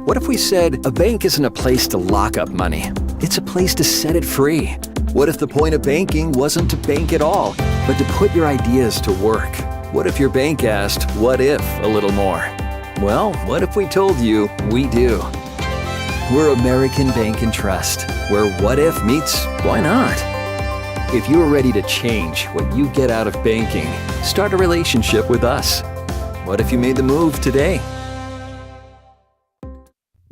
What if we said a bank isn't a place to lock up money? It's a place to set it free. What if the point of banking wasn't to bank at all, but to put your ideas to work? What if your bank asked, what if, a little more? Well, what if we told you we do? We're American Bank and Trust, where what if meets why not? If you're ready to change what you get out of banking, start a relationship with us. What if you made the move today?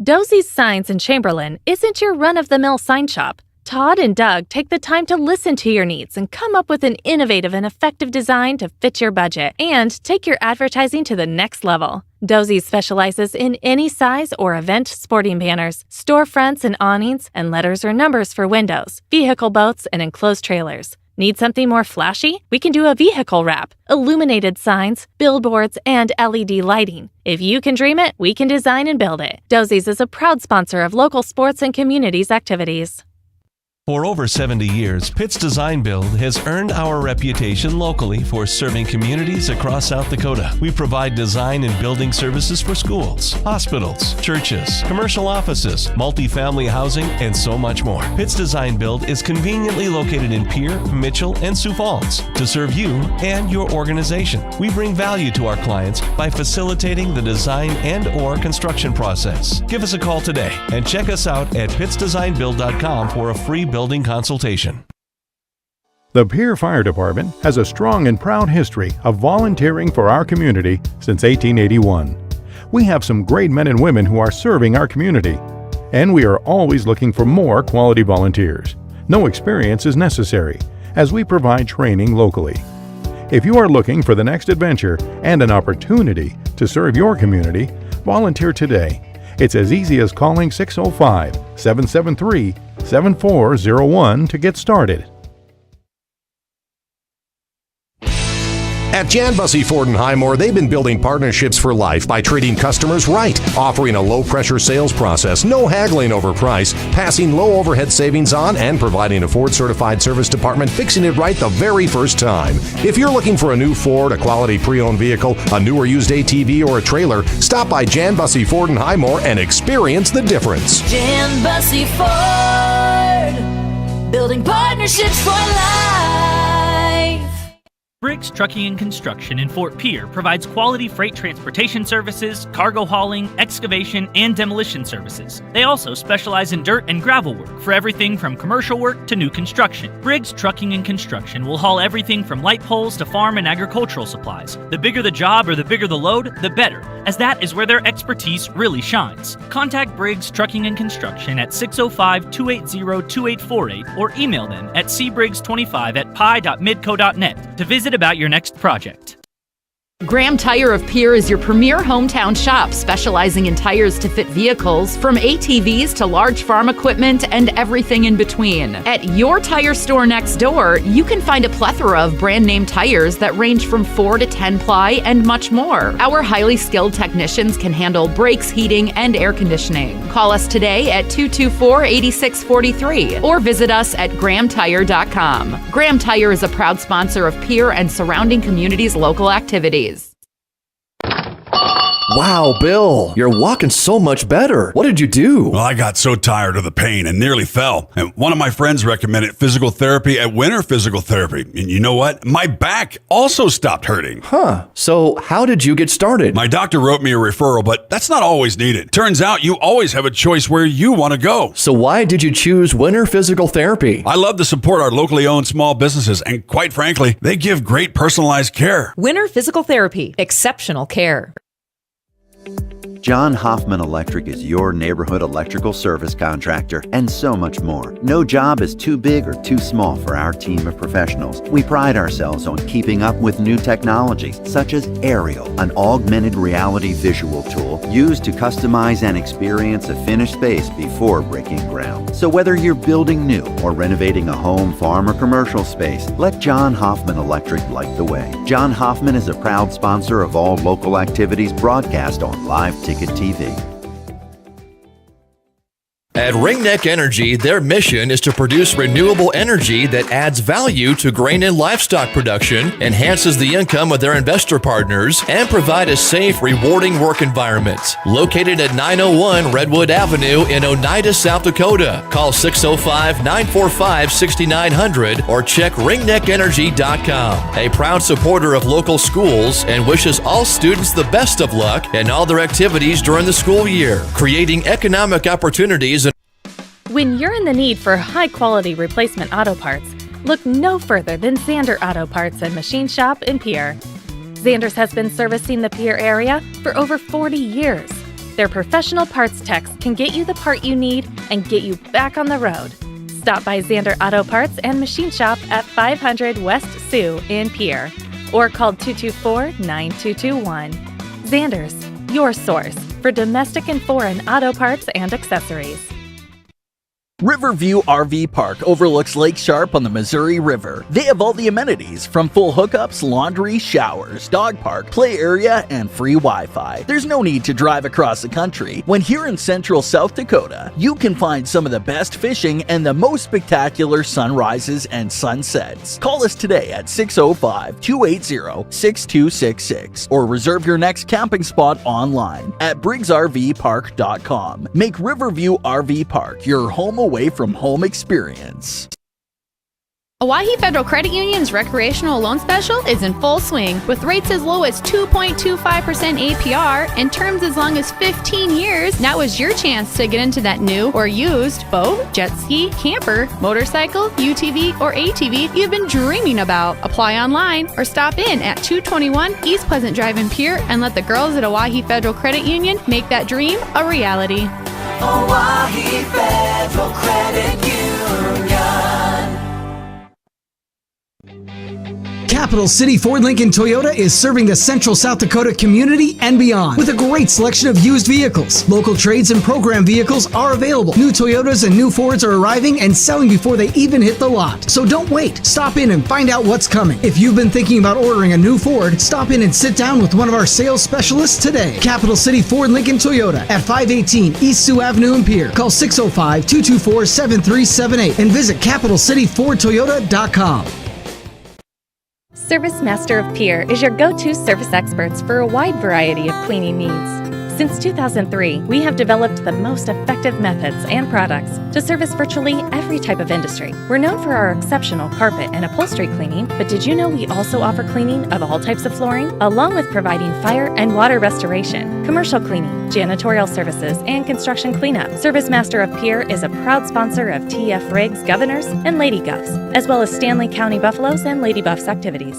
Dosey's Signs in Chamberlain isn't your run-of-the-mill sign shop. Todd and Doug take the time to listen to your needs and come up with an innovative and effective design to fit your budget and take your advertising to the next level. Dosey's specializes in any size or event sporting banners, storefronts and awnings, and letters or numbers for windows, vehicle boats, and enclosed trailers. Need something more flashy? We can do a vehicle wrap, illuminated signs, billboards, and LED lighting. If you can dream it, we can design and build it. Dosey's is a proud sponsor of local sports and communities activities. For over 70 years, Pitt's Design Build has earned our reputation locally for serving communities across South Dakota. We provide design and building services for schools, hospitals, churches, commercial offices, multifamily housing, and so much more. Pitt's Design Build is conveniently located in Pierre, Mitchell, and Sioux Falls to serve you and your organization. We bring value to our clients by facilitating the design and/or construction process. Give us a call today and check us out at pittsdesignbuild.com for a free building consultation. The Pierre Fire Department has a strong and proud history of volunteering for our community since 1881. We have some great men and women who are serving our community, and we are always looking for more quality volunteers. No experience is necessary, as we provide training locally. If you are looking for the next adventure and an opportunity to serve your community, volunteer today. It's as easy as calling 605-773-7401 to get started. At Jan Bussey Ford and Highmore, they've been building partnerships for life by treating customers right, offering a low-pressure sales process, no haggling over price, passing low overhead savings on, and providing a Ford-certified service department fixing it right the very first time. If you're looking for a new Ford, a quality pre-owned vehicle, a new or used ATV, or a trailer, stop by Jan Bussey Ford and Highmore and experience the difference. Jan Bussey Ford, building partnerships for life. Briggs Trucking and Construction in Fort Pierre provides quality freight transportation services, cargo hauling, excavation, and demolition services. They also specialize in dirt and gravel work for everything from commercial work to new construction. Briggs Trucking and Construction will haul everything from light poles to farm and agricultural supplies. The bigger the job or the bigger the load, the better, as that is where their expertise really shines. Contact Briggs Trucking and Construction at 605-280-2848 or email them at cbriggs25@pi.midco.net to visit about your next project. Graham Tire of Pierre is your premier hometown shop, specializing in tires to fit vehicles, from ATVs to large farm equipment and everything in between. At your tire store next door, you can find a plethora of brand name tires that range from 4 to 10 ply and much more. Our highly skilled technicians can handle brakes, heating, and air conditioning. Call us today at 224-8643 or visit us at grahamtire.com. Graham Tire is a proud sponsor of Pierre and surrounding communities' local activities. Wow, Bill, you're walking so much better. What did you do? Well, I got so tired of the pain and nearly fell. And one of my friends recommended physical therapy at Winter Physical Therapy. And you know what? My back also stopped hurting. Huh. So how did you get started? My doctor wrote me a referral, but that's not always needed. Turns out you always have a choice where you want to go. So why did you choose Winter Physical Therapy? I love to support our locally owned small businesses, and quite frankly, they give great personalized care. Winter Physical Therapy. Exceptional care. John Hoffman Electric is your neighborhood electrical service contractor, and so much more. No job is too big or too small for our team of professionals. We pride ourselves on keeping up with new technologies, such as Aerial, an augmented reality visual tool used to customize and experience a finished space before breaking ground. So whether you're building new or renovating a home, farm, or commercial space, let John Hoffman Electric light the way. John Hoffman is a proud sponsor of all local activities broadcast on Live Ticket TV. At Ringneck Energy, their mission is to produce renewable energy that adds value to grain and livestock production, enhances the income of their investor partners, and provide a safe, rewarding work environment. Located at 901 Redwood Avenue in Oneida, South Dakota. Call 605-945-6900 or check ringneckenergy.com. A proud supporter of local schools and wishes all students the best of luck in all their activities during the school year, creating economic opportunities. When you're in the need for high-quality replacement auto parts, look no further than Zander Auto Parts and Machine Shop in Pierre. Zander's has been servicing the Pierre area for over 40 years. Their professional parts techs can get you the part you need and get you back on the road. Stop by Zander Auto Parts and Machine Shop at 500 West Sioux in Pierre or call 224-9221. Zander's, your source for domestic and foreign auto parts and accessories. Riverview RV Park overlooks Lake Sharp on the Missouri River. They have all the amenities from full hookups, laundry, showers, dog park, play area, and free Wi-Fi. There's no need to drive across the country. When here in central South Dakota, you can find some of the best fishing and the most spectacular sunrises and sunsets. Call us today at 605-280-6266 or reserve your next camping spot online at briggsrvpark.com. Make Riverview RV Park your home away from home experience. Owyhee Federal Credit Union's recreational loan special is in full swing with rates as low as 2.25% APR and terms as long as 15 years. Now is your chance to get into that new or used boat, jet ski, camper, motorcycle, UTV, or ATV you've been dreaming about. Apply online or stop in at 221 East Pleasant Drive in Pierre and let the girls at Owyhee Federal Credit Union make that dream a reality. Owyhee Federal Credit Union. Capital City Ford Lincoln Toyota is serving the central South Dakota community and beyond with a great selection of used vehicles. Local trades and program vehicles are available. New Toyotas and new Fords are arriving and selling before they even hit the lot. So don't wait. Stop in and find out what's coming. If you've been thinking about ordering a new Ford, stop in and sit down with one of our sales specialists today. Capital City Ford Lincoln Toyota at 518 East Sioux Avenue in Pierre. Call 605-224-7378 and visit CapitalCityFordToyota.com. Service Master of Pierre is your go-to service experts for a wide variety of cleaning needs. Since 2003, we have developed the most effective methods and products to service virtually every type of industry. We're known for our exceptional carpet and upholstery cleaning, but did you know we also offer cleaning of all types of flooring, along with providing fire and water restoration, commercial cleaning, janitorial services, and construction cleanup. Service Master of Pierre is a proud sponsor of TF Riggs Governors and Lady Guffs, as well as Stanley County Buffaloes and Lady Buffs activities.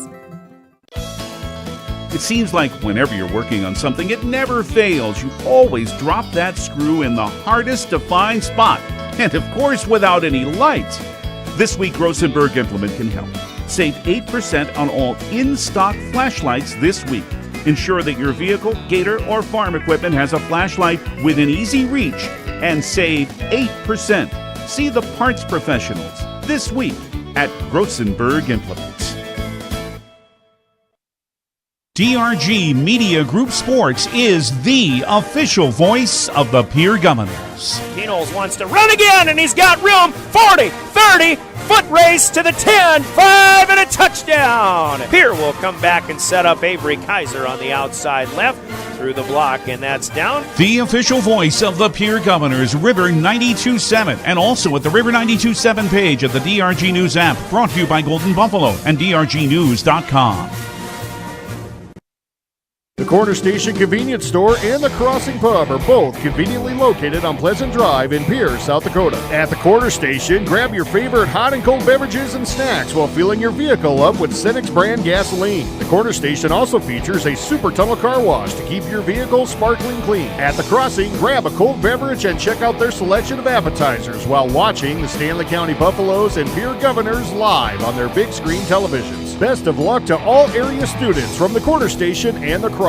It seems like whenever you're working on something, it never fails. You always drop that screw in the hardest to find spot. And of course, without any lights. This week, Rosenberg Implement can help. Save 8% on all in-stock flashlights this week. Ensure that your vehicle, gator, or farm equipment has a flashlight within easy reach and save 8%. See the parts professionals this week at Rosenberg Implements. DRG Media Group Sports is the official voice of the Pierre Governors. Knowles wants to run again, and he's got room. 40, 30, foot race to the 10, 5, and a touchdown. Pierre will come back and set up Avery Kaiser on the outside left through the block, and that's down. The official voice of the Pierre Governors, River 92.7, and also at the River 92.7 page of the DRG News app, brought to you by Golden Buffalo and DRGnews.com. The Corner Station Convenience Store and the Crossing Pub are both conveniently located on Pleasant Drive in Pierre, South Dakota. At the Corner Station, grab your favorite hot and cold beverages and snacks while filling your vehicle up with Cenex brand gasoline. The Corner Station also features a super tunnel car wash to keep your vehicle sparkling clean. At the Crossing, grab a cold beverage and check out their selection of appetizers while watching the Stanley County Buffaloes and Pierre Governors live on their big screen televisions. Best of luck to all area students from the Corner Station and the Crossing.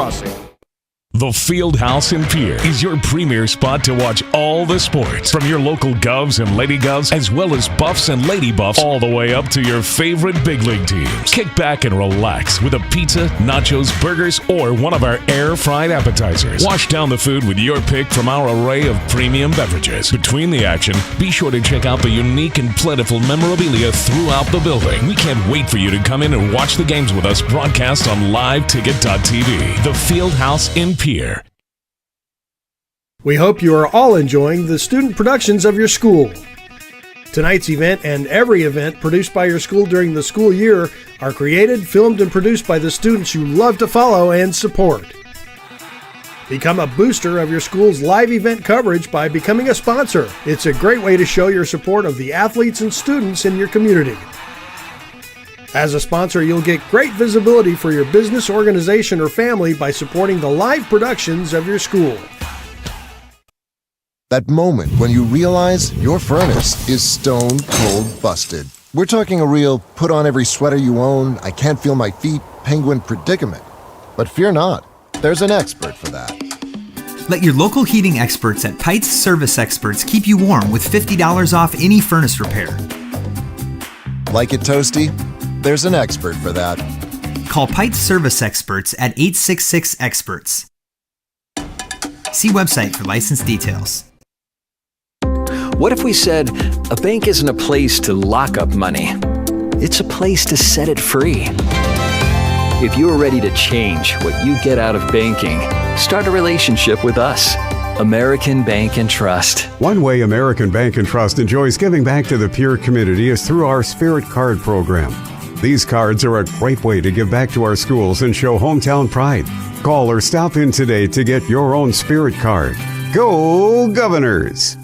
The Fieldhouse in Pierre is your premier spot to watch all the sports, from your local Govs and Lady Govs, as well as Buffs and Lady Buffs, all the way up to your favorite big league teams. Kick back and relax with a pizza, nachos, burgers, or one of our air-fried appetizers. Wash down the food with your pick from our array of premium beverages. Between the action, be sure to check out the unique and plentiful memorabilia throughout the building. We can't wait for you to come in and watch the games with us broadcast on liveticket.tv. The Fieldhouse in Pierre. We hope you are all enjoying the student productions of your school. Tonight's event and every event produced by your school during the school year are created, filmed, and produced by the students you love to follow and support. Become a booster of your school's live event coverage by becoming a sponsor. It's a great way to show your support of the athletes and students in your community. As a sponsor, you'll get great visibility for your business, organization, or family by supporting the live productions of your school. That moment when you realize your furnace is stone cold busted. We're talking a real put on every sweater you own, I can't feel my feet, penguin predicament. But fear not, there's an expert for that. Let your local heating experts at Pites Service Experts keep you warm with $50 off any furnace repair. Like it toasty? There's an expert for that. Call Pites Service Experts at 866-EXPERTS. See website for license details. What if we said a bank isn't a place to lock up money? It's a place to set it free. If you're ready to change what you get out of banking, start a relationship with us. American Bank and Trust. One way American Bank and Trust enjoys giving back to the Pierre community is through our Spirit Card program. These cards are a great way to give back to our schools and show hometown pride. Call or stop in today to get your own Spirit Card. Go Governors!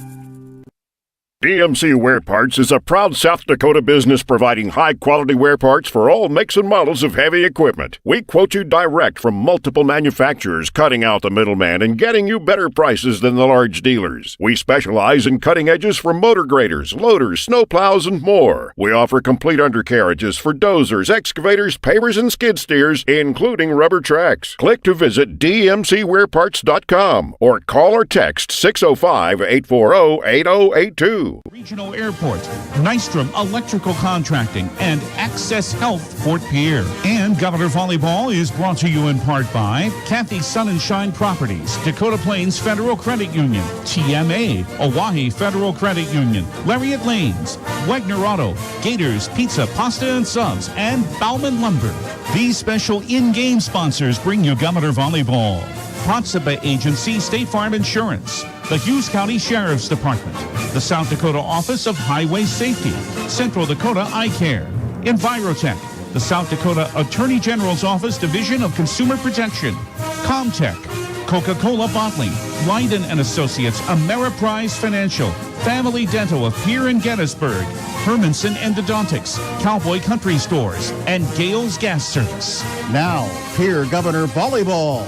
DMC Wear Parts is a proud South Dakota business providing high-quality wear parts for all makes and models of heavy equipment. We quote you direct from multiple manufacturers, cutting out the middleman and getting you better prices than the large dealers. We specialize in cutting edges for motor graders, loaders, snowplows, and more. We offer complete undercarriages for dozers, excavators, pavers, and skid steers, including rubber tracks. Click to visit dmcwearparts.com or call or text 605-840-8082. Regional Airport, Nystrom Electrical Contracting, and Access Health Fort Pierre. And Governor Volleyball is brought to you in part by Kathy Sun and Shine Properties, Dakota Plains Federal Credit Union, TMA, Oahe Federal Credit Union, Lariat Lanes, Wagner Auto, Gators Pizza, Pasta and Subs, and Bauman Lumber. These special in-game sponsors bring you Governor Volleyball. Protsaba Agency, State Farm Insurance, the Hughes County Sheriff's Department, the South Dakota Office of Highway Safety, Central Dakota Eye Care, Envirotech, the South Dakota Attorney General's Office Division of Consumer Protection, Comtech, Coca-Cola Bottling, Leiden and Associates, Ameriprise Financial, Family Dental of Pierre and Gettysburg, Hermanson Endodontics, Cowboy Country Stores, and Gales Gas Service. Now, Pierre Governor Volleyball.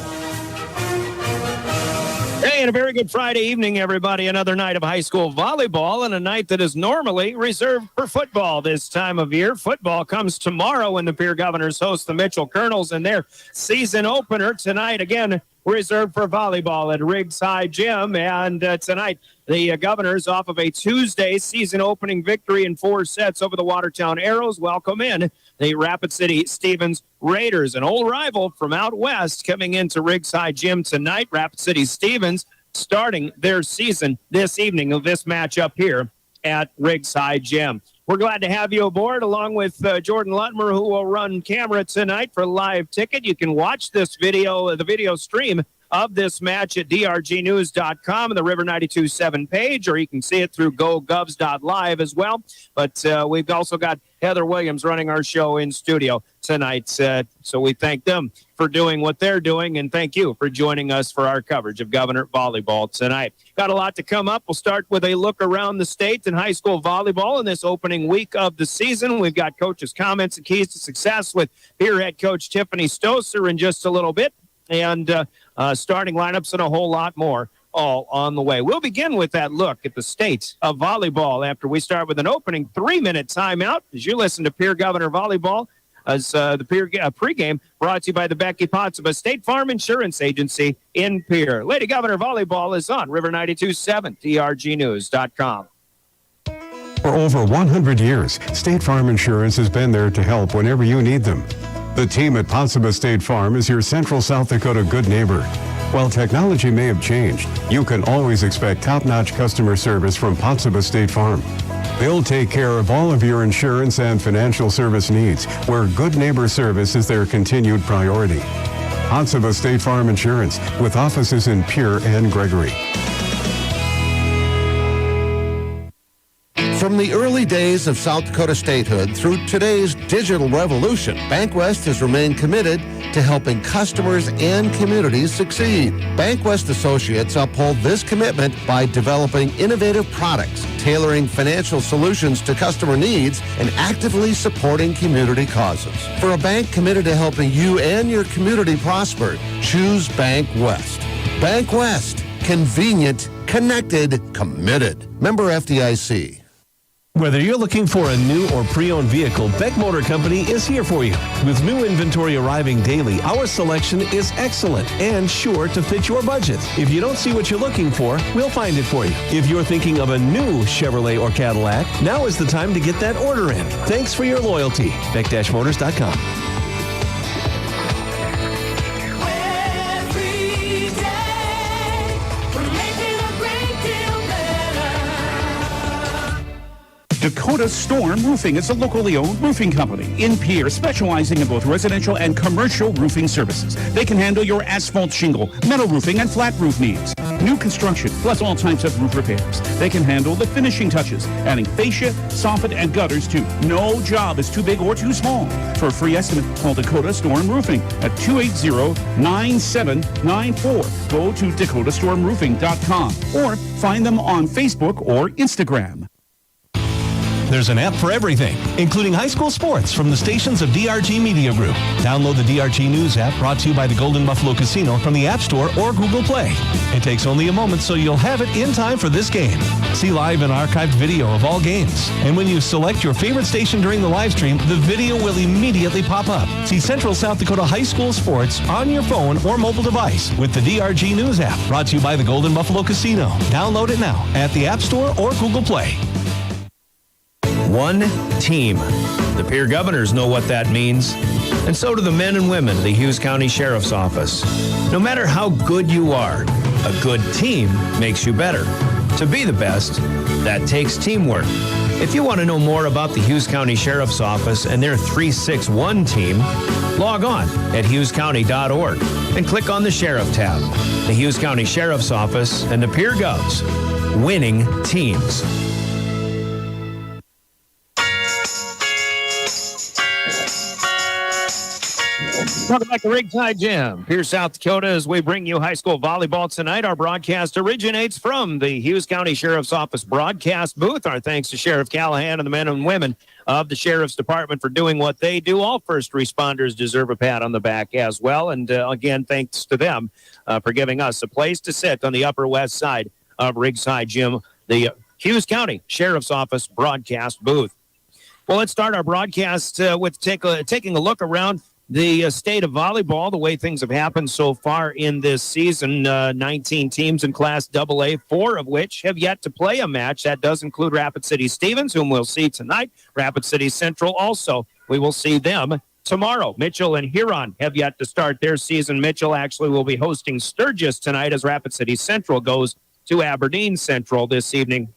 Hey, and a very good Friday evening, everybody. Another night of high school volleyball and a night that is normally reserved for football this time of year. Football comes tomorrow when the Pierre Governors host the Mitchell Colonels in their season opener. Tonight, again, reserved for volleyball at Riggs High Gym. And tonight, the Governors, off of a Tuesday season opening victory in 4 sets over the Watertown Arrows, welcome in the Rapid City Stevens Raiders, an old rival from out west, coming into Riggs High Gym tonight. Rapid City Stevens starting their season this evening of this matchup here at Riggs High Gym. We're glad to have you aboard, along with Jordan Lutmer, who will run camera tonight for Live Ticket. You can watch this video, the video stream of this match at drgnews.com and the River 92.7 page, or you can see it through gogovs.live as well. But we've also got Heather Williams running our show in studio tonight. So we thank them for doing what they're doing, and thank you for joining us for our coverage of Governor Volleyball tonight. Got a lot to come up. We'll start with a look around the state and high school volleyball in this opening week of the season. We've got coaches' comments and keys to success with Pierre head coach Tiffany Stoser in just a little bit, and starting lineups and a whole lot more all on the way. We'll begin with that look at the state of volleyball after we start with an opening 3-minute timeout as you listen to Pierre Governor Volleyball as the Pierre pregame brought to you by the Becky Pottsville State Farm Insurance Agency in Pierre. Lady Governor Volleyball is on River 92.7, drgnews.com. For over 100 years, State Farm Insurance has been there to help whenever you need them. The team at Pottsville State Farm is your Central South Dakota good neighbor. While technology may have changed, you can always expect top-notch customer service from Pottsville State Farm. They'll take care of all of your insurance and financial service needs, where good neighbor service is their continued priority. Pottsville State Farm Insurance, with offices in Pierre and Gregory. From the early days of South Dakota statehood through today's digital revolution, BankWest has remained committed to helping customers and communities succeed. BankWest Associates uphold this commitment by developing innovative products, tailoring financial solutions to customer needs, and actively supporting community causes. For a bank committed to helping you and your community prosper, choose BankWest. BankWest. Convenient, connected, committed. Member FDIC. Whether you're looking for a new or pre-owned vehicle, Beck Motor Company is here for you. With new inventory arriving daily, our selection is excellent and sure to fit your budget. If you don't see what you're looking for, we'll find it for you. If you're thinking of a new Chevrolet or Cadillac, now is the time to get that order in. Thanks for your loyalty. Beck-Motors.com. Dakota Storm Roofing is a locally owned roofing company in Pierre, specializing in both residential and commercial roofing services. They can handle your asphalt shingle, metal roofing, and flat roof needs. New construction, plus all types of roof repairs. They can handle the finishing touches, adding fascia, soffit, and gutters too. No job is too big or too small. For a free estimate, call Dakota Storm Roofing at 280-9794. Go to dakotastormroofing.com or find them on Facebook or Instagram. There's an app for everything, including high school sports from the stations of DRG Media Group. Download the DRG News app brought to you by the Golden Buffalo Casino from the App Store or Google Play. It takes only a moment, so you'll have it in time for this game. See live and archived video of all games. And when you select your favorite station during the live stream, the video will immediately pop up. See Central South Dakota high school sports on your phone or mobile device with the DRG News app brought to you by the Golden Buffalo Casino. Download it now at the App Store or Google Play. One team. The Pierre Governors know what that means, and so do the men and women of the Hughes County Sheriff's Office. No matter how good you are, a good team makes you better. To be the best, that takes teamwork. If you want to know more about the Hughes County Sheriff's Office and their 361 team, log on at hughescounty.org and click on the Sheriff tab. The Hughes County Sheriff's Office and the Pierre Govs. Winning teams. Welcome back to Ringside Gym, Pierre, South Dakota, as we bring you high school volleyball tonight. Our broadcast originates from the Hughes County Sheriff's Office broadcast booth. Our thanks to Sheriff Callahan and the men and women of the Sheriff's Department for doing what they do. All first responders deserve a pat on the back as well. And again, thanks to them for giving us a place to sit on the Upper West Side of Ringside Gym, the Hughes County Sheriff's Office broadcast booth. Well, let's start our broadcast with taking a look around the state of volleyball, the way things have happened so far in this season. 19 teams in Class AA, 4 of which have yet to play a match. That does include Rapid City Stevens, whom we'll see tonight. Rapid City Central also, we will see them tomorrow. Mitchell and Huron have yet to start their season. Mitchell actually will be hosting Sturgis tonight as Rapid City Central goes to Aberdeen Central this evening,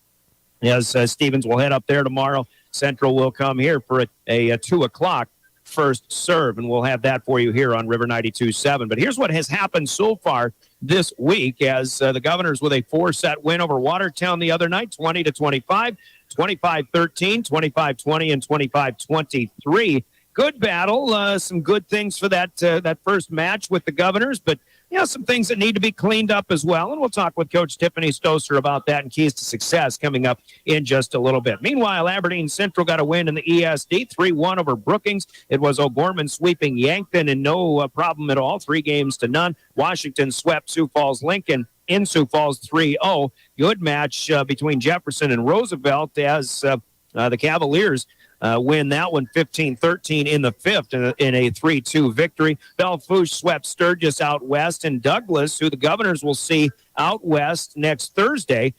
as Stevens will head up there tomorrow. Central will come here for a 2 o'clock first serve, and we'll have that for you here on River 92.7. But here's what has happened so far this week as the Governors with a 4-set win over Watertown the other night, 20-25, 25-13, 25-20, and 25-23. Good battle, some good things for that first match with the Governors, but some things that need to be cleaned up as well. And we'll talk with Coach Tiffany Stoser about that and keys to success coming up in just a little bit. Meanwhile, Aberdeen Central got a win in the ESD, 3-1 over Brookings. It was O'Gorman sweeping Yankton and no problem at all, 3-0. Washington swept Sioux Falls Lincoln in Sioux Falls 3-0. Good match between Jefferson and Roosevelt as the Cavaliers win that one 15-13 in the fifth in a 3-2 victory. Belfouche swept Sturgis out west, and Douglas, who the Governors will see out west next Thursday,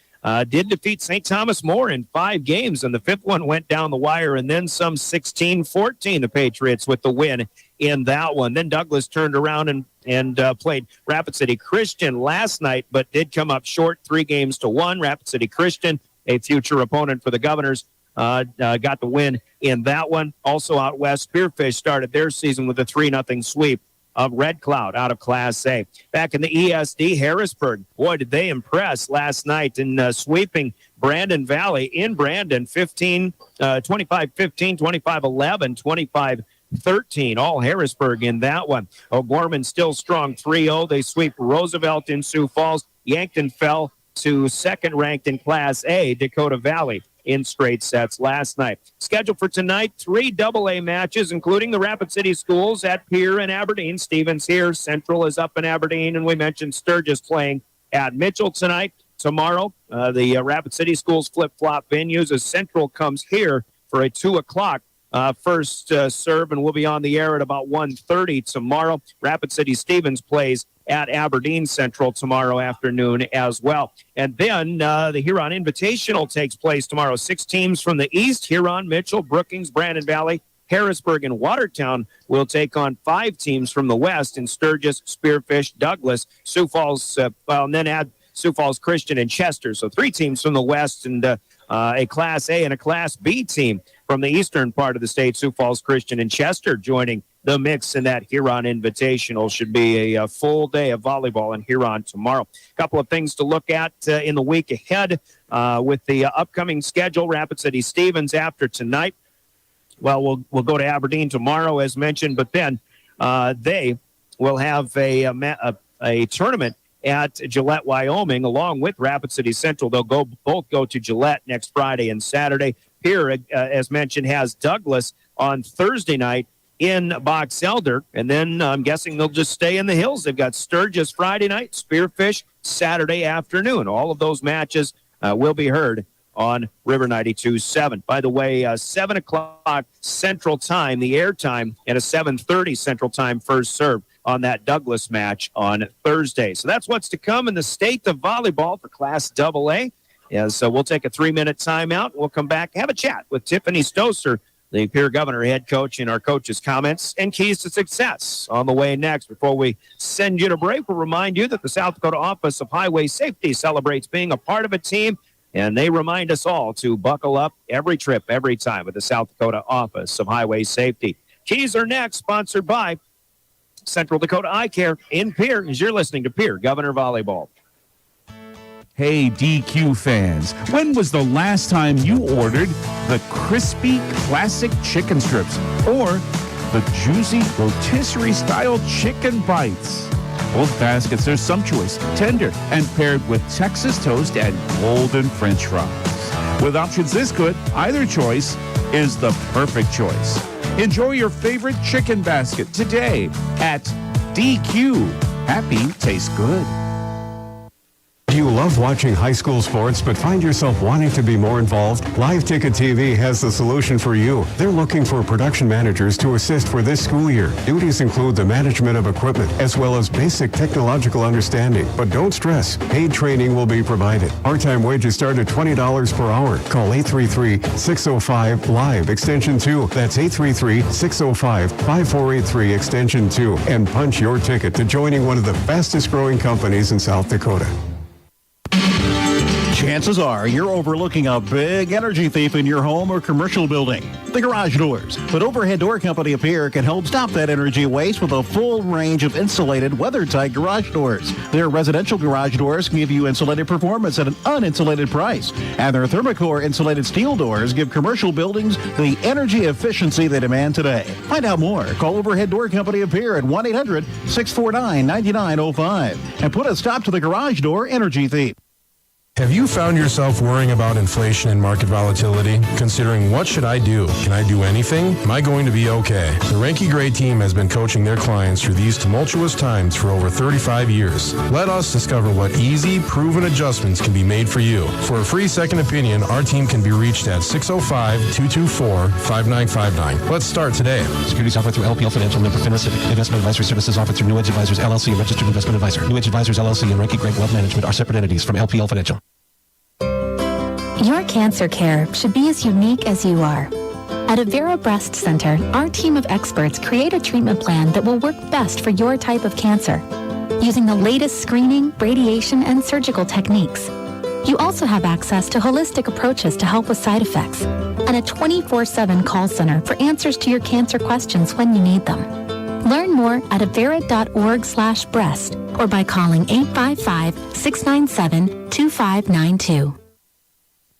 did defeat St. Thomas More in 5 games, and the fifth one went down the wire, and then some 16-14, the Patriots with the win in that one. Then Douglas turned around and played Rapid City Christian last night, but did come up short 3-1. Rapid City Christian, a future opponent for the Governors, got the win in that one. Also out west, Spearfish started their season with a 3-0 sweep of Red Cloud out of Class A. Back in the ESD, Harrisburg, boy, did they impress last night in sweeping Brandon Valley in Brandon, 25-15, 25-11, 25-13, all Harrisburg in that one. O'Gorman still strong, 3-0. They sweep Roosevelt in Sioux Falls. Yankton fell to second ranked in Class A, Dakota Valley, in straight sets last night. Scheduled for tonight, 3 AA matches, including the Rapid City Schools at Pierre and Aberdeen. Stevens here. Central is up in Aberdeen, and we mentioned Sturgis playing at Mitchell tonight. Tomorrow, the Rapid City Schools flip-flop venues as Central comes here for a 2 o'clock first serve, and we'll be on the air at about 1:30 tomorrow. Rapid City Stevens plays at Aberdeen Central tomorrow afternoon as well. And then the Huron Invitational takes place tomorrow. 6 teams from the east, Huron, Mitchell, Brookings, Brandon Valley, Harrisburg, and Watertown will take on 5 teams from the west in Sturgis, Spearfish, Douglas, Sioux Falls, and then add Sioux Falls Christian and Chester. So 3 teams from the west and a Class A and a Class B team from the eastern part of the state, Sioux Falls Christian and Chester joining the mix in that Huron Invitational. Should be a full day of volleyball in Huron tomorrow. A couple of things to look at in the week ahead with the upcoming schedule. Rapid City Stevens after tonight. Well, we'll go to Aberdeen tomorrow, as mentioned, but then they will have a tournament at Gillette, Wyoming, along with Rapid City Central. They'll both go to Gillette next Friday and Saturday. Pierre, as mentioned, has Douglas on Thursday night in Box Elder, and then I'm guessing they'll just stay in the hills. They've got Sturgis Friday night, Spearfish Saturday afternoon. All of those matches will be heard on River 92.7. By the way, 7 o'clock Central Time, the air time, and a 7:30 Central Time first serve on that Douglas match on Thursday. So that's what's to come in the state of volleyball for Class AA. So we'll take a 3-minute timeout. We'll come back, have a chat with Tiffany Stoser, the Pierre Governor head coach, in our coach's comments and keys to success on the way next. Before we send you to break, we'll remind you that the South Dakota Office of Highway Safety celebrates being a part of a team, and they remind us all to buckle up every trip, every time with the South Dakota Office of Highway Safety. Keys are next, sponsored by Central Dakota Eye Care in Pierre, as you're listening to Pierre Governor Volleyball. Hey, DQ fans, when was the last time you ordered the crispy classic chicken strips or the juicy rotisserie-style chicken bites? Both baskets are sumptuous, tender, and paired with Texas toast and golden French fries. With options this good, either choice is the perfect choice. Enjoy your favorite chicken basket today at DQ. Happy tastes good. Do you love watching high school sports but find yourself wanting to be more involved? Live Ticket TV has the solution for you. They're looking for production managers to assist for this school year. Duties include the management of equipment as well as basic technological understanding. But don't stress, paid training will be provided. Part-time wages start at $20 per hour. Call 833-605-LIVE extension 2. That's 833-605-5483 extension 2 and punch your ticket to joining one of the fastest growing companies in South Dakota. Chances are you're overlooking a big energy thief in your home or commercial building. The garage doors. But Overhead Door Company of Pierre can help stop that energy waste with a full range of insulated, weather-tight garage doors. Their residential garage doors give you insulated performance at an uninsulated price. And their Thermocore insulated steel doors give commercial buildings the energy efficiency they demand today. Find out more. Call Overhead Door Company of Pierre at 1-800-649-9905 and put a stop to the garage door energy thief. Have you found yourself worrying about inflation and market volatility? Considering what should I do? Can I do anything? Am I going to be okay? The Ranky Gray team has been coaching their clients through these tumultuous times for over 35 years. Let us discover what easy, proven adjustments can be made for you. For a free second opinion, our team can be reached at 605-224-5959. Let's start today. Securities offered through LPL Financial Member FINRA SIPC. Investment advisory services offered through New Edge Advisors LLC, a registered investment advisor. New Edge Advisors LLC and Ranky Gray Wealth Management are separate entities from LPL Financial. Your cancer care should be as unique as you are. At Avera Breast Center, our team of experts create a treatment plan that will work best for your type of cancer, using the latest screening, radiation, and surgical techniques. You also have access to holistic approaches to help with side effects, and a 24/7 call center for answers to your cancer questions when you need them. Learn more at avera.org/breast or by calling 855-697-2592.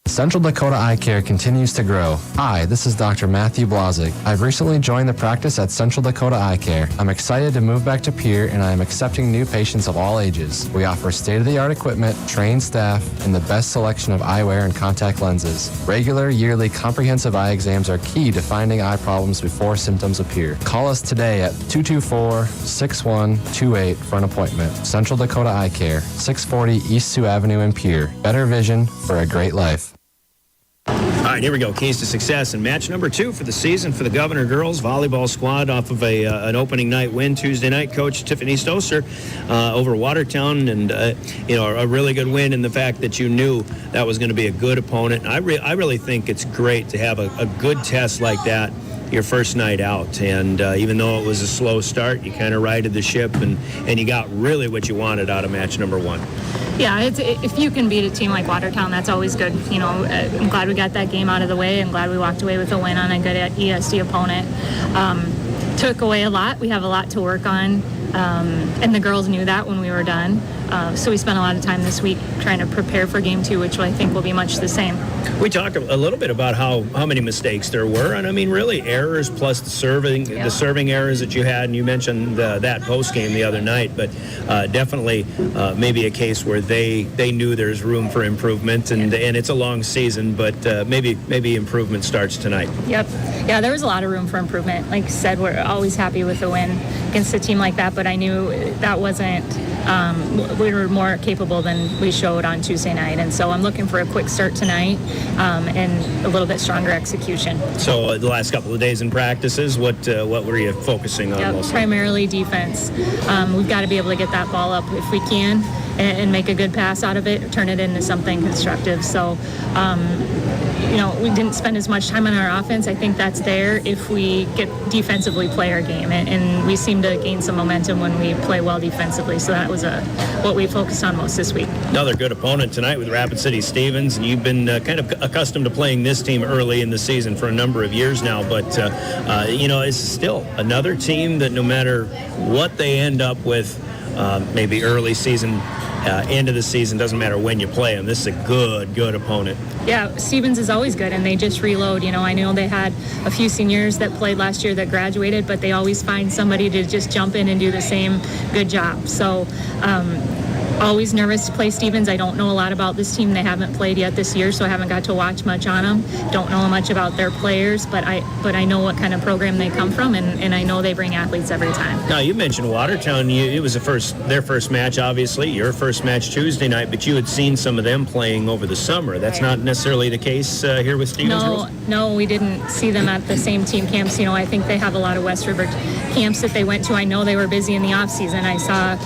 Central Dakota Eye Care continues to grow. Hi, this is Dr. Matthew Blazik. I've recently joined the practice at Central Dakota Eye Care. I'm excited to move back to Pierre, and I am accepting new patients of all ages. We offer state-of-the-art equipment, trained staff, and the best selection of eyewear and contact lenses. Regular, yearly, comprehensive eye exams are key to finding eye problems before symptoms appear. Call us today at 224-6128 for an appointment. Central Dakota Eye Care, 640 East Sioux Avenue in Pierre. Better vision for a great life. All right, here we go. Keys to success in match number 2 for the season for the Governor girls volleyball squad off of an opening night win Tuesday night. Coach Tiffany Stoser over Watertown, and a really good win in the fact that you knew that was going to be a good opponent. I really think it's great to have a good test like that your first night out, and even though it was a slow start, you kind of righted the ship, and you got really what you wanted out of match number 1. Yeah, if you can beat a team like Watertown, that's always good. You know, I'm glad we got that game out of the way. I'm glad we walked away with a win on a good ESD opponent. Took away a lot. We have a lot to work on, and the girls knew that when we were done. So we spent a lot of time this week trying to prepare for game 2, which I think will be much the same. We talked a little bit about how many mistakes there were, and I mean really errors plus the serving errors that you had, and you mentioned that post game the other night, but definitely maybe a case where they knew there's room for improvement, and it's a long season, but maybe improvement starts tonight. Yep. Yeah, there was a lot of room for improvement. Like I said, we're always happy with a win against a team like that, but I knew that wasn't. We were more capable than we showed on Tuesday night, and so I'm looking for a quick start tonight and a little bit stronger execution. So the last couple of days in practices, what were you focusing on mostly? Primarily defense. We've got to be able to get that ball up if we can and make a good pass out of it, turn it into something constructive. So, we didn't spend as much time on our offense. I think that's there if we get defensively play our game, and we seem to gain some momentum when we play well defensively. So that was what we focused on most this week. Another good opponent tonight with Rapid City Stevens, and you've been kind of accustomed to playing this team early in the season for a number of years now, but it's still another team that no matter what they end up with, maybe early season, end of the season, doesn't matter when you play them. This is a good opponent. Yeah, Stevens is always good, and they just reload. I know they had a few seniors that played last year that graduated, but they always find somebody to just jump in and do the same good job. So always nervous to play Stevens. I don't know a lot about this team. They haven't played yet this year, so I haven't got to watch much on them. Don't know much about their players, but I know what kind of program they come from, and I know they bring athletes every time. Now, you mentioned Watertown. It was their first match, obviously, your first match Tuesday night, but you had seen some of them playing over the summer. That's not necessarily the case here with Stevens? No, we didn't see them at the same team camps. I think they have a lot of West River camps that they went to. I know they were busy in the off season. I saw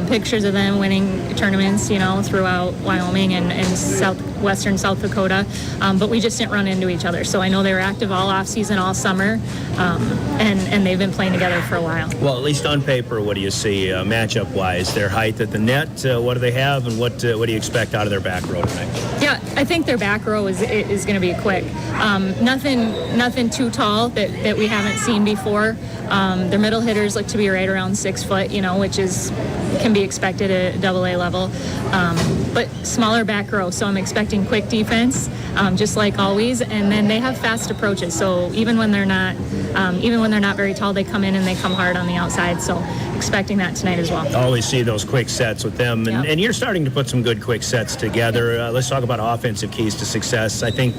pictures of them winning tournaments, throughout Wyoming and southwestern South Dakota, but we just didn't run into each other. So I know they were active all off season, all summer, and they've been playing together for a while. Well, at least on paper, what do you see matchup-wise? Their height at the net, what do they have, and what do you expect out of their back row tonight? Yeah, I think their back row is going to be quick. Nothing too tall that we haven't seen before. Their middle hitters look to be right around 6 foot, which can be expected at AA level. But smaller back row, so I'm expecting quick defense, just like always. And then they have fast approaches, so even when they're not very tall, they come in and they come hard on the outside. So expecting that tonight as well. Always see those quick sets with them, and you're starting to put some good quick sets together. Let's talk about offensive keys to success. I think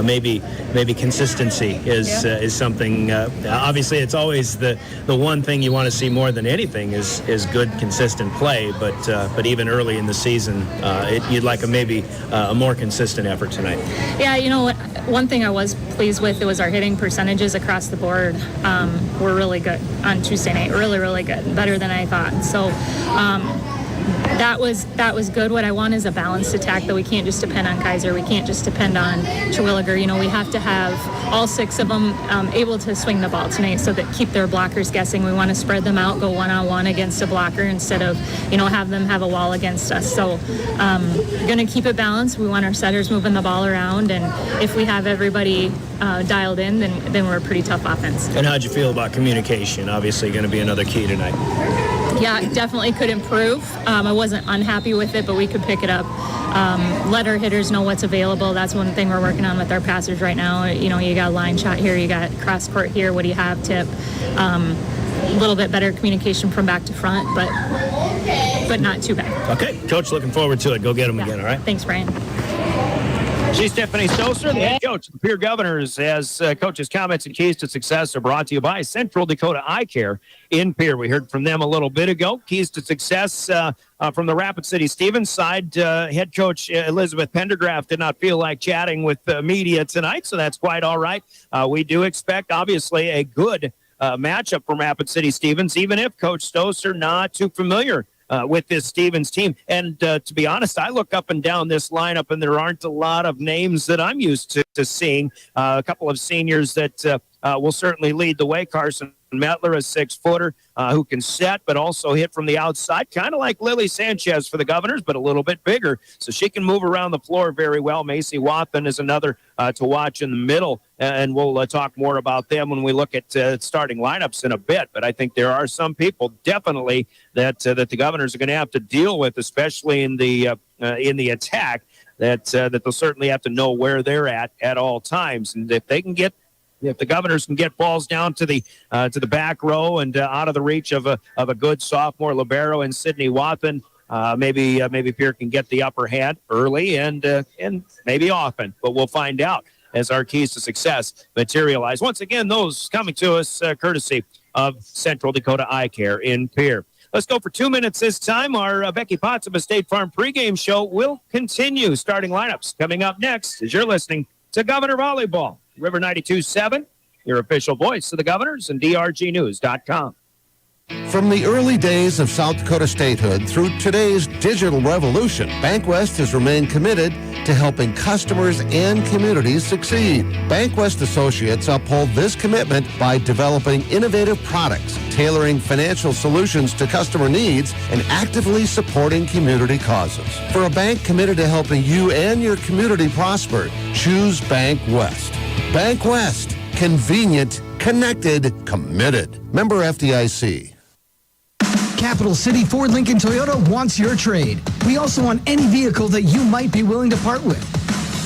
maybe consistency is something. Obviously, it's always the one thing you want to see more than anything is good, consistent play. But even early in the season, you'd like a more consistent effort tonight. Yeah, one thing I was pleased with was our hitting percentages across the board were really good on Tuesday night. Really, really good. Better than I thought. So that was good. What I want is a balanced attack, though. We can't just depend on Kaiser. We can't just depend on Terwilliger. We have to have all 6 of them able to swing the ball tonight, so that keep their blockers guessing. We want to spread them out, go one-on-one against a blocker instead of have them have a wall against us. So we're going to keep it balanced. We want our setters moving the ball around, and if we have everybody dialed in, then we're a pretty tough offense. And how'd you feel about communication? Obviously going to be another key tonight. Yeah, definitely could improve. I wasn't unhappy with it, but we could pick it up. Let our hitters know what's available. That's one thing we're working on with our passers right now. You got a line shot here, you got cross court here. What do you have? Tip. A little bit better communication from back to front, but not too bad. Okay, Coach, looking forward to it. Go get them again, all right? Thanks, Brian. She's Stephanie Stoser, the head coach of the Pierre Governors. As coaches' comments and keys to success are brought to you by Central Dakota Eye Care in Pierre. We heard from them a little bit ago. Keys to success from the Rapid City Stevens side. Head coach Elizabeth Pendergraft did not feel like chatting with the media tonight, so that's quite all right. We do expect, obviously, a good matchup from Rapid City Stevens, even if Coach Stoser not too familiar with this Stevens team. And to be honest, I look up and down this lineup, and there aren't a lot of names that I'm used to seeing. A couple of seniors that will certainly lead the way. Carson Mettler, a 6-footer who can set but also hit from the outside, kind of like Lily Sanchez for the Governors, but a little bit bigger. So she can move around the floor very well. Macy Wathan is another to watch in the middle, and we'll talk more about them when we look at starting lineups in a bit. But I think there are some people definitely that the Governors are going to have to deal with, especially in the attack, that they'll certainly have to know where they're at all times. And if the Governors can get balls down to the back row and out of the reach of a good sophomore libero and Sydney Wathan, maybe Pierre can get the upper hand early and maybe often. But we'll find out as our keys to success materialize. Once again, those coming to us courtesy of Central Dakota Eye Care in Pierre. Let's go for 2 minutes this time. Our Becky Potts of a State Farm pregame show will continue. Starting lineups coming up next as you're listening to Governor Volleyball. River 92.7, your official voice of the Governors, and drgnews.com. From the early days of South Dakota statehood through today's digital revolution, BankWest has remained committed to helping customers and communities succeed. BankWest Associates uphold this commitment by developing innovative products, tailoring financial solutions to customer needs, and actively supporting community causes. For a bank committed to helping you and your community prosper, choose BankWest. BankWest. Convenient, connected, committed. Member FDIC. Capital City Ford Lincoln Toyota wants your trade. We also want any vehicle that you might be willing to part with.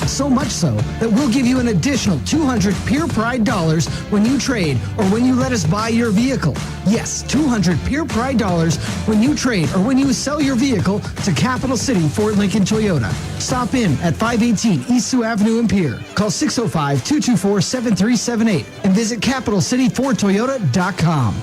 So much so that we'll give you an additional $200 Pure Pride dollars when you trade or when you let us buy your vehicle. Yes, $200 Pure Pride dollars when you trade or when you sell your vehicle to Capital City Ford Lincoln Toyota. Stop in at 518 East Sioux Avenue in Pierre. Call 605-224-7378 and visit CapitalCityFordToyota.com.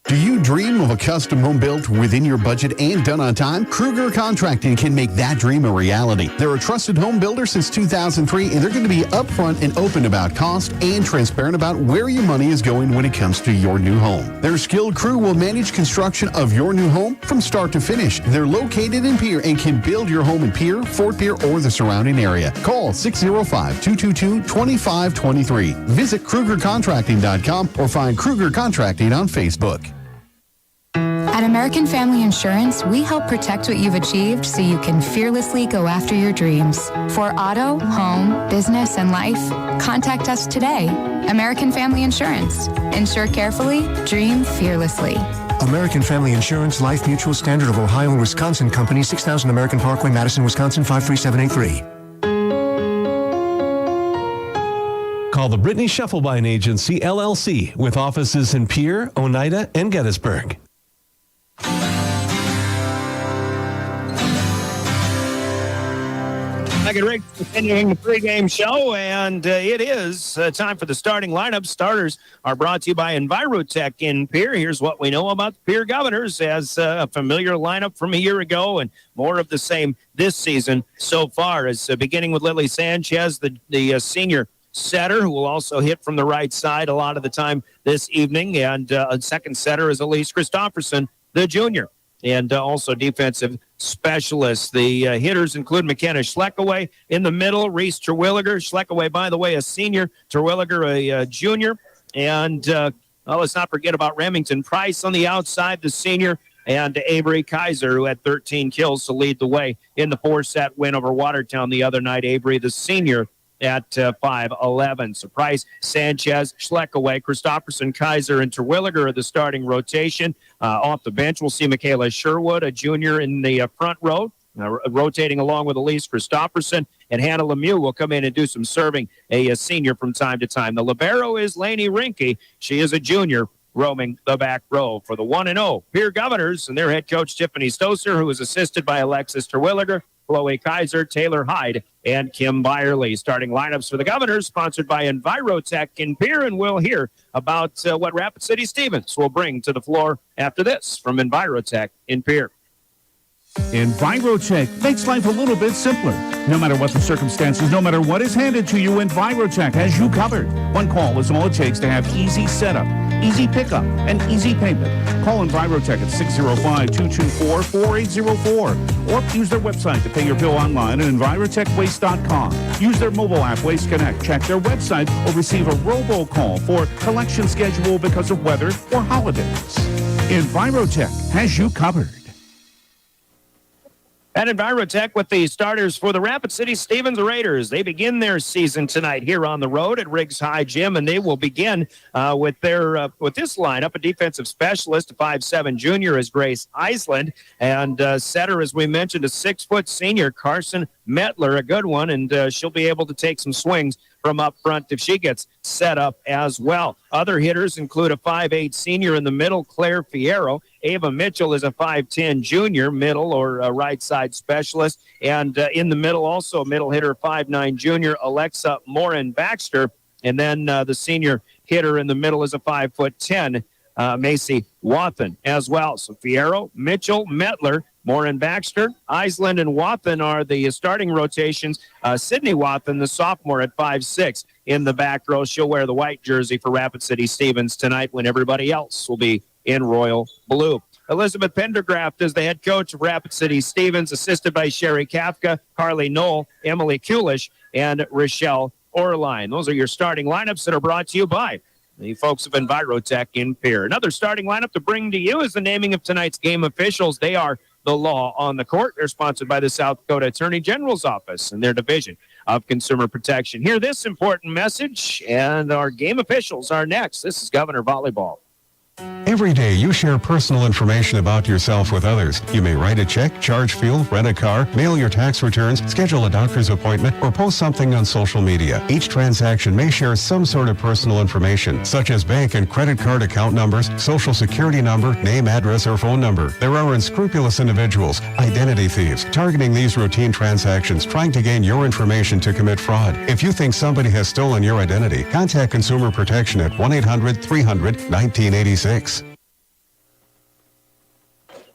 Do you dream of a custom home built within your budget and done on time? Kruger Contracting can make that dream a reality. They're a trusted home builder since 2003, and they're going to be upfront and open about cost and transparent about where your money is going when it comes to your new home. Their skilled crew will manage construction of your new home from start to finish. They're located in Pierre and can build your home in Pierre, Fort Pierre, or the surrounding area. Call 605-222-2523. Visit KrugerContracting.com or find Kruger Contracting on Facebook. At American Family Insurance, we help protect what you've achieved so you can fearlessly go after your dreams. For auto, home, business, and life, contact us today. American Family Insurance. Insure carefully, dream fearlessly. American Family Insurance, Life Mutual, Standard of Ohio and Wisconsin Company, 6000 American Parkway, Madison, Wisconsin, 53783. Call the Brittany Scheffelbein Agency, LLC, with offices in Pierre, Oneida, and Gettysburg. Second Rick continuing the pregame show, and it is time for the starting lineup. Starters are brought to you by Envirotech in Pierre. Here's what we know about the Pierre Governors as a familiar lineup from a year ago and more of the same this season so far. As beginning with Lily Sanchez, the senior setter, who will also hit from the right side a lot of the time this evening, and a second setter is Elise Christofferson, the junior, and also defensive specialists. The hitters include McKenna Schleckaway in the middle, Reese Terwilliger. Schleckaway, by the way, a senior, Terwilliger a junior. And let's not forget about Remington Price on the outside, the senior, and Avery Kaiser, who had 13 kills to lead the way in the 4-set win over Watertown the other night. Avery, the senior, at 5'11". So Price, Sanchez, Schleckaway, Christofferson, Kaiser, and Terwilliger are the starting rotation. Off the bench, we'll see Michaela Sherwood, a junior, in the front row, rotating along with Elise Christofferson, and Hannah Lemieux will come in and do some serving, a senior from time to time. The libero is Lainey Rinke. She is a junior, roaming the back row for the 1-0 Pierre Governors and their head coach Tiffany Stoser, who is assisted by Alexis Terwilliger, Chloe Kaiser, Taylor Hyde, and Kim Byerly. Starting lineups for the Governors, sponsored by Envirotech in Pierre, and we'll hear about what Rapid City Stevens will bring to the floor after this from Envirotech in Pierre. Envirotech makes life a little bit simpler. No matter what the circumstances, no matter what is handed to you, Envirotech has you covered. One call is all it takes to have easy setup, easy pickup, and easy payment. Call Envirotech at 605-224-4804 or use their website to pay your bill online at envirotechwaste.com. Use their mobile app, Waste Connect. Check their website or receive a robocall for collection schedule because of weather or holidays. Envirotech has you covered. At Envirotech with the starters for the Rapid City Stevens Raiders. They begin their season tonight here on the road at Riggs High Gym, and they will begin with this lineup. A defensive specialist, a 5'7" junior, is Grace Island, and setter, as we mentioned, a 6-foot senior, Carson Metler, a good one, and she'll be able to take some swings from up front if she gets set up as well. Other hitters include a 5'8" senior in the middle, Claire Fierro. Ava Mitchell is a 5'10" junior, middle or right side specialist. And in the middle, also a middle hitter, 5'9" junior, Alexa Morin Baxter. And then the senior hitter in the middle is a 5'10", Macy Wathen as well. So Fierro, Mitchell, Metler, Morin Baxter, Island, and Wathen are the starting rotations. Sydney Wathen, the sophomore, at 5'6", in the back row. She'll wear the white jersey for Rapid City Stevens tonight when everybody else will be in royal blue. Elizabeth Pendergraft is the head coach of Rapid City Stevens, assisted by Sherry Kafka, Carly Knoll, Emily Kulish, and Rochelle Orline. Those are your starting lineups that are brought to you by the folks of Envirotech in Pierre. Another starting lineup to bring to you is the naming of tonight's game officials. They are the law on the court. They're sponsored by the South Dakota Attorney General's Office and their Division of Consumer Protection. Hear this important message, and our game officials are next. This is Governor Volleyball. Every day you share personal information about yourself with others. You may write a check, charge fuel, rent a car, mail your tax returns, schedule a doctor's appointment, or post something on social media. Each transaction may share some sort of personal information, such as bank and credit card account numbers, social security number, name, address, or phone number. There are unscrupulous individuals, identity thieves, targeting these routine transactions, trying to gain your information to commit fraud. If you think somebody has stolen your identity, contact Consumer Protection at 1-800-300-1986.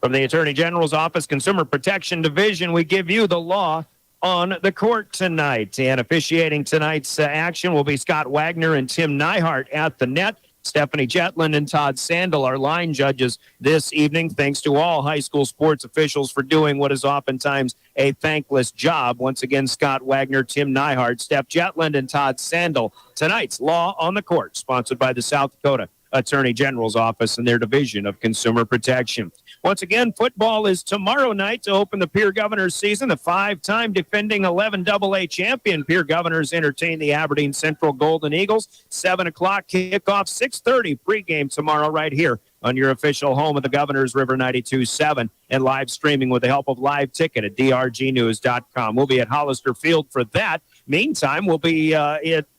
From the Attorney General's Office Consumer Protection Division, we give you the law on the court tonight. And officiating tonight's action will be Scott Wagner and Tim Neihart at the net. Stephanie Jetland and Todd Sandel are line judges this evening. Thanks to all high school sports officials for doing what is oftentimes a thankless job. Once again, Scott Wagner, Tim Neihart, Steph Jetland, and Todd Sandel. Tonight's Law on the Court, sponsored by the South Dakota Attorney General's Office and their Division of Consumer Protection. Once again, football is tomorrow night to open the Pierre Governors season. The 5-time defending 11 AA champion Pierre Governors entertain the Aberdeen Central Golden Eagles. 7 o'clock kickoff, 6:30 pregame tomorrow right here on your official home of the Governors, River 92.7, and live streaming with the help of Live Ticket at drgnews.com. We'll be at Hollister Field for that. Meantime, we'll be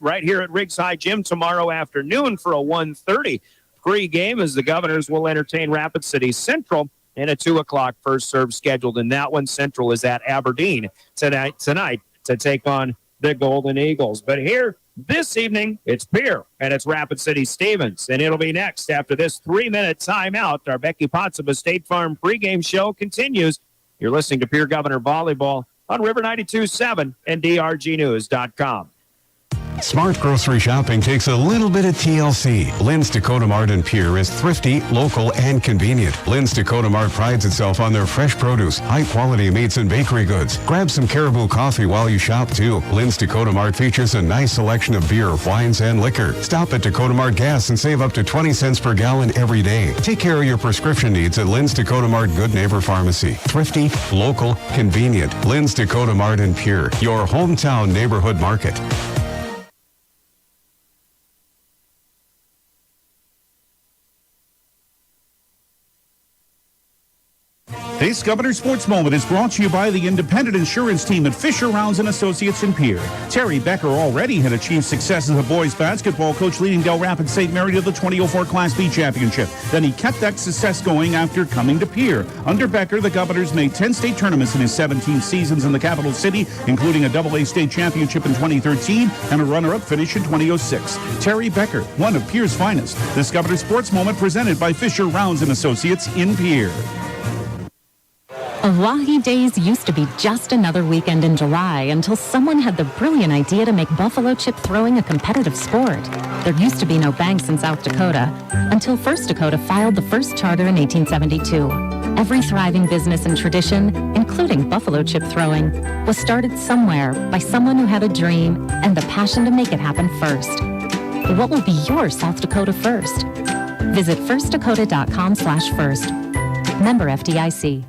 right here at Riggs High Gym tomorrow afternoon for a 1:30 pregame as the Governors will entertain Rapid City Central, and a 2 o'clock first serve scheduled in that one. Central is at Aberdeen tonight to take on the Golden Eagles. But here this evening, it's Pierre and it's Rapid City Stevens, and it'll be next after this 3-minute timeout. Our Becky Potts of a State Farm pregame show continues. You're listening to Pierre Governor Volleyball on River 92.7 and drgnews.com. Smart grocery shopping takes a little bit of TLC. Lynn's Dakota Mart in Pierre is thrifty, local, and convenient. Lynn's Dakota Mart prides itself on their fresh produce, high-quality meats, and bakery goods. Grab some Caribou coffee while you shop, too. Lynn's Dakota Mart features a nice selection of beer, wines, and liquor. Stop at Dakota Mart Gas and save up to 20 cents per gallon every day. Take care of your prescription needs at Lynn's Dakota Mart Good Neighbor Pharmacy. Thrifty, local, convenient. Lynn's Dakota Mart in Pierre, your hometown neighborhood market. This Governor Sports Moment is brought to you by the independent insurance team at Fisher Rounds and Associates in Pierre. Terry Becker already had achieved success as a boys basketball coach, leading Del Rapids St. Mary to the 2004 Class B championship. Then he kept that success going after coming to Pierre. Under Becker, the Governors made 10 state tournaments in his 17 seasons in the capital city, including a AA state championship in 2013 and a runner-up finish in 2006. Terry Becker, one of Pierre's finest. This Governor Sports Moment presented by Fisher Rounds and Associates in Pierre. Oahe Days used to be just another weekend in July until someone had the brilliant idea to make buffalo chip throwing a competitive sport. There used to be no banks in South Dakota until First Dakota filed the first charter in 1872. Every thriving business and tradition, including buffalo chip throwing, was started somewhere by someone who had a dream and the passion to make it happen first. What will be your South Dakota first? Visit firstdakota.com/first. Member FDIC.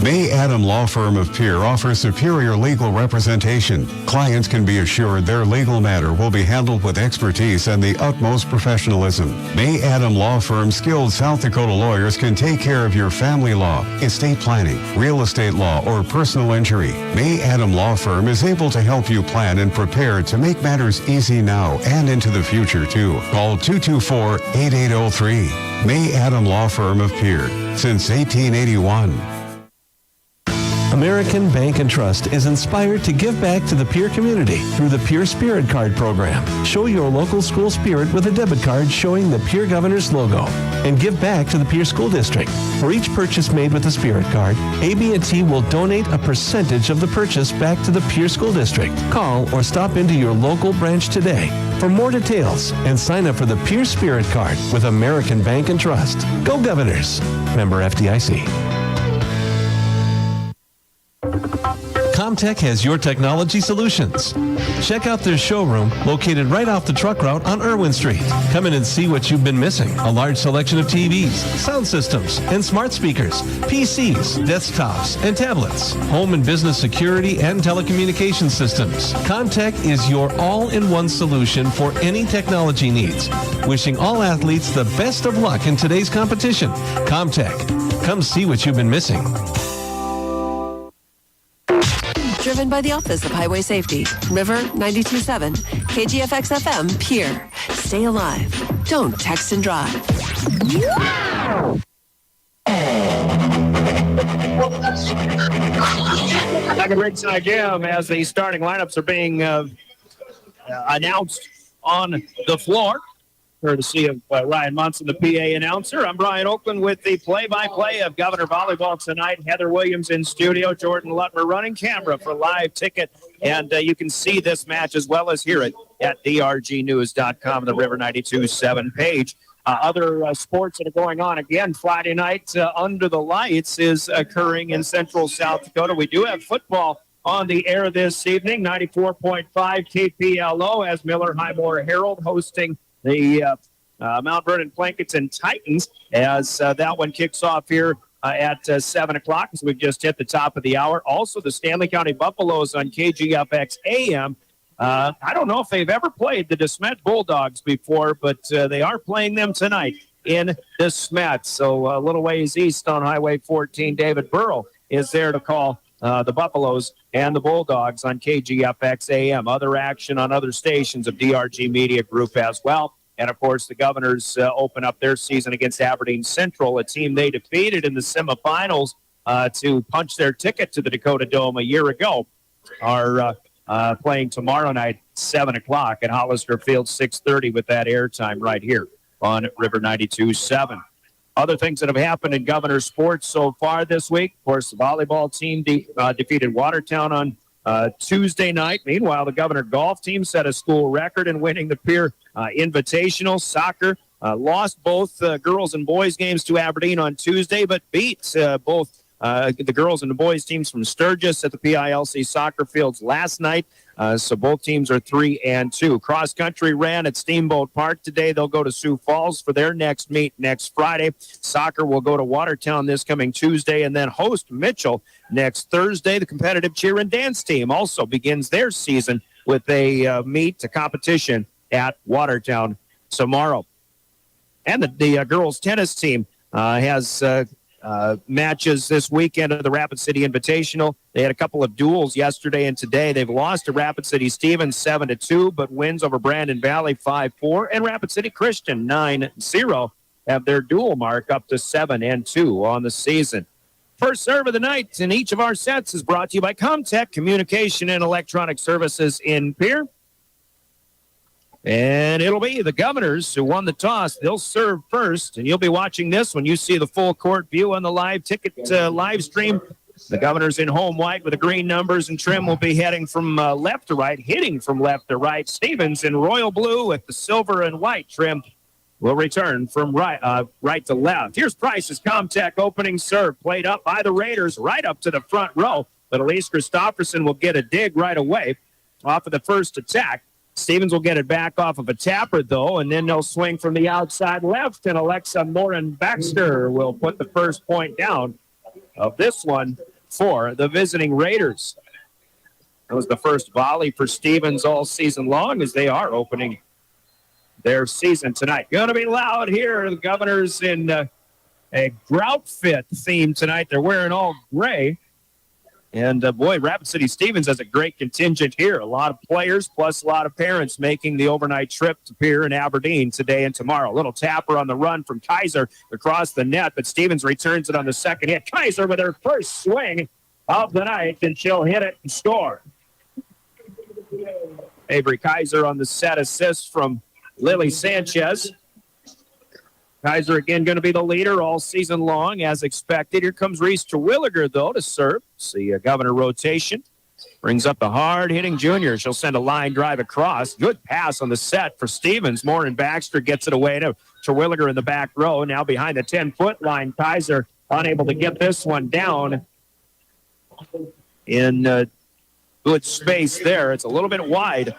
May Adam Law Firm of Pierre offers superior legal representation. Clients can be assured their legal matter will be handled with expertise and the utmost professionalism. May Adam Law Firm's skilled South Dakota lawyers can take care of your family law, estate planning, real estate law, or personal injury. May Adam Law Firm is able to help you plan and prepare to make matters easy now and into the future, too. Call 224-8803. May Adam Law Firm of Pierre, since 1881. American Bank and Trust is inspired to give back to the Pierre community through the Pierre Spirit Card program. Show your local school spirit with a debit card showing the Pierre Governors logo and give back to the Pierre School District. For each purchase made with the Spirit Card, AB&T will donate a percentage of the purchase back to the Pierre School District. Call or stop into your local branch today for more details and sign up for the Pierre Spirit Card with American Bank and Trust. Go Governors! Member FDIC. Comtech has your technology solutions. Check out their showroom located right off the truck route on Irwin Street. Come in and see what you've been missing. A large selection of TVs, sound systems, and smart speakers, PCs, desktops, and tablets, home and business security and telecommunication systems. Comtech is your all-in-one solution for any technology needs. Wishing all athletes the best of luck in today's competition. Comtech. Come see what you've been missing. Driven by the Office of Highway Safety. River 92.7, KGFX FM, Pierre. Stay alive. Don't text and drive. Back at Ringside Gym as the starting lineups are being announced on the floor. courtesy of Ryan Munson, the PA announcer. I'm Brian Oakland with the play-by-play of Governor Volleyball tonight. Heather Williams in studio, Jordan Lutmer running camera for live ticket. And you can see this match as well as hear it at drgnews.com, the River 92.7 page. Other sports that are going on again Friday night under the lights is occurring in central South Dakota. We do have football on the air this evening, 94.5 KPLO as Miller Highmore Herald hosting the Mount Vernon Plankinton Titans as that one kicks off here at 7 o'clock as we've just hit the top of the hour. Also, the Stanley County Buffaloes on KGFX AM. I don't know if they've ever played the DeSmet Bulldogs before, but they are playing them tonight in DeSmet. So a little ways east on Highway 14, David Burrow is there to call the Buffaloes and the Bulldogs on KGFX AM. Other action on other stations of DRG Media Group as well. And, of course, the Governors open up their season against Aberdeen Central, a team they defeated in the semifinals to punch their ticket to the Dakota Dome a year ago. Are playing tomorrow night, 7 o'clock at Hollister Field, 6:30 with that airtime right here on River 92.7. Other things that have happened in Governor sports so far this week, of course, the volleyball team defeated Watertown on Tuesday night. Meanwhile, the Governor golf team set a school record in winning the Pierre Invitational. Soccer lost both girls and boys games to Aberdeen on Tuesday, but beat both the girls and the boys teams from Sturgis at the PILC soccer fields last night. So both teams are 3-2. Cross country ran at Steamboat Park today. They'll go to Sioux Falls for their next meet next Friday. Soccer will go to Watertown this coming Tuesday and then host Mitchell next Thursday. The competitive cheer and dance team also begins their season with a meet, a competition at Watertown tomorrow. And the girls tennis team has matches this weekend of the Rapid City Invitational. They had a couple of duels yesterday and today. They've lost to Rapid City Stevens 7-2, but wins over Brandon Valley 5-4, and Rapid City Christian 9-0 have their duel mark up to 7-2 on the season. First serve of the night in each of our sets is brought to you by Comtech Communication and Electronic Services in Pierre. And it'll be the Governors who won the toss. They'll serve first, and you'll be watching this when you see the full court view on the live ticket live stream. The Governors in home white with the green numbers, and trim will be heading from left to right, hitting from left to right. Stevens in royal blue with the silver and white trim will return from right to left. Here's Price's Comtech opening serve, played up by the Raiders right up to the front row. But Elise Christofferson will get a dig right away off of the first attack. Stevens will get it back off of a tapper, though, and then they'll swing from the outside left, and Alexa Morin-Baxter will put the first point down of this one for the visiting Raiders. That was the first volley for Stevens all season long as they are opening their season tonight. Going to be loud here. The Governors in a drought fit theme tonight. They're wearing all gray. And, boy, Rapid City Stevens has a great contingent here. A lot of players plus a lot of parents making the overnight trip to Pierre and Aberdeen today and tomorrow. A little tapper on the run from Kaiser across the net, but Stevens returns it on the second hit. Kaiser with her first swing of the night, and she'll hit it and score. Avery Kaiser on the set assist from Lily Sanchez. Kaiser again going to be the leader all season long as expected. Here comes Reese Terwilliger, though, to serve. See a Governor rotation. Brings up the hard-hitting junior. She'll send a line drive across. Good pass on the set for Stevens. Morin Baxter gets it away to Terwilliger in the back row. Now behind the 10-foot line. Kaiser unable to get this one down in good space there. It's a little bit wide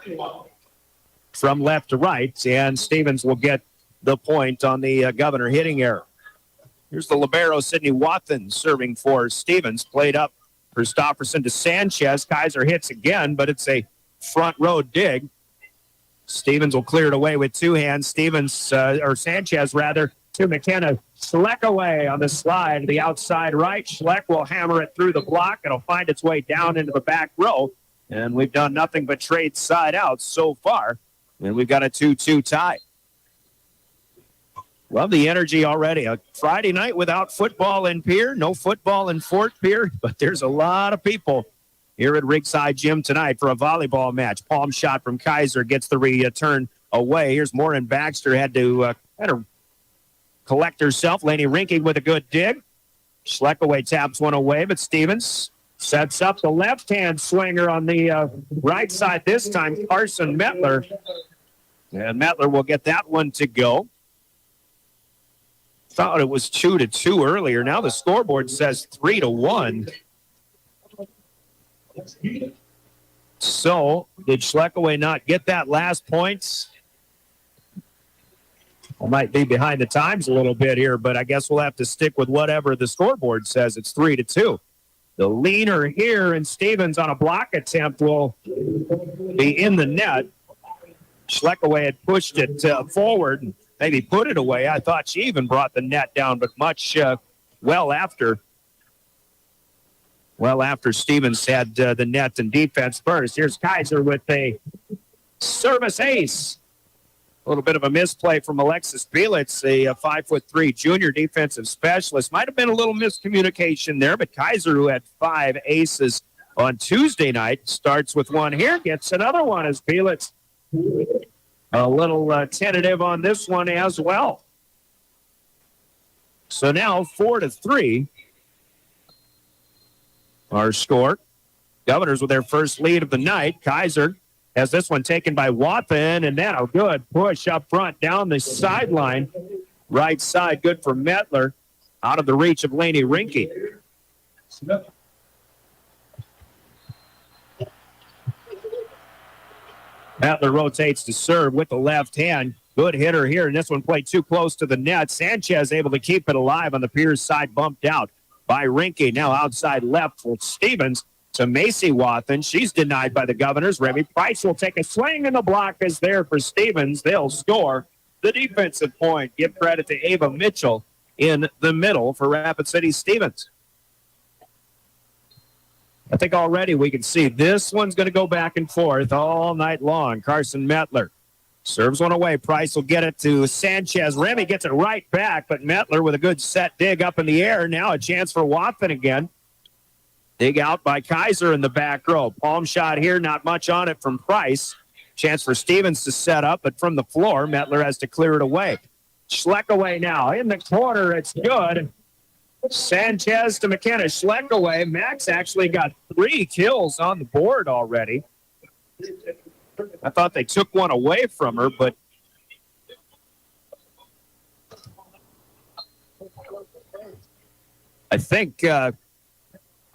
from left to right, and Stevens will get the point on the Governor hitting error. Here's the libero, Sidney Watson, serving for Stevens. Played up Christofferson to Sanchez. Kaiser hits again, but it's a front row dig. Stevens will clear it away with two hands. Sanchez, to McKenna. Schleck away on the slide to the outside right. Schleck will hammer it through the block. It'll find its way down into the back row. And we've done nothing but trade side out so far. And we've got a 2-2 tie. Love the energy already. A Friday night without football in Pierre. No football in Fort Pierre, but there's a lot of people here at Rigside Gym tonight for a volleyball match. Palm shot from Kaiser gets the return away. Here's Morin Baxter had to kind of collect herself. Laney Rinking with a good dig. Schleckaway taps one away, but Stevens sets up the left-hand swinger on the right side this time, Carson Mettler. And Mettler will get that one to go. Thought it was 2-2 earlier. Now the scoreboard says 3-1. So, did Schleckaway not get that last point? I might be behind the times a little bit here, but I guess we'll have to stick with whatever the scoreboard says. It's 3-2. The leaner here, and Stevens on a block attempt will be in the net. Schleckaway had pushed it forward and maybe put it away. I thought she even brought the net down, but much well after Stevens had the net and defense first. Here's Kaiser with a service ace. A little bit of a misplay from Alexis Bielitz, a 5'3" junior defensive specialist. Might have been a little miscommunication there, but Kaiser, who had 5 aces on Tuesday night, starts with one here, gets another one as Bielitz a little tentative on this one as well. So now 4-3. Our score. Governors with their first lead of the night. Kaiser has this one taken by Wathen, and then a good push up front down the sideline. Right side, good for Mettler. Out of the reach of Laney Rinky. Mettler rotates to serve with the left hand. Good hitter here, and this one played too close to the net. Sanchez able to keep it alive on the Pierce side, bumped out by Rinky. Now outside left for Stevens to Macy Wathen. She's denied by the Governors. Remy Price will take a swing, and the block is there for Stevens. They'll score the defensive point. Give credit to Ava Mitchell in the middle for Rapid City Stevens. I think already we can see this one's going to go back and forth all night long. Carson Mettler serves one away. Price will get it to Sanchez. Remy gets it right back, but Mettler with a good set dig up in the air. Now a chance for Wathen again. Dig out by Kaiser in the back row. Palm shot here, not much on it from Price. Chance for Stevens to set up, but from the floor, Mettler has to clear it away. Schleckaway now in the corner. It's good. Sanchez to McKenna. Schleckaway. Max actually got 3 kills on the board already. I thought they took one away from her, but I think, I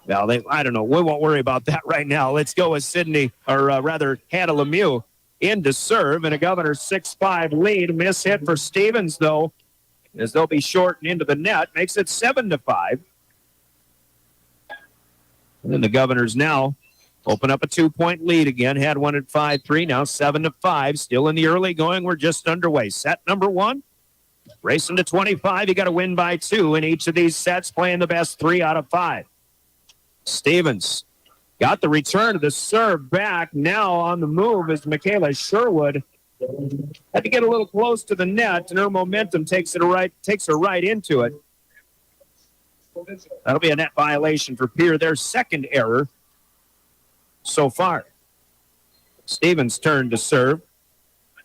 don't know. We won't worry about that right now. Let's go with Sydney, or rather Hannah Lemieux in to serve, and a Governor 6-5 lead. Miss hit for Stevens, though, as they'll be short and into the net. Makes it 7-5. And then the Governors now open up a 2-point lead again. Had one at 5-3, now 7-5. Still in the early going. We're just underway. Set number 1. Racing to 25. You got to win by 2 in each of these sets, playing the best 3 out of 5. Stevens got the return of the serve back. Now on the move is Michaela Sherwood. Had to get a little close to the net, and her momentum takes her right into it. That'll be a net violation for Pierre, their second error so far. Stevens' turn to serve.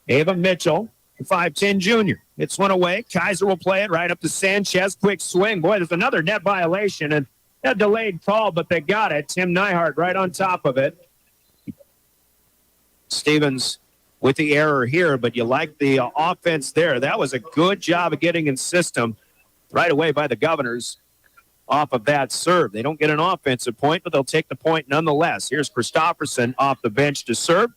Ava Mitchell, 5'10" junior. Hits one away. Kaiser will play it right up to Sanchez. Quick swing. Boy, there's another net violation, and a delayed call, but they got it. Tim Nyhart right on top of it. Stevens with the error here, but you like the offense there. That was a good job of getting in system right away by the Governors off of that serve. They don't get an offensive point, but they'll take the point nonetheless. Here's Christofferson off the bench to serve,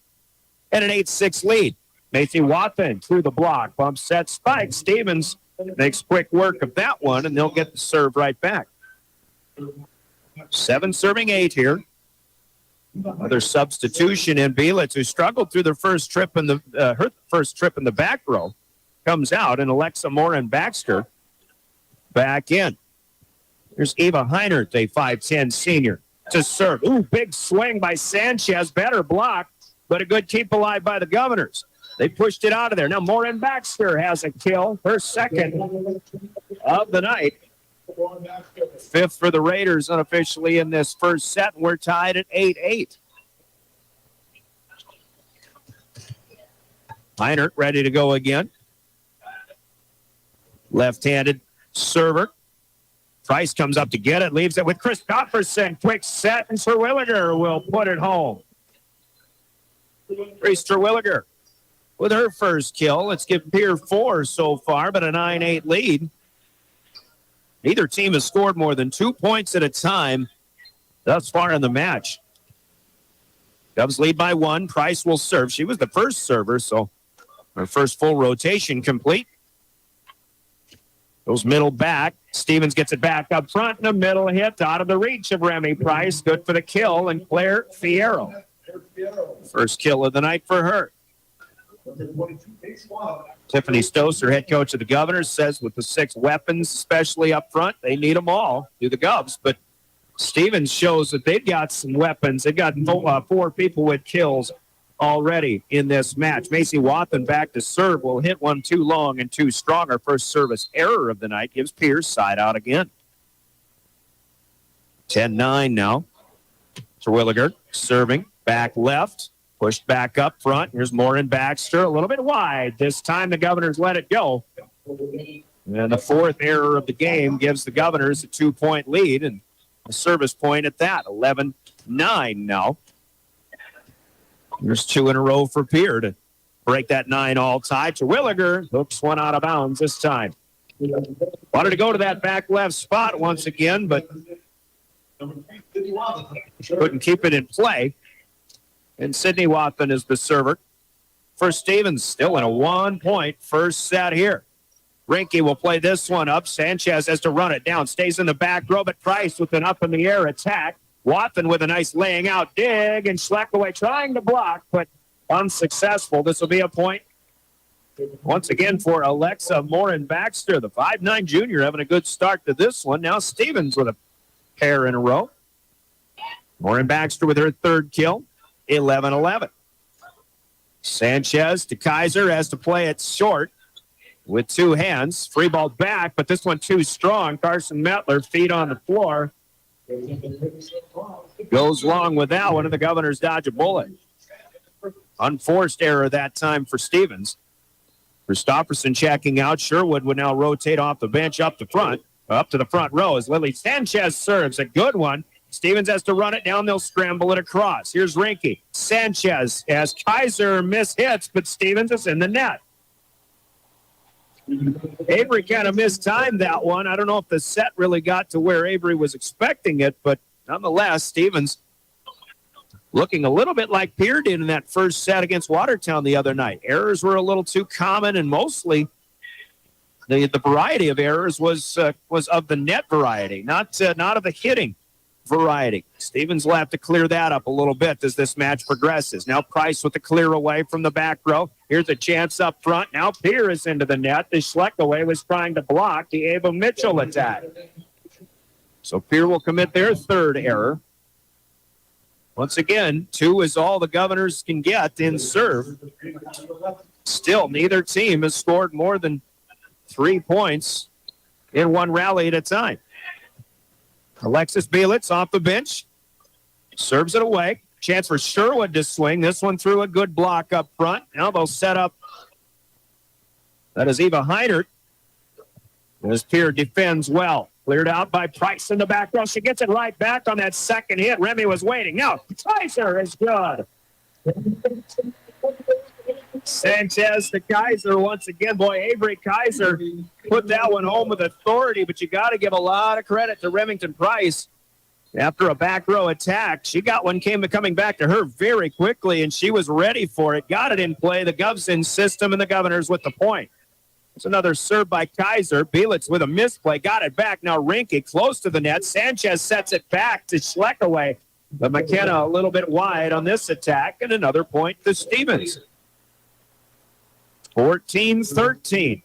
and an 8-6 lead. Macy Wathen through the block. Bump set spike. Stevens makes quick work of that one, and they'll get the serve right back. 7 serving 8 here. Another substitution in Bielitz, who struggled through the first trip in the her first trip in the back row, comes out, and Alexa Morin Baxter back in. There's Eva Heinert, a 5'10" senior, to serve. Ooh, big swing by Sanchez. Better block, but a good keep alive by the Governors. They pushed it out of there. Now Morin Baxter has a kill, her second of the night. 5th for the Raiders unofficially in this first set, and we're tied at 8-8. Heinert ready to go again. Left-handed server. Price comes up to get it, leaves it with Christopherson. Quick set, and Terwilliger will put it home. Grace Terwilliger with her first kill. Let's give Pierre 4 so far, but a 9-8 lead. Neither team has scored more than 2 points at a time thus far in the match. Cubs lead by 1. Price will serve. She was the first server, so her first full rotation complete. Goes middle back. Stevens gets it back up front in the middle, hit out of the reach of Remy Price. Good for the kill, and Claire Fierro. First kill of the night for her. Tiffany Stoser, head coach of the Governors, says with the 6 weapons, especially up front, they need them all, do the Govs. But Stevens shows that they've got some weapons. They've got 4 people with kills already in this match. Macy Wathen back to serve. Will hit one too long and too strong. Her first service error of the night gives Pierce side out again. 10-9 now. Terwilliger serving back left. Pushed back up front. Here's Morin Baxter a little bit wide. This time the Governors let it go. And the 4th error of the game gives the Governors a 2-point lead and a service point at that. 11-9 now. There's 2 in a row for Pierre to break that 9 all tie. Terwilliger hooks one out of bounds this time. Wanted to go to that back left spot once again, but couldn't keep it in play. And Sydney Wathen is the server. For Stevens, still in a 1-point first set here. Rinke will play this one up. Sanchez has to run it down. Stays in the back row, but Price with an up-in-the-air attack. Wathen with a nice laying out dig, and Schleckaway trying to block, but unsuccessful. This will be a point once again for Alexa Morin Baxter, the 5'9" junior, having a good start to this one. Now Stevens with a pair in a row. Morin Baxter with her 3rd kill, 11-11. Sanchez to Kaiser, has to play it short with 2 hands. Free ball back, but this one too strong. Carson Metler, feet on the floor. Goes long with that one, and the Governors dodge a bullet. Unforced error that time for Stevens. Christopherson checking out. Sherwood would now rotate off the bench up to the front row as Lily Sanchez serves. A good one. Stevens has to run it down. They'll scramble it across. Here's Rinke. Sanchez as Kaiser mishits, but Stevens is in the net. Avery kind of mistimed that one. I don't know if the set really got to where Avery was expecting it, but nonetheless, Stevens looking a little bit like Pierre did in that first set against Watertown the other night. Errors were a little too common, and mostly the variety of errors was of the net variety, not of the hitting variety. Stevens will have to clear that up a little bit as this match progresses. Now Price with the clear away from the back row. Here's a chance up front. Now Pierre is into the net. The Schleckaway was trying to block the Ava Mitchell attack. So Pierre will commit their 3rd error. Once again, 2 is all the Governors can get in serve. Still, neither team has scored more than 3 points in one rally at a time. Alexis Bielitz off the bench. Serves it away. Chance for Sherwood to swing. This one through a good block up front. Now they'll set up. That is Eva Heinert. As Pierre defends well. Cleared out by Price in the back row. She gets it right back on that second hit. Remy was waiting. Now Kaiser is good. Sanchez to Kaiser once again. Boy, Avery Kaiser put that one home with authority, but you got to give a lot of credit to Remington Price. After a back row attack, she got one coming back to her very quickly, and she was ready for it. Got it in play. The Govs in system, and the Governors with the point. It's another serve by Kaiser. Bielitz with a misplay. Got it back. Now Rinke close to the net. Sanchez sets it back to Schleckaway. But McKenna a little bit wide on this attack, and another point to Stevens. 14-13.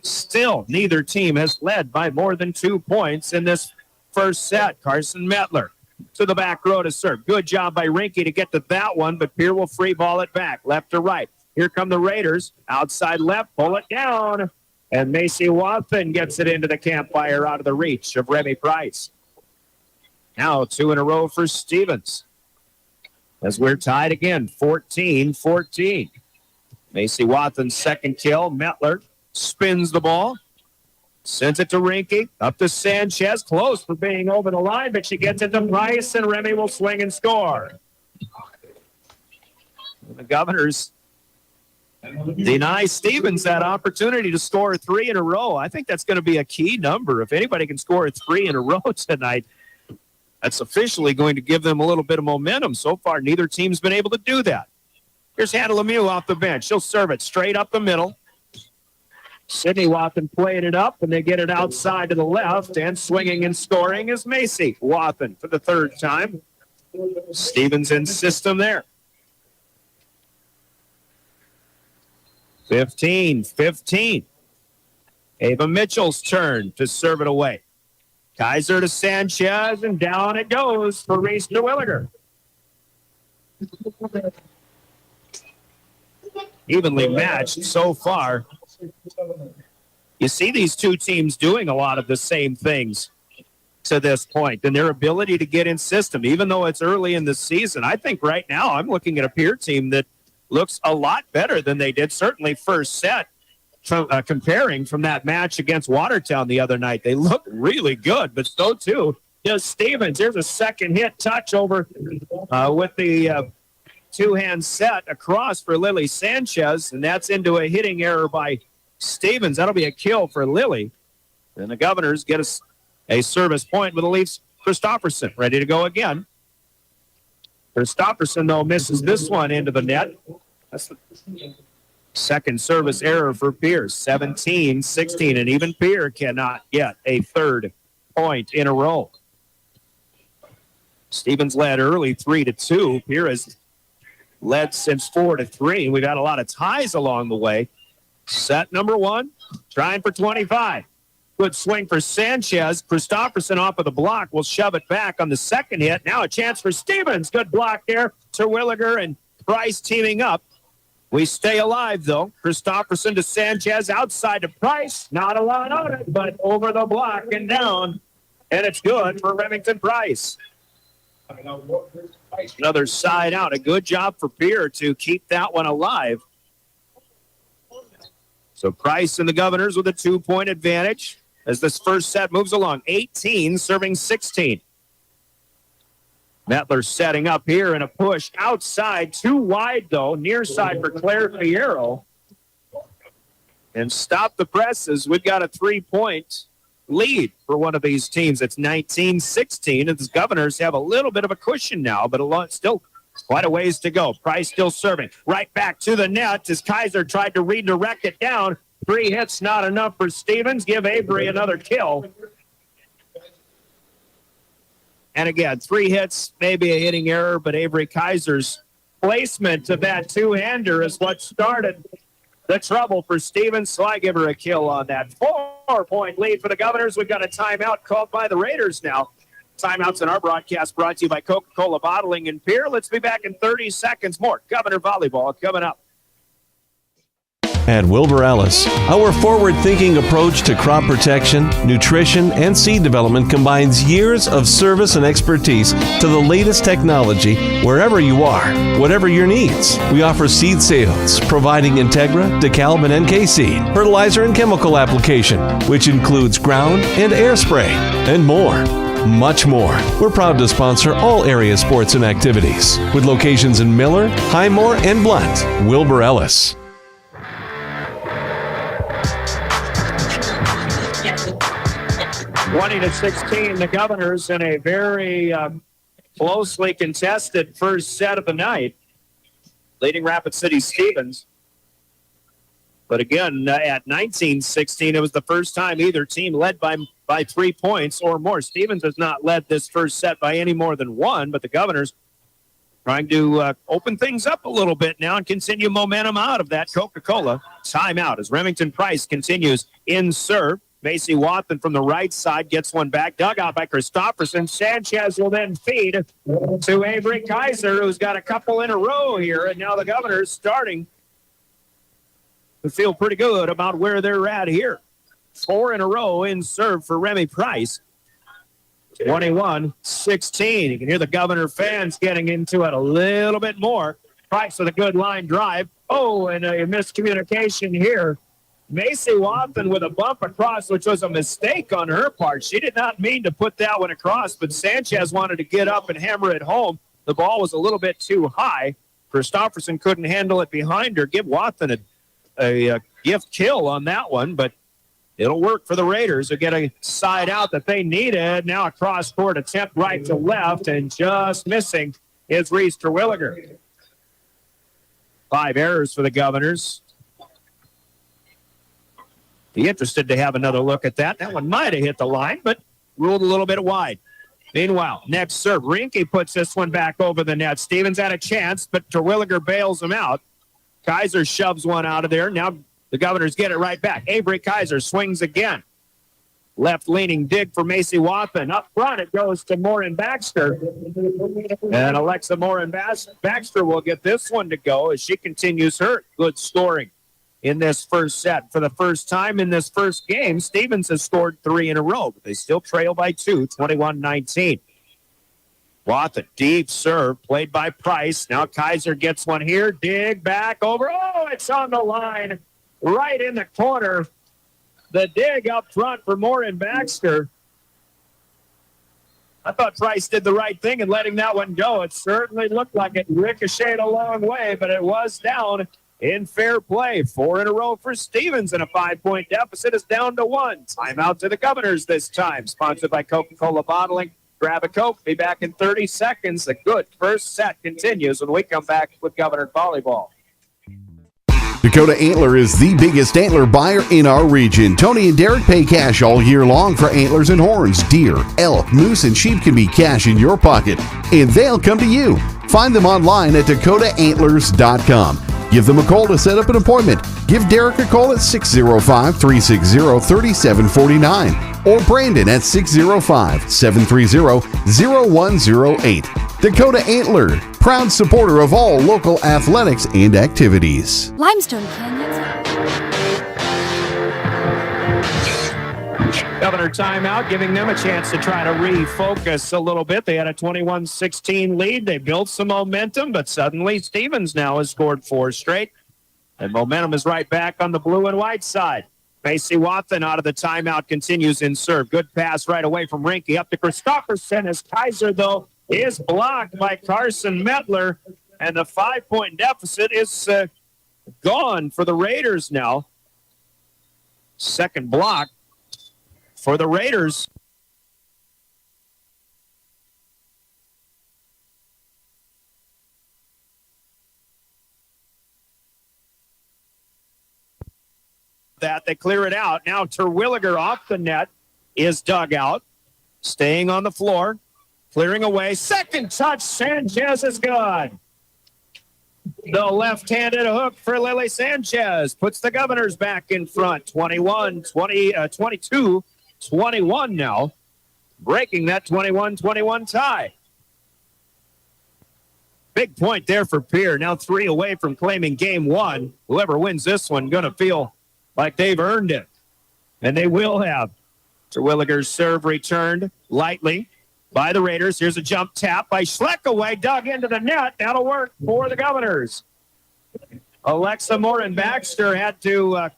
Still, neither team has led by more than 2 points in this first set. Carson Metler to the back row to serve. Good job by Rinke to get to that one, but Pierre will free ball it back, left to right. Here come the Raiders. Outside left, pull it down. And Macy Wathen gets it into the campfire out of the reach of Remy Price. Now 2 in a row for Stevens. As we're tied again, 14-14. Macy Wathen's second kill. Mettler spins the ball. Sends it to Rinke. Up to Sanchez. Close for being over the line, but she gets it to Price, and Remy will swing and score. The Governors deny Stevens that opportunity to score 3 in a row. I think that's going to be a key number. If anybody can score 3 in a row tonight, that's officially going to give them a little bit of momentum. So far, neither team's been able to do that. Here's Hannah Lemieux off the bench. She'll serve it straight up the middle. Sydney Wathen playing it up, and they get it outside to the left, and swinging and scoring is Macy Wathen for the third time. Stevens in system there. 15-15. Ava Mitchell's turn to serve it away. Kaiser to Sanchez, and down it goes for Reese Terwilliger. Evenly matched so far. You see these two teams doing a lot of the same things to this point, and their ability to get in system, even though it's early in the season. I think right now I'm looking at a Pierre team that looks a lot better than they did, certainly first set, comparing from that match against Watertown the other night. They look really good, but so too does Stevens. Here's a second hit touch over with the two-hand set across for Lily Sanchez, and that's into a hitting error by Stevens. That'll be a kill for Lily. And the Governors get a service point with the Leafs. Christopherson ready to go again. Christopherson, though, misses this one into the net. That's the second service error for Pierre. 17-16, and even Pierre cannot get a third point in a row. Stevens led early 3-2. Pierre has led since 4-3. We've had a lot of ties along the way. Set number one, trying for 25. Good swing for Sanchez. Christopherson off of the block will shove it back on the second hit. Now a chance for Stevens. Good block there. Terwilliger and Price teaming up. We stay alive, though. Christopherson to Sanchez, outside to Price. Not a lot on it, but over the block and down. And it's good for Remington Price. Another side out. A good job for Pierre to keep that one alive. So Price and the Governors with a 2-point advantage as this first set moves along. 18 serving 16. Mettler setting up here in a push outside. Too wide, though. Near side for Claire Fierro. And stop the presses. We've got a 3-point lead for one of these teams. It's 19-16, and the Governors have a little bit of a cushion now, but still quite a ways to go. Price still serving. Right back to the net as Kaiser tried to redirect it down. 3 hits not enough for Stevens. Give Avery another kill. And again, 3 hits, maybe a hitting error, but Avery Kaiser's placement of that two-hander is what started the trouble for Stevens, so I give her a kill on that. 4-point lead for the Governors. We've got a timeout called by the Raiders now. Timeouts in our broadcast brought to you by Coca-Cola Bottling and Pierre. Let's be back in 30 seconds. More Governor Volleyball coming up. At Wilbur Ellis, our forward-thinking approach to crop protection, nutrition, and seed development combines years of service and expertise to the latest technology wherever you are, whatever your needs. We offer seed sales, providing Integra, DeKalb, and NK seed, fertilizer and chemical application, which includes ground and air spray, and more. Much more. We're proud to sponsor all area sports and activities, with locations in Miller, Highmore, and Blunt. Wilbur Ellis. 20-16, the Governors in a very closely contested first set of the night, leading Rapid City Stevens. But again, at 19-16, it was the first time either team led by 3 points or more. Stevens has not led this first set by any more than 1, but the Governors trying to open things up a little bit now and continue momentum out of that Coca-Cola timeout as Remington Price continues in serve. Macy Wathen from the right side gets one back. Dug out by Christopherson. Sanchez will then feed to Avery Kaiser, who's got a couple in a row here. And now the Governors starting to feel pretty good about where they're at here. 4 in a row in serve for Remy Price. 21-16. You can hear the Governor fans getting into it a little bit more. Price with a good line drive. Oh, and a miscommunication here. Macy Watson with a bump across, which was a mistake on her part. She did not mean to put that one across, but Sanchez wanted to get up and hammer it home. The ball was a little bit too high. Christofferson couldn't handle it behind her. Give Watson a gift kill on that one, but it'll work for the Raiders who get a side out that they needed. Now a cross-court attempt right to left, and just missing is Reese Terwilliger. 5 errors for the Governors. Be interested to have another look at that. That one might have hit the line, but ruled a little bit wide. Meanwhile, next serve. Rinke puts this one back over the net. Stevens had a chance, but Terwilliger bails him out. Kaiser shoves one out of there. Now the Governors get it right back. Avery Kaiser swings again. Left-leaning dig for Macy Watson. Up front, it goes to Morin Baxter. And Alexa Morin Baxter will get this one to go as she continues her good scoring in this first set. For the first time in this first game, Stevens has scored 3 in a row, but they still trail by 2, 21-19. Watson, deep serve, played by Price. Now Kaiser gets one here. Dig back over. Oh, it's on the line. Right in the corner. The dig up front for Morin Baxter. I thought Price did the right thing in letting that one go. It certainly looked like it ricocheted a long way, but it was down in fair play. 4 in a row for Stevens, and a 5-point deficit is down to 1. Timeout to the Governors this time. Sponsored by Coca-Cola Bottling. Grab a Coke. Be back in 30 seconds. The good first set continues when we come back with Governor Volleyball. Dakota Antler is the biggest antler buyer in our region. Tony and Derek pay cash all year long for antlers and horns. Deer, elk, moose, and sheep can be cash in your pocket, and they'll come to you. Find them online at dakotaantlers.com. Give them a call to set up an appointment. Give Derek a call at 605-360-3749 or Brandon at 605-730-0108. Dakota Antler, proud supporter of all local athletics and activities. Limestone Canyons. Governor timeout, giving them a chance to try to refocus a little bit. They had a 21-16 lead. They built some momentum, but suddenly Stevens now has scored 4 straight. And momentum is right back on the blue and white side. Macy Watson out of the timeout continues in serve. Good pass right away from Rinke up to Christofferson as Kaiser, though, is blocked by Carson Mettler. And the 5-point deficit is gone for the Raiders now. Second block for the Raiders. That they clear it out. Now Terwilliger off the net is dug out. Staying on the floor. Clearing away. Second touch. Sanchez is good. The left-handed hook for Lily Sanchez puts the Governors back in front. 22-21 now. Breaking that 21-21 tie. Big point there for Pierre. Now 3 away from claiming game 1. Whoever wins this one going to feel like they've earned it. And they will have. Terwilliger's serve returned lightly by the Raiders. Here's a jump tap by Schleckaway, dug into the net. That'll work for the Governors. Alexa Morin Baxter had to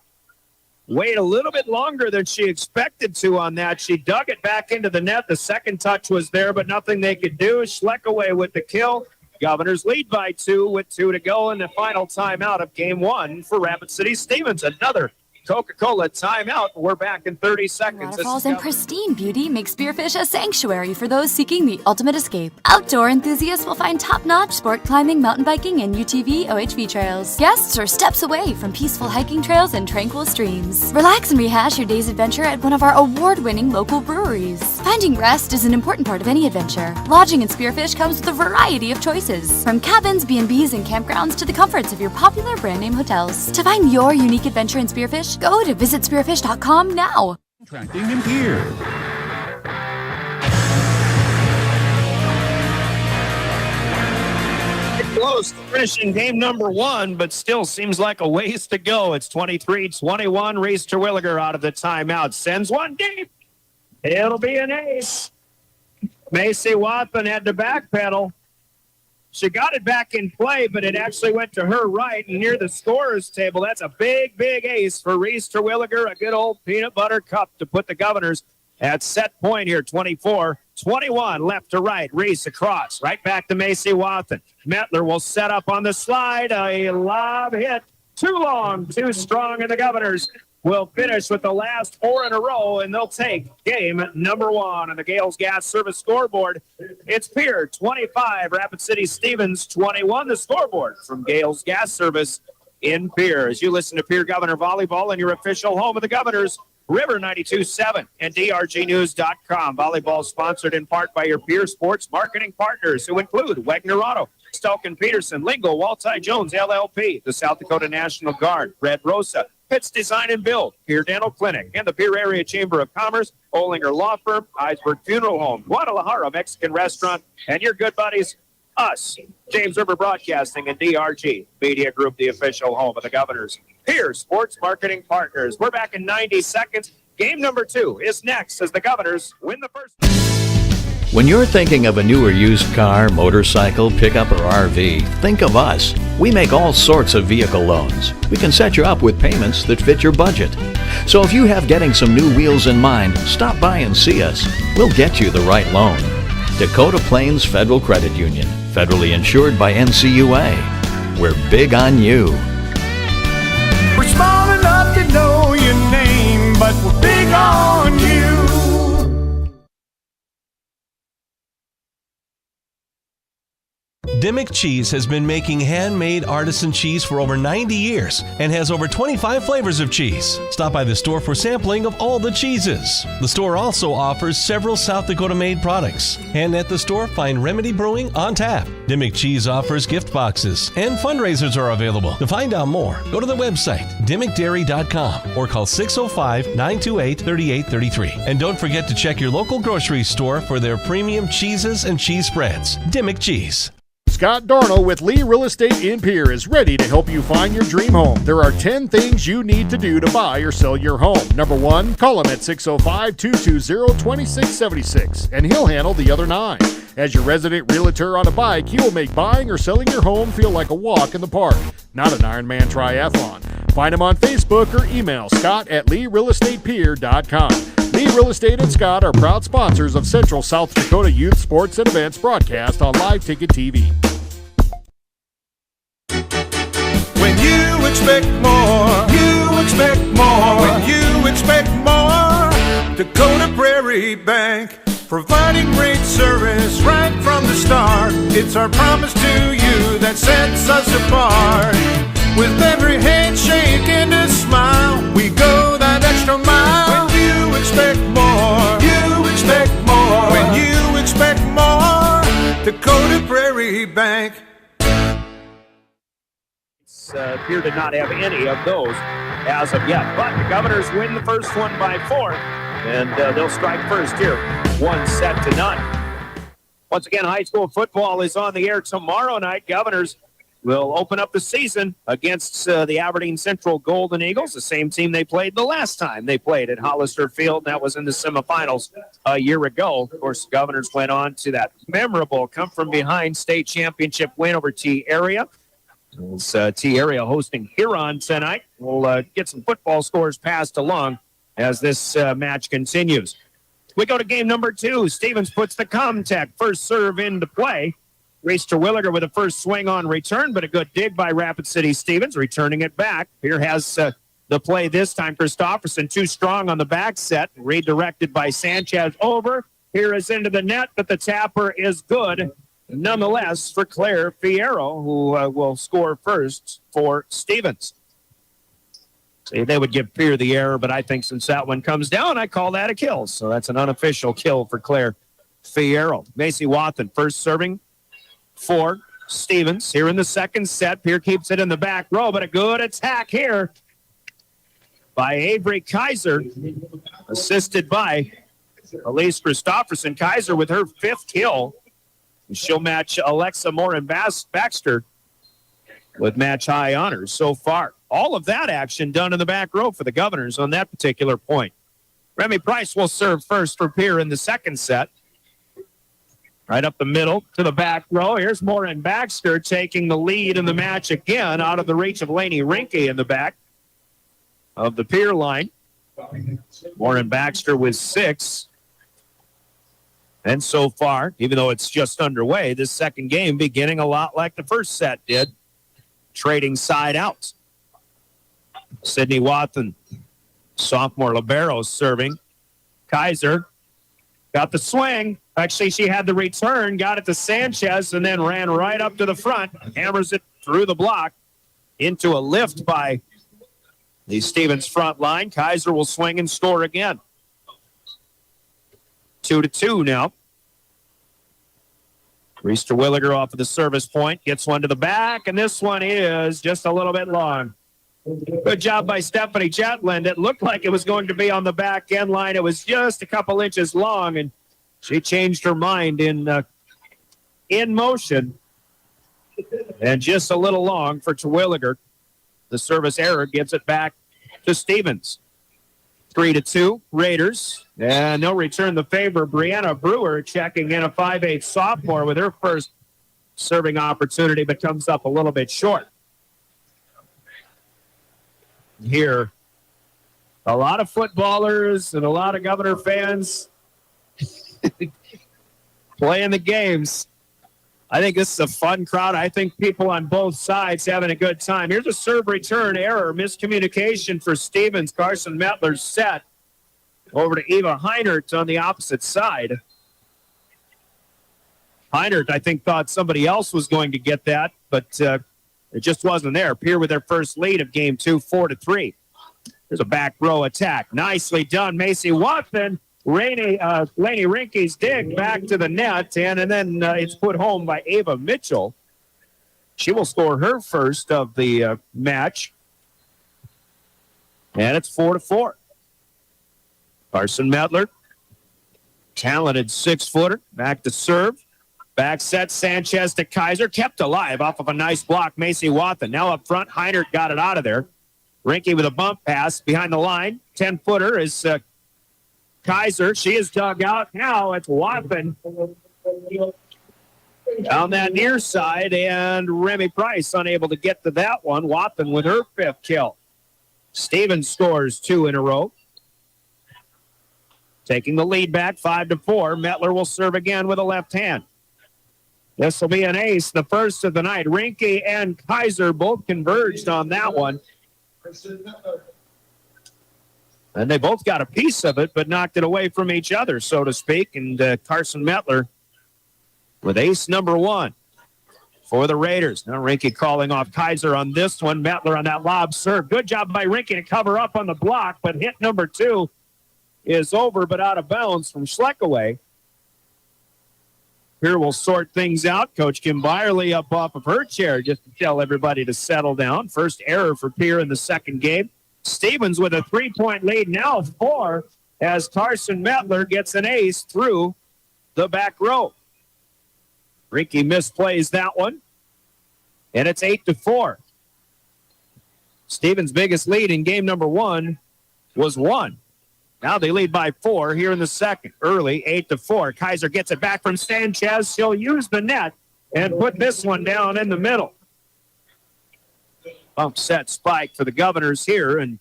wait a little bit longer than she expected to on that. She dug it back into the net. The second touch was there, but nothing they could do. Schleckaway with the kill. Governors lead by 2 with 2 to go in the final timeout of game 1 for Rapid City Stevens. Another Coca-Cola timeout. We're back in 30 seconds. Waterfalls and pristine beauty make Spearfish a sanctuary for those seeking the ultimate escape. Outdoor enthusiasts will find top-notch sport climbing, mountain biking, and UTV OHV trails. Guests are steps away from peaceful hiking trails and tranquil streams. Relax and rehash your day's adventure at one of our award-winning local breweries. Finding rest is an important part of any adventure. Lodging in Spearfish comes with a variety of choices, from cabins, B&Bs, and campgrounds to the comforts of your popular brand-name hotels. To find your unique adventure in Spearfish, go to visitspearfish.com now. Contracting in Pierre. Close to finishing game number 1, but still seems like a ways to go. It's 23-21. Reese Terwilliger out of the timeout. Sends one deep. It'll be an ace. Macy Watson had to backpedal. She got it back in play, but it actually went to her right and near the scorer's table. That's a big, big ace for Reese Terwilliger. A good old peanut butter cup to put the Governors at set point here. 24-21 left to right. Reese across. Right back to Macy Wathen. Metler will set up on the slide. A lob hit. Too long, too strong, and the Governors will finish with the last 4 in a row, and they'll take game number 1 on the Gales Gas Service scoreboard. It's Pierre 25, Rapid City Stevens 21, the scoreboard from Gales Gas Service in Pierre. As you listen to Pierre Governor Volleyball and your official home of the Governors, River 92.7 and DRGnews.com. Volleyball sponsored in part by your Pierre Sports marketing partners, who include Wegner Auto, Stalkin Peterson, Lingo, Walti Jones, LLP, the South Dakota National Guard, Red Rosa, Pitts Design and Build, Pierre Dental Clinic, and the Pierre Area Chamber of Commerce, Olinger Law Firm, Eisberg Funeral Home, Guadalajara Mexican Restaurant, and your good buddies, us, James River Broadcasting and DRG Media Group, the official home of the Governors. Pierre Sports Marketing Partners. We're back in 90 seconds. Game number 2 is next as the Governors win the first. When you're thinking of a new or used car, motorcycle, pickup, or RV, think of us. We make all sorts of vehicle loans. We can set you up with payments that fit your budget. So if you have getting some new wheels in mind, stop by and see us. We'll get you the right loan. Dakota Plains Federal Credit Union, federally insured by NCUA. We're big on you. We're small enough to know your name, but we're big on you. Dimmick Cheese has been making handmade artisan cheese for over 90 years and has over 25 flavors of cheese. Stop by the store for sampling of all the cheeses. The store also offers several South Dakota-made products. And at the store, find Remedy Brewing on tap. Dimmick Cheese offers gift boxes, and fundraisers are available. To find out more, go to the website, dimmickdairy.com, or call 605-928-3833. And don't forget to check your local grocery store for their premium cheeses and cheese spreads. Dimmick Cheese. Scott Darno with Lee Real Estate in Pierre is ready to help you find your dream home. There are 10 things you need to do to buy or sell your home. Number 1, call him at 605-220-2676, and he'll handle the other 9. As your resident realtor on a bike, he will make buying or selling your home feel like a walk in the park, not an Ironman triathlon. Find him on Facebook or email scott@LeeRealEstatePierre.com. Lee Real Estate and Scott are proud sponsors of Central South Dakota Youth Sports and Events broadcast on Live Ticket TV. When you expect more, you expect more. When you expect more, Dakota Prairie Bank, providing great service right from the start. It's our promise to you that sets us apart. With every handshake and a smile, we go that extra mile. When you expect more, you expect more. When you expect more, Dakota Prairie Bank. Appear to not have any of those as of yet. But the Governors win the first one by 4, and they'll strike first here, 1-0. Once again, high school football is on the air tomorrow night. Governors will open up the season against the Aberdeen Central Golden Eagles, the same team they played the last time they played at Hollister Field. That was in the semifinals a year ago. Of course, the Governors went on to that memorable come-from-behind state championship win over T-Area. It's T-Area hosting Huron tonight. We'll get some football scores passed along as this match continues. We go to game number 2. Stevens puts the Comtech first serve into play. Reese Terwilliger with a first swing on return, but a good dig by Rapid City Stevens, returning it back. Here has the play this time. Christofferson too strong on the back set, redirected by Sanchez over. Here is into the net, but the tapper is good. Nonetheless, for Claire Fierro, who will score first for Stevens. See, they would give Pierre the error, but I think since that one comes down, I call that a kill. So that's an unofficial kill for Claire Fierro. Macy Wathen first serving for Stevens. Here in the second set, Pierre keeps it in the back row, but a good attack here by Avery Kaiser, assisted by Elise Christofferson. Kaiser with her 5th kill. She'll match Alexa Morin-Baxter with match-high honors so far. All of that action done in the back row for the Governors on that particular point. Remy Price will serve first for Pierre in the second set. Right up the middle to the back row. Here's Morin Baxter taking the lead in the match again, out of the reach of Laney Rinke in the back of the pier line. Morin Baxter with 6. And so far, even though it's just underway, this second game beginning a lot like the first set did, trading side outs. Sydney Wathen, sophomore libero, serving. Kaiser got the swing. Actually, she had the return, got it to Sanchez, and then ran right up to the front, hammers it through the block into a lift by the Stevens front line. Kaiser will swing and score again. 2-2 now. Reese Terwilliger off of the service point, gets one to the back, and this one is just a little bit long. Good job by Stephanie Chetland. It looked like it was going to be on the back end line. It was just a couple inches long, and she changed her mind in motion. And just a little long for Terwilliger. The service error gives it back to Stevens. 3-2, Raiders. And they'll return the favor. Brianna Brewer checking in, a 5'8" sophomore, with her first serving opportunity, but comes up a little bit short. Here, a lot of footballers and a lot of Governor fans playing the games. I think this is a fun crowd. I think people on both sides having a good time. Here's a serve return error, miscommunication for Stevens. Carson Mettler's set over to Eva Heinert on the opposite side. Heinert, I think, thought somebody else was going to get that, but it just wasn't there. Pierre with their first lead of game 2, 4-3. There's a back row attack. Nicely done. Macy Watson. Laney Rinke's dig back to the net, and then it's put home by Ava Mitchell. She will score her first of the match. And it's 4-4. Carson Mettler, talented 6-footer, back to serve. Back set, Sanchez to Kaiser, kept alive off of a nice block, Macy Wathen. Now up front, Heinert got it out of there. Rinke with a bump pass behind the line. 10-footer is Kaiser. She is dug out. Now it's Wathen down that near side, and Remy Price unable to get to that one. Wathen with her 5th kill. Stevens scores 2 in a row. Taking the lead back 5-4. Mettler will serve again with a left hand. This will be an ace, the first of the night. Rinke and Kaiser both converged on that one. And they both got a piece of it, but knocked it away from each other, so to speak. And Carson Mettler with ace number 1 for the Raiders. Now Rinke calling off Kaiser on this one. Mettler on that lob serve. Good job by Rinke to cover up on the block, but hit number 2 is over but out of bounds from Schleckaway. Here we'll sort things out. Coach Kim Byerly up off of her chair just to tell everybody to settle down. First error for Pierre in the second game. Stevens with a 3-point lead, now 4, as Carson Mettler gets an ace through the back row. Rinke misplays that one, and it's 8-4. Stevens' biggest lead in game number 1 was 1. Now they lead by 4 here in the second. Early, 8-4. Kaiser gets it back from Sanchez. She'll use the net and put this one down in the middle. Bump set spike for the Governors here, and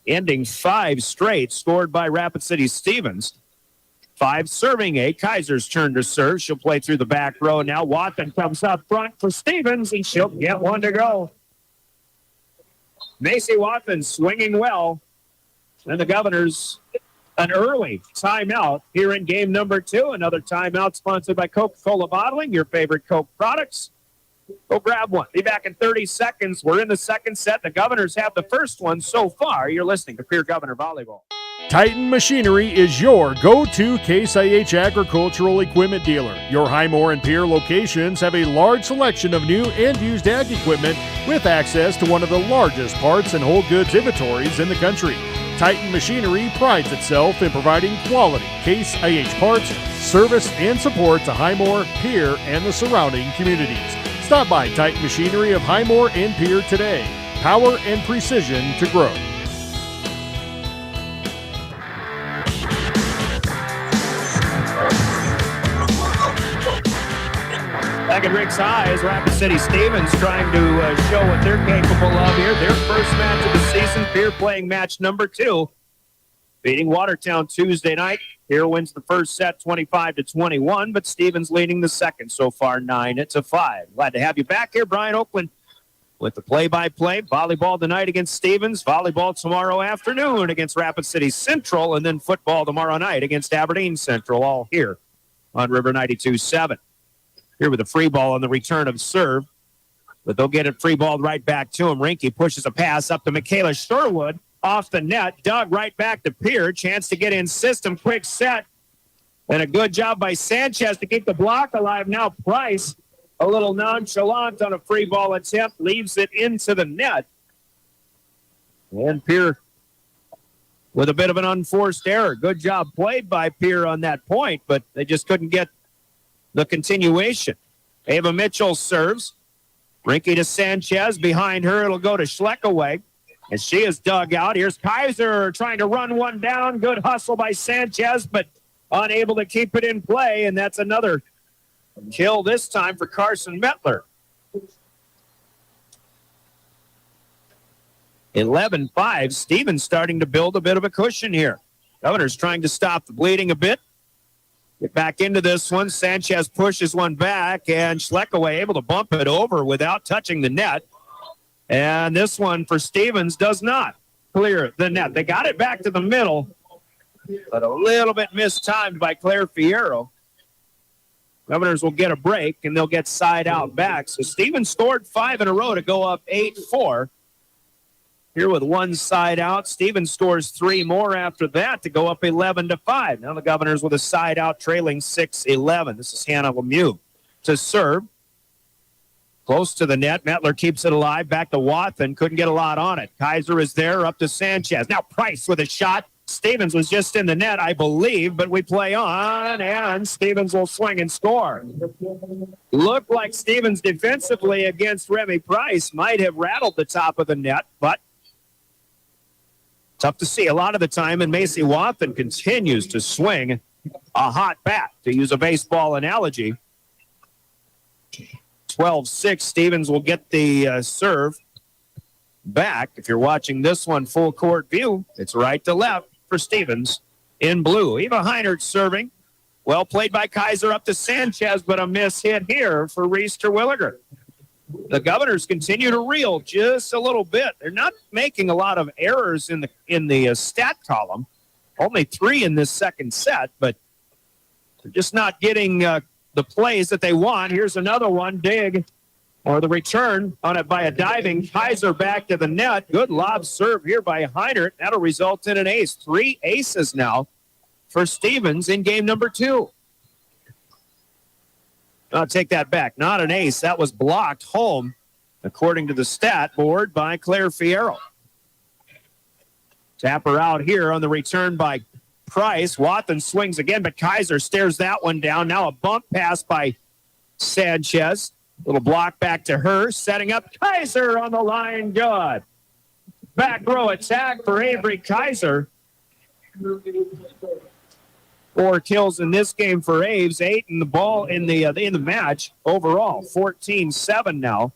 ending 5 straight scored by Rapid City Stevens. 5 serving 8. Kaiser's turn to serve. She'll play through the back row now. Watson comes up front for Stevens, and she'll get one to go. Macy Watson swinging well. And the Governors, an early timeout here in game number 2. Another timeout sponsored by Coca-Cola Bottling, your favorite Coke products. Go grab one. Be back in 30 seconds. We're in the second set. The Governors have the first one so far. You're listening to Pierre Governor Volleyball. Titan Machinery is your go-to Case IH agricultural equipment dealer. Your Highmore and Pierre locations have a large selection of new and used ag equipment with access to one of the largest parts and whole goods inventories in the country. Titan Machinery prides itself in providing quality Case IH parts, service, and support to Highmore, Pierre, and the surrounding communities. Stop by Titan Machinery of Highmore and Pierre today. Power and precision to grow. Back at Rick's High is Rapid City Stevens trying to show what they're capable of here. Their first match of the season. Pierre playing match number 2. Beating Watertown Tuesday night. Pierre wins the first set 25-21, but Stevens leading the second so far 9-5. Glad to have you back here, Brian Oakland, with the play-by-play. Volleyball tonight against Stevens. Volleyball tomorrow afternoon against Rapid City Central, and then football tomorrow night against Aberdeen Central, all here on River 92.7. Here with a free ball on the return of serve, but they'll get it free balled right back to him. Rinke pushes a pass up to Michaela Sherwood. Off the net, dug right back to Pierre. Chance to get in system, quick set. And a good job by Sanchez to keep the block alive. Now Price, a little nonchalant on a free ball attempt, leaves it into the net. And Pierre with a bit of an unforced error. Good job played by Pierre on that point, but they just couldn't get the continuation. Ava Mitchell serves. Rinke to Sanchez. Behind her, it'll go to Schleckaway. As she is dug out, here's Kaiser trying to run one down. Good hustle by Sanchez, but unable to keep it in play, and that's another kill this time for Carson Mettler. 11-5. Stevens starting to build a bit of a cushion here. Governors trying to stop the bleeding a bit. Get back into this one. Sanchez pushes one back, and Schleckaway able to bump it over without touching the net. And this one for Stevens does not clear the net. They got it back to the middle, but a little bit mistimed by Claire Fierro. Governors will get a break, and they'll get side out back. So Stevens scored 5 in a row to go up 8-4. Here with one side out. Stevens scores 3 more after that to go up 11-5. Now the Governors with a side out trailing 6-11. This is Hannah Lemieux to serve. Close to the net. Mettler keeps it alive. Back to Wathen. Couldn't get a lot on it. Kaiser is there. Up to Sanchez. Now Price with a shot. Stevens was just in the net, I believe, but we play on, and Stevens will swing and score. Looked like Stevens defensively against Remy Price might have rattled the top of the net, but tough to see a lot of the time, and Macy Wathen continues to swing a hot bat, to use a baseball analogy. 12-6, Stevens will get the serve back. If you're watching this one full court view, it's right to left for Stevens in blue. Eva Heinert serving. Well played by Kaiser up to Sanchez, but a miss hit here for Reese Terwilliger. The Governors continue to reel just a little bit. They're not making a lot of errors in the stat column. Only 3 in this second set, but they're just not getting the plays that they want. Here's another one, dig, or the return on it by a diving Kaiser back to the net. Good lob serve here by Heinert. That'll result in an ace. 3 aces now for Stevens in game number 2. I'll take that back. Not an ace. That was blocked home, according to the stat board, by Claire Fierro. Tapper out here on the return by Price. Wathen swings again, but Kaiser stares that one down. Now a bump pass by Sanchez. Little block back to her. Setting up Kaiser on the line. Good. Back row attack for Avery Kaiser. 4 kills in this game for Aves. 8 in the ball in the match overall. 14-7 now.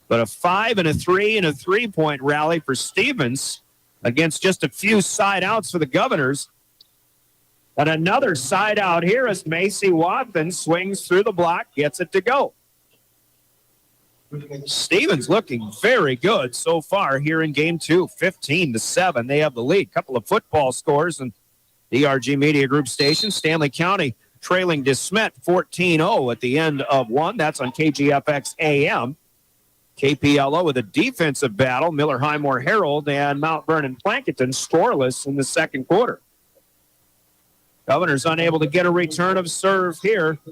But a 5 and a 3 and a 3-point rally for Stevens against just a few side outs for the Governors. And another side out here as Macy Wathen swings through the block, gets it to go. Stevens looking very good so far here in game 2, 15-7. They have the lead. Couple of football scores and DRG Media Group station. Stanley County trailing DeSmet 14-0 at the end of 1. That's on KGFX AM. KPLO with a defensive battle. Miller Highmore Herald and Mount Vernon Plankinton scoreless in the second quarter. Governors unable to get a return of serve here. A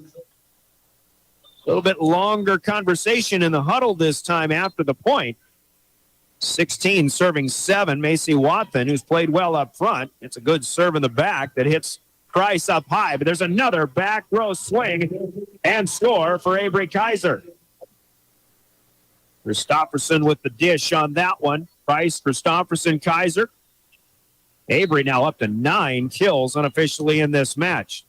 little bit longer conversation in the huddle this time after the point. 16 serving 7. Macy Wathen, who's played well up front. It's a good serve in the back that hits Price up high. But there's another back row swing and score for Avery Kaiser. Christofferson with the dish on that one. Price, Christofferson, Kaiser. Avery now up to 9 kills unofficially in this match.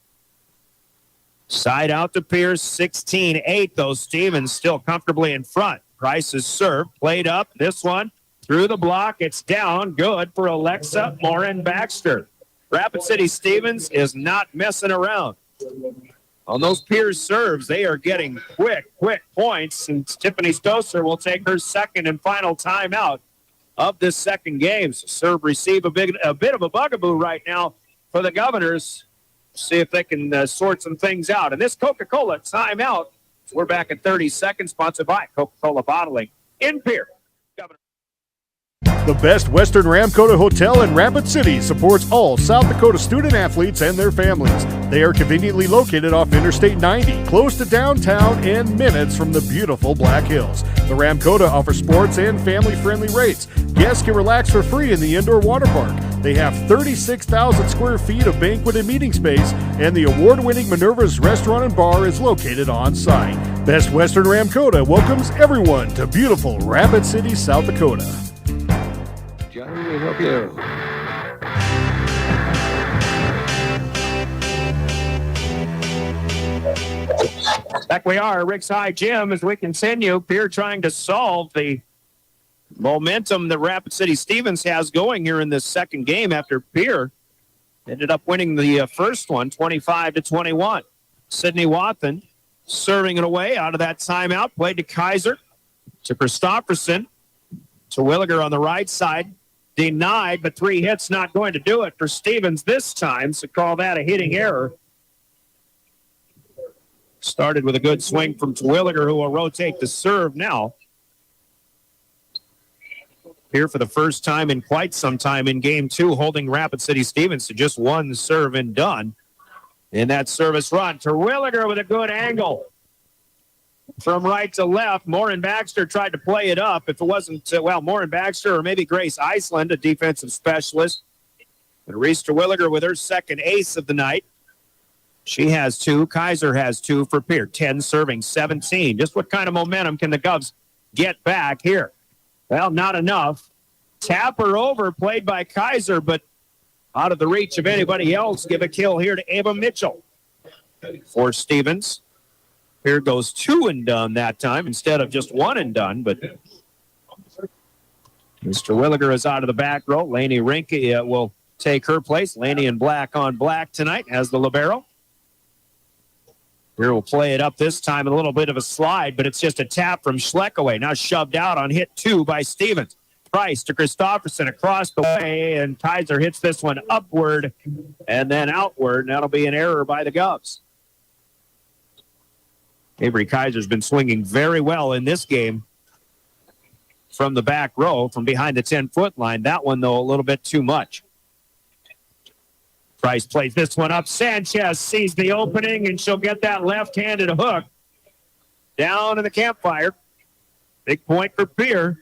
Side out to Pierce, 16-8, though. Stevens still comfortably in front. Price's serve, played up. This one through the block. It's down. Good for Alexa Morin-Baxter. Rapid City Stevens is not messing around. On those Pierce serves, they are getting quick points, and Tiffany Stoser will take her second and final timeout of this second game. So serve receive a bit of a bugaboo right now for the Governors. See if they can sort some things out. And this Coca-Cola timeout, we're back at 30 seconds, sponsored by Coca-Cola Bottling in Pierre. The Best Western Ramkota Hotel in Rapid City supports all South Dakota student athletes and their families. They are conveniently located off Interstate 90, close to downtown and minutes from the beautiful Black Hills. The Ramkota offers sports and family-friendly rates. Guests can relax for free in the indoor water park. They have 36,000 square feet of banquet and meeting space, and the award-winning Minerva's Restaurant and Bar is located on site. Best Western Ramkota welcomes everyone to beautiful Rapid City, South Dakota. Johnny, we help you. Back we are, Rick's High Gym, as we continue. Pierre trying to solve the momentum that Rapid City Stevens has going here in this second game after Pierre ended up winning the first one, 25-21. Sydney Wathen serving it away out of that timeout. Played to Kaiser, to Christofferson, to Williger on the right side. Denied, but 3 hits not going to do it for Stevens this time, so call that a hitting error. Started with a good swing from Terwilliger, who will rotate the serve now. Here for the first time in quite some time in Game 2, holding Rapid City Stevens to just 1 serve and done in that service run. Terwilliger with a good angle. From right to left, Morin-Baxter tried to play it up. If it wasn't, Morin-Baxter or maybe Grace Iceland, a defensive specialist. But Reese Terwilliger with her second ace of the night. She has 2. Kaiser has 2 for Pierre. 10 serving, 17. Just what kind of momentum can the Govs get back here? Well, not enough. Tap her over, played by Kaiser, but out of the reach of anybody else. Give a kill here to Ava Mitchell for Stevens. Here goes 2 and done that time instead of just 1 and done. But Mr. Williger is out of the back row. Laney Rinke will take her place. Laney in black on black tonight as the libero. Here will play it up this time. A little bit of a slide, but it's just a tap from Schleckaway. Now shoved out on hit 2 by Stevens. Price to Christofferson across the way, and Kaiser hits this one upward and then outward. And that'll be an error by the Govs. Avery Kaiser's been swinging very well in this game from the back row, from behind the 10-foot line. That one, though, a little bit too much. Price plays this one up. Sanchez sees the opening, and she'll get that left-handed hook down in the campfire. Big point for Pierre.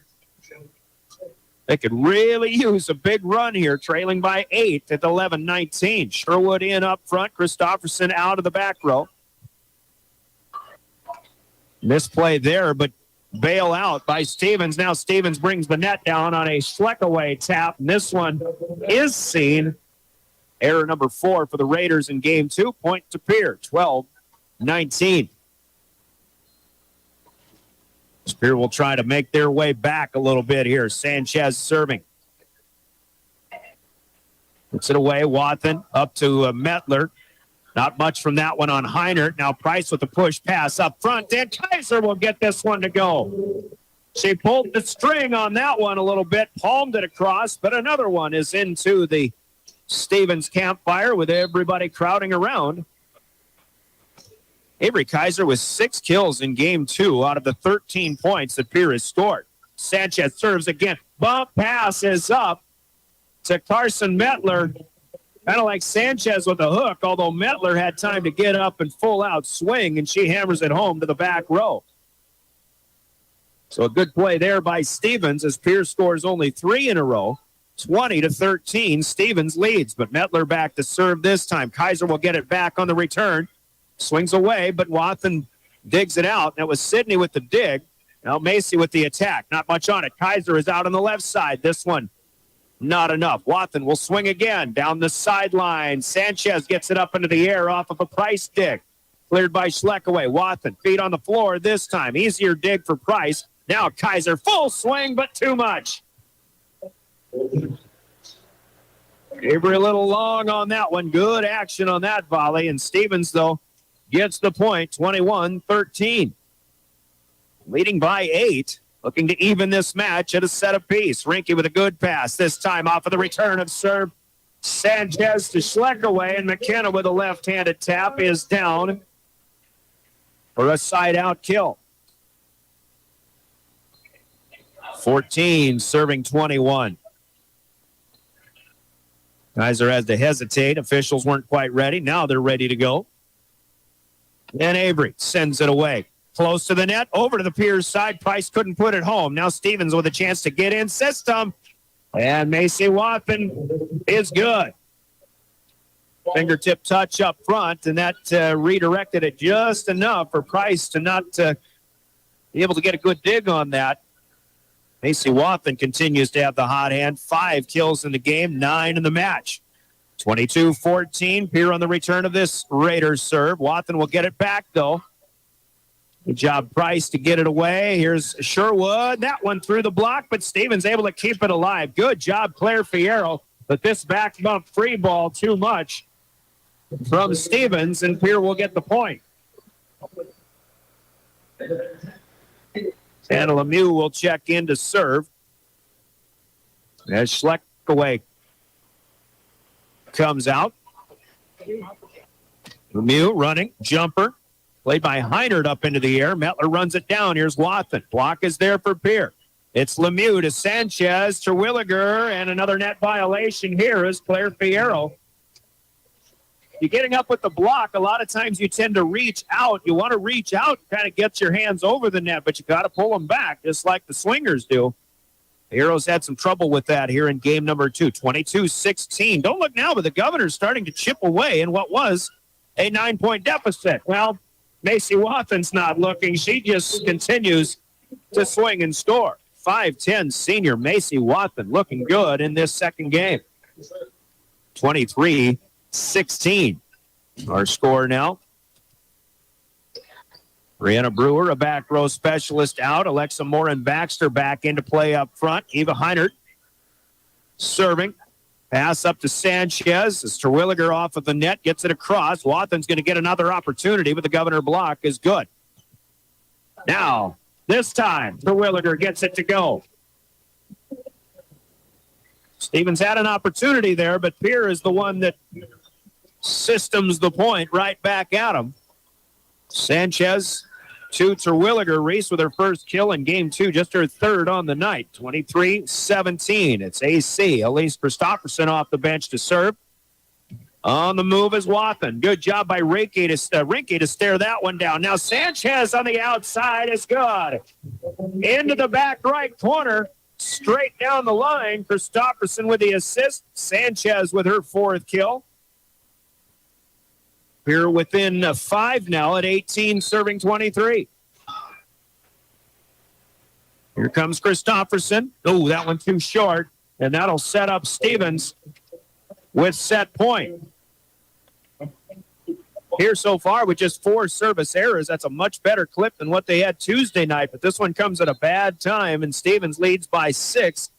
They could really use a big run here, trailing by 8 at 11-19. Sherwood in up front. Christofferson out of the back row. Misplay there, but bail out by Stevens. Now Stevens brings the net down on a Schleckaway tap, and this one is seen. Error number 4 for the Raiders in Game 2. Point to Pierre, 12-19. Spear will try to make their way back a little bit here. Sanchez serving. Puts it away. Wathen up to Mettler. Not much from that one on Heinert. Now Price with the push pass up front. And Kaiser will get this one to go. She pulled the string on that one a little bit, palmed it across, but another one is into the Stevens campfire with everybody crowding around. Avery Kaiser with 6 kills in Game 2 out of the 13 points that Pierre has scored. Sanchez serves again. Bump pass is up to Carson Mettler. Kind of like Sanchez with a hook, although Mettler had time to get up and full out swing, and she hammers it home to the back row. So a good play there by Stevens as Pierce scores only 3 in a row. 20-13, Stevens leads, but Mettler back to serve this time. Kaiser will get it back on the return. Swings away, but Wathen digs it out. That was Sidney with the dig. Now Macy with the attack. Not much on it. Kaiser is out on the left side. This one, not enough. Wathen will swing again down the sideline. Sanchez gets it up into the air off of a Price dig. Cleared by Schleckaway. Wathen, feet on the floor this time. Easier dig for Price. Now Kaiser, full swing, but too much. Avery a little long on that one. Good action on that volley. And Stevens, though, gets the point, 21-13. Leading by 8. Looking to even this match at a set apiece. Rinke with a good pass. This time off of the return of serve. Sanchez to Schleckaway, and McKenna with a left-handed tap is down for a side-out kill. 14 serving 21. Kaiser has to hesitate. Officials weren't quite ready. Now they're ready to go. And Avery sends it away. Close to the net, over to the Pierce side. Price couldn't put it home. Now Stevens with a chance to get in system. And Macy Wathen is good. Fingertip touch up front, and that redirected it just enough for Price to not be able to get a good dig on that. Macy Wathen continues to have the hot hand. 5 kills in the game, 9 in the match. 22-14. Pierre on the return of this Raiders serve. Wathen will get it back, though. Good job, Price, to get it away. Here's Sherwood. That one through the block, but Stevens able to keep it alive. Good job, Claire Fierro. But this back bump free ball too much from Stevens, and Pierre will get the point. And Lemieux will check in to serve. As Schleckaway comes out. Lemieux running, jumper. Played by Heinert up into the air. Mettler runs it down. Here's Wathen. Block is there for Pierre. It's Lemieux to Sanchez, to Williger, and another net violation here is Claire Fierro. You're getting up with the block. A lot of times you tend to reach out. You want to reach out, kind of get your hands over the net, but you got to pull them back, just like the swingers do. The Heroes had some trouble with that here in game number 2, 22-16. Don't look now, but the Governors starting to chip away in what was a 9-point deficit. Well, Macy Wathen's not looking. She just continues to swing and score. 5'10" senior Macy Wathen looking good in this second game. 23-16. Our score now. Brianna Brewer, a back row specialist, out. Alexa Morin-Baxter back into play up front. Eva Heinert serving. Pass up to Sanchez as Terwilliger off of the net, gets it across. Wathen's going to get another opportunity, but the Governor block is good. Now, this time, Terwilliger gets it to go. Stevens had an opportunity there, but Pierre is the one that systems the point right back at him. Sanchez to Terwilliger. Reese with her first kill in game 2, just her third on the night. 23-17. It's AC. Elise Christopherson off the bench to serve. On the move is Wathen. Good job by Rinke to stare that one down. Now Sanchez on the outside is good. Into the back right corner. Straight down the line. Christopherson with the assist. Sanchez with her 4th kill. Here within 5 now at 18, serving 23. Here comes Christopherson. Oh, that one too short. And that'll set up Stevens with set point. Here so far with just 4 service errors. That's a much better clip than what they had Tuesday night. But this one comes at a bad time, and Stevens leads by 6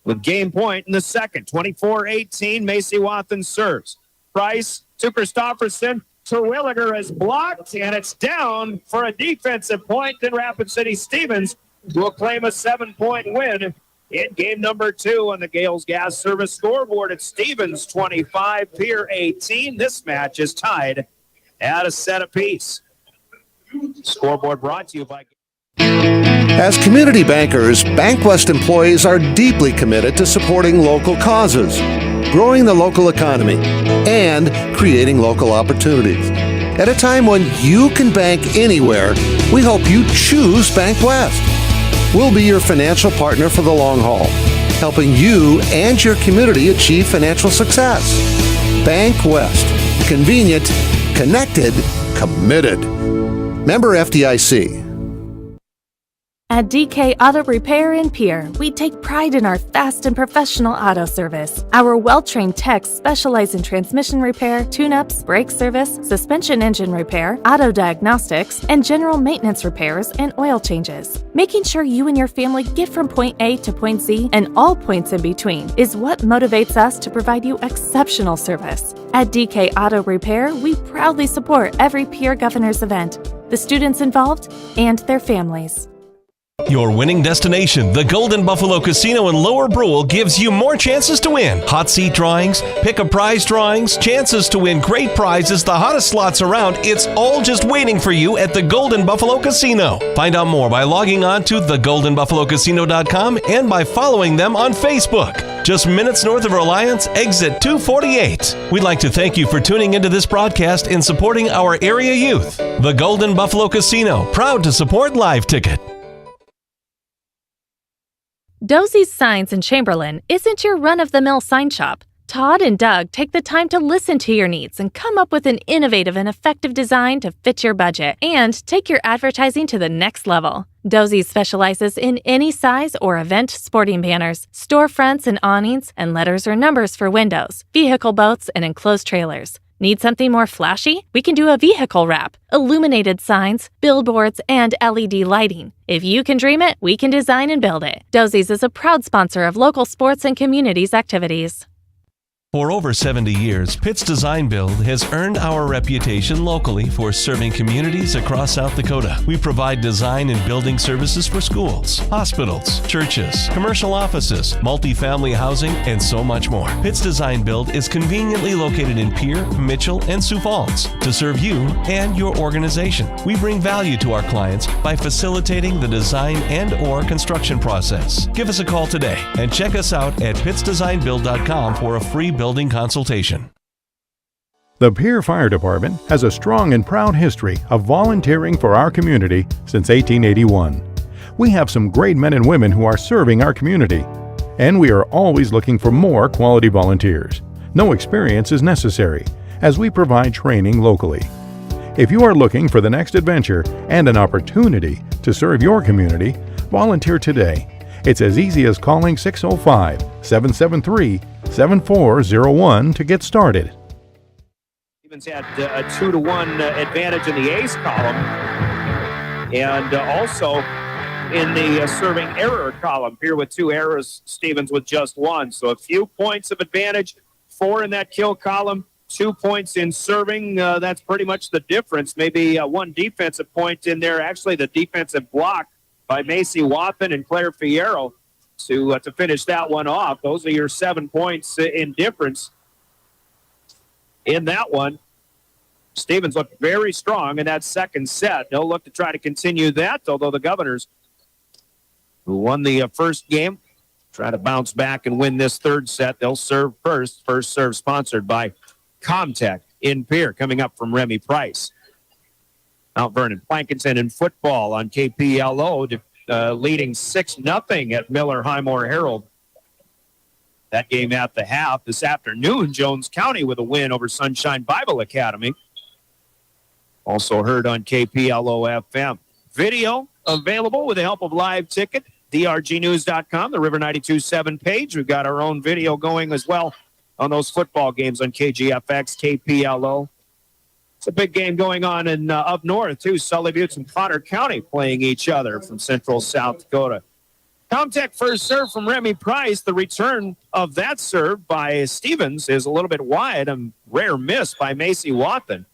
with game point in the second. 24-18, Macy Wathen serves. Price to Christopherson. Terwilliger is blocked, and it's down for a defensive point. Then Rapid City Stevens will claim a 7-point win in game number 2 on the Gales Gas Service scoreboard. It's Stevens 25, Pierre 18. This match is tied at a set apiece. Scoreboard brought to you by... As community bankers, BankWest employees are deeply committed to supporting local causes, growing the local economy, and creating local opportunities. At a time when you can bank anywhere, we hope you choose BankWest. We'll be your financial partner for the long haul, helping you and your community achieve financial success. BankWest. Convenient, connected, committed. Member FDIC. At DK Auto Repair in Pierre, we take pride in our fast and professional auto service. Our well-trained techs specialize in transmission repair, tune-ups, brake service, suspension engine repair, auto diagnostics, and general maintenance repairs and oil changes. Making sure you and your family get from point A to point Z and all points in between is what motivates us to provide you exceptional service. At DK Auto Repair, we proudly support every Pierre Governors event, the students involved, and their families. Your winning destination, the Golden Buffalo Casino in Lower Brule, gives you more chances to win. Hot seat drawings, pick a prize drawings, chances to win great prizes, the hottest slots around. It's all just waiting for you at the Golden Buffalo Casino. Find out more by logging on to thegoldenbuffalocasino.com and by following them on Facebook. Just minutes north of Reliance, exit 248. We'd like to thank you for tuning into this broadcast and supporting our area youth. The Golden Buffalo Casino, proud to support Live Ticket. Dosey's Signs in Chamberlain isn't your run-of-the-mill sign shop. Todd and Doug take the time to listen to your needs and come up with an innovative and effective design to fit your budget and take your advertising to the next level. Dosey specializes in any size or event sporting banners, storefronts and awnings, and letters or numbers for windows, vehicle boats, and enclosed trailers. Need something more flashy? We can do a vehicle wrap, illuminated signs, billboards, and LED lighting. If you can dream it, we can design and build it. Dosey's is a proud sponsor of local sports and communities activities. For over 70 years, Pitt's Design Build has earned our reputation locally for serving communities across South Dakota. We provide design and building services for schools, hospitals, churches, commercial offices, multifamily housing, and so much more. Pitt's Design Build is conveniently located in Pierre, Mitchell, and Sioux Falls to serve you and your organization. We bring value to our clients by facilitating the design and/or construction process. Give us a call today and check us out at pittsdesignbuild.com for a free building consultation. The Pierre Fire Department has a strong and proud history of volunteering for our community since 1881. We have some great men and women who are serving our community, and we are always looking for more quality volunteers. No experience is necessary, as we provide training locally. If you are looking for the next adventure and an opportunity to serve your community, volunteer today. It's as easy as calling 605-773-7401 to get started. Stevens had a 2-1 advantage in the ace column and also in the serving error column. Here with 2 errors, Stevens with just 1. So a few points of advantage, 4 in that kill column, 2 points in serving. That's pretty much the difference. Maybe 1 defensive point in there. Actually, the defensive block by Macy Wathan and Claire Fierro to finish that one off. Those are your 7 points in difference in that one. Stevens looked very strong in that second set. They'll look to try to continue that, although the Governors, who won the first game, try to bounce back and win this third set. They'll serve first. First serve sponsored by Comtech in Pierre, coming up from Remy Price. Mount Vernon Plankinton in football on KPLO, leading 6-0 at Miller Highmore Herald. That game at the half. This afternoon, Jones County with a win over Sunshine Bible Academy. Also heard on KPLO FM. Video available with the help of Live Ticket, drgnews.com, the River 92.7 page. We've got our own video going as well on those football games on KGFX, KPLO. It's a big game going on in up north, too. Sully Buttes and Potter County playing each other from central South Dakota. Comtech first serve from Remy Price. The return of that serve by Stevens is a little bit wide. A rare miss by Macy Wathan.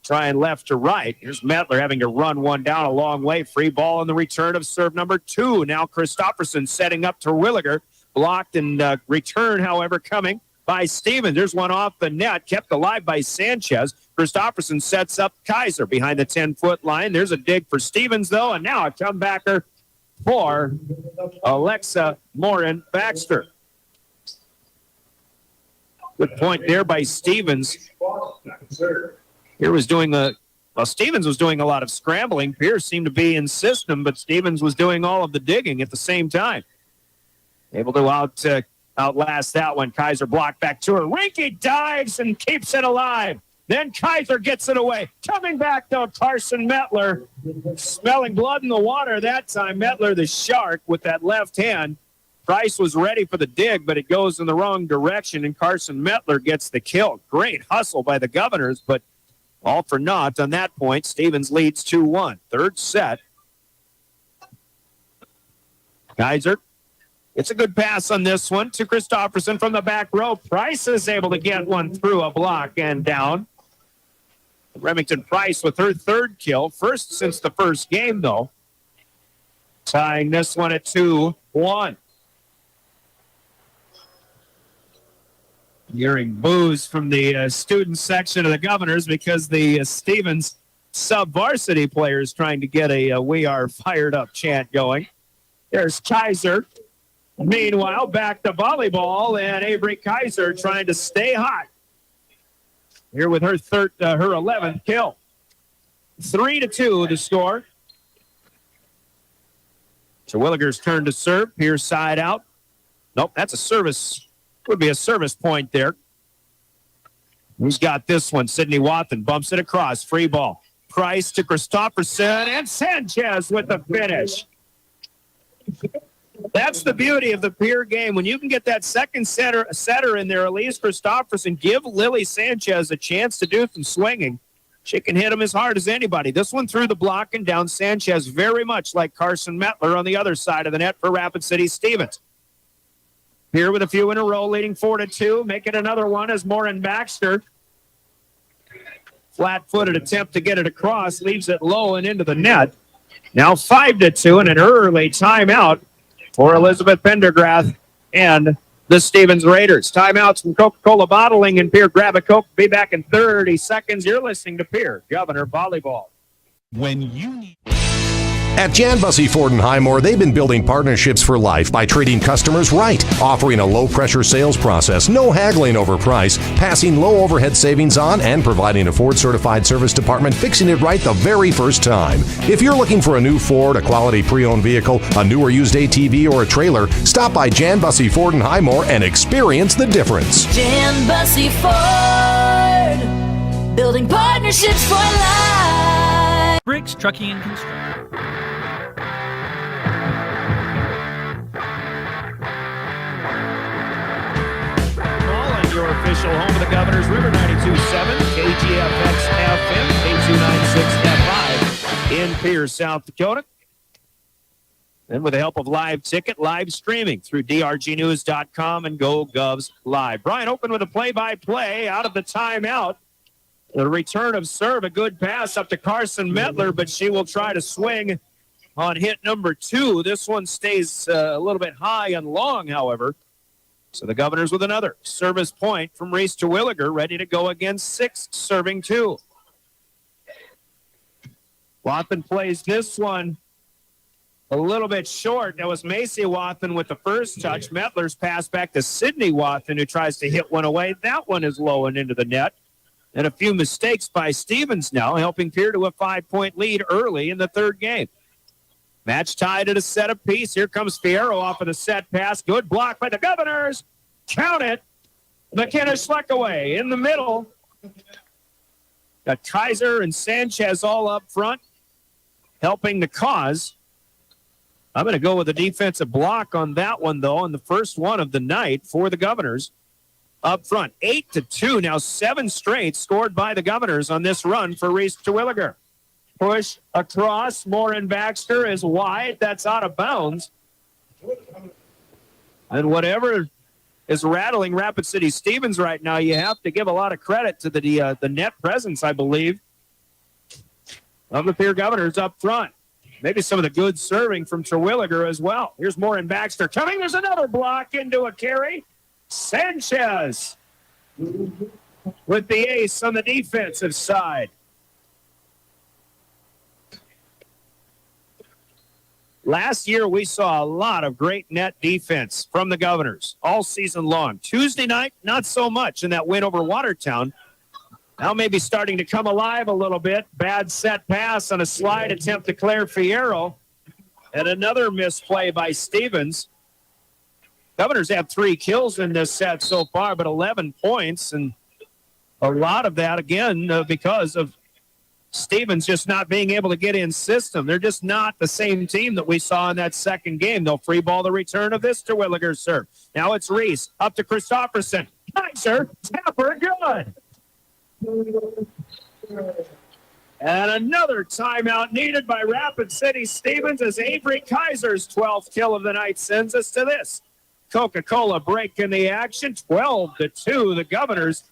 Trying left to right. Here's Mettler having to run one down a long way. Free ball on the return of serve number 2. Now Christofferson setting up to Williger. Blocked and return, however, coming by Stevens. There's one off the net, kept alive by Sanchez. Christofferson sets up Kaiser behind the 10-foot line. There's a dig for Stevens, though, and now a comebacker for Alexa Morin Baxter. Good point there by Stevens. Here was doing Stevens was doing a lot of scrambling. Pierce seemed to be in system, but Stevens was doing all of the digging at the same time. Able to outlast that one. Kaiser blocked back to her. Rinky dives and keeps it alive. Then Kaiser gets it away. Coming back, though, Carson Mettler. Smelling blood in the water that time. Mettler, the shark, with that left hand. Price was ready for the dig, but it goes in the wrong direction, and Carson Mettler gets the kill. Great hustle by the Governors, but all for naught on that point. Stevens leads 2-1. Third set. Kaiser. It's a good pass on this one to Christopherson from the back row. Price is able to get one through a block and down. Remington Price with her third kill. First since the first game, though. Tying this one at 2-1. Hearing boos from the student section of the Governors because the Stevens sub-varsity players trying to get a "We Are Fired Up" chant going. There's Kaiser. Meanwhile, back to volleyball, and Avery Kaiser trying to stay hot. Here with her 11th kill. 3-2 the score. Terwilliger's turn to serve. Pierce side out. Nope, that's a service. Would be a service point there. Who's got this one? Sidney Wathen bumps it across. Free ball. Price to Christopherson, and Sanchez with the finish. That's the beauty of the Pierre game. When you can get that second setter in there, Elise Christopherson, give Lily Sanchez a chance to do some swinging. She can hit him as hard as anybody. This one through the block and down. Sanchez very much like Carson Mettler on the other side of the net for Rapid City Stevens. Here with a few in a row, leading 4-2. Make it another one as Morin Baxter. Flat-footed attempt to get it across. Leaves it low and into the net. Now 5-2 and an early timeout for Elizabeth Pendergrass and the Stevens Raiders. Timeouts from Coca-Cola Bottling and Pierre. Grab a Coke. Be back in 30 seconds. You're listening to Pierre Governor Volleyball. When you need... At Jan Bussey Ford & Highmore, they've been building partnerships for life by treating customers right, offering a low-pressure sales process, no haggling over price, passing low overhead savings on, and providing a Ford-certified service department fixing it right the very first time. If you're looking for a new Ford, a quality pre-owned vehicle, a new or used ATV, or a trailer, stop by Jan Bussey Ford & Highmore and experience the difference. Jan Bussey Ford, building partnerships for life. Bricks, Trucking, and Construction. Your official home of the Governors, River 92.7, KGFX FM, K296 F5 in Pierce, South Dakota. And with the help of Live Ticket, live streaming through drgnews.com and GoGovs Live. Brian Open with a play-by-play out of the timeout. The return of serve, a good pass up to Carson Mettler, but she will try to swing on hit number 2. This one stays a little bit high and long, however. So the Governors with another service point from Reese Terwilliger, ready to go against 6, serving 2. Wathen plays this one a little bit short. That was Macy Wathen with the first touch. Mettler's pass back to Sidney Wathen, who tries to hit one away. That one is low and into the net. And a few mistakes by Stevens now, helping Pierre to a 5-point lead early in the third game. Match tied at a set apiece. Here comes Fierro off of the set pass. Good block by the Governors. Count it. McKenna Schleckaway in the middle. Got Kaiser and Sanchez all up front, helping the cause. I'm going to go with a defensive block on that one, though, on the first one of the night for the Governors. Up front, 8-2. Now 7 straight scored by the Governors on this run for Reese Terwilliger. Push across. Morin Baxter is wide. That's out of bounds. And whatever is rattling Rapid City Stevens right now, you have to give a lot of credit to the net presence, I believe, of the Pierre Governors up front. Maybe some of the good serving from Terwilliger as well. Here's Morin Baxter coming. There's another block into a carry. Sanchez with the ace on the defensive side. Last year, we saw a lot of great net defense from the Governors all season long. Tuesday night, not so much in that win over Watertown. Now maybe starting to come alive a little bit. Bad set pass on a slide attempt to Claire Fierro. And another misplay by Stevens. Governors have 3 kills in this set so far, but 11 points. And A lot of that, again, because of Stevens just not being able to get in system. They're just not the same team that we saw in that second game. They'll free ball the return of this Terwilliger serve. Now it's Reese up to Christofferson. Kaiser, Tapper, good. And another timeout needed by Rapid City Stevens as Avery Kaiser's 12th kill of the night sends us to this. Coca-Cola break in the action, 12-2. The Governors,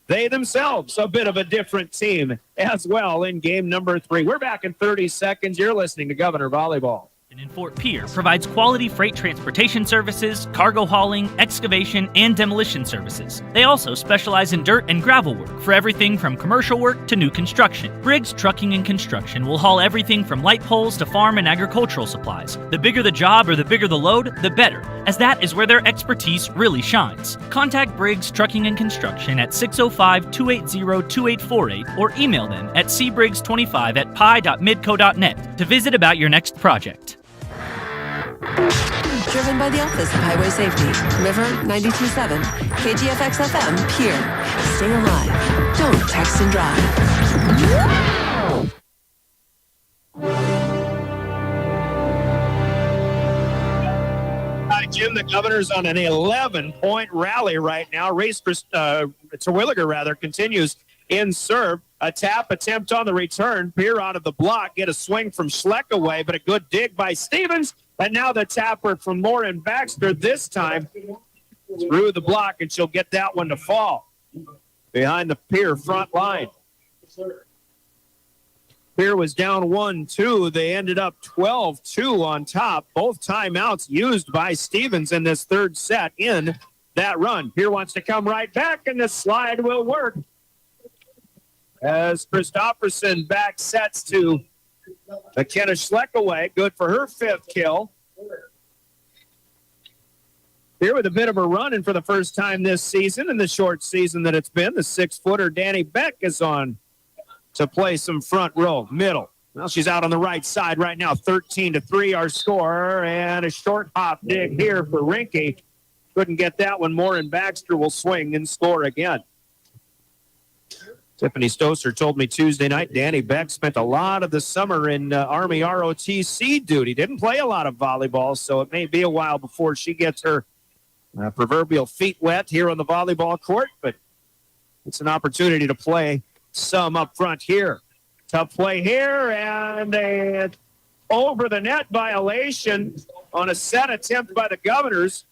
they themselves a bit of a different team as well in game number 3. We're back in 30 seconds. You're listening to Governor Volleyball. In Fort Pierre provides quality freight transportation services, cargo hauling, excavation, and demolition services. They also specialize in dirt and gravel work for everything from commercial work to new construction. Briggs Trucking and Construction will haul everything from light poles to farm and agricultural supplies. The bigger the job or the bigger the load, the better, as that is where their expertise really shines. Contact Briggs Trucking and Construction at 605-280-2848 or email them at cbriggs25@pi.midco.net to visit about your next project. Driven by the Office of Highway Safety. River 92.7. KGFX FM, Pierre. Stay alive. Don't text and drive. Hi, Jim. The Governors on an 11-point rally right now. Terwilliger continues in serve. A tap attempt on the return. Pierre out of the block. Get a swing from Schleck away, but a good dig by Stevens. And now the tapper from Lauren Baxter this time through the block, and she'll get that one to fall behind the Pierre front line. Pierre was down 1-2. They ended up 12-2 on top. Both timeouts used by Stevens in this third set in that run. Pierre wants to come right back, and the slide will work as Christofferson back sets to McKenna Schleck away. Good for her 5th kill. Here with a bit of a run, and for the first time this season, in the short season that it's been, the 6-footer Danny Beck is on to play some front row, middle. Well, she's out on the right side right now, 13-3 our score, and a short hop dig here for Rinke. Couldn't get that one. Morin Baxter will swing and score again. Tiffany Stoser told me Tuesday night Danny Beck spent a lot of the summer in Army ROTC duty. Didn't play a lot of volleyball, so it may be a while before she gets her proverbial feet wet here on the volleyball court, but it's an opportunity to play some up front here. Tough play here, and a over the net violation on a set attempt by the Governors.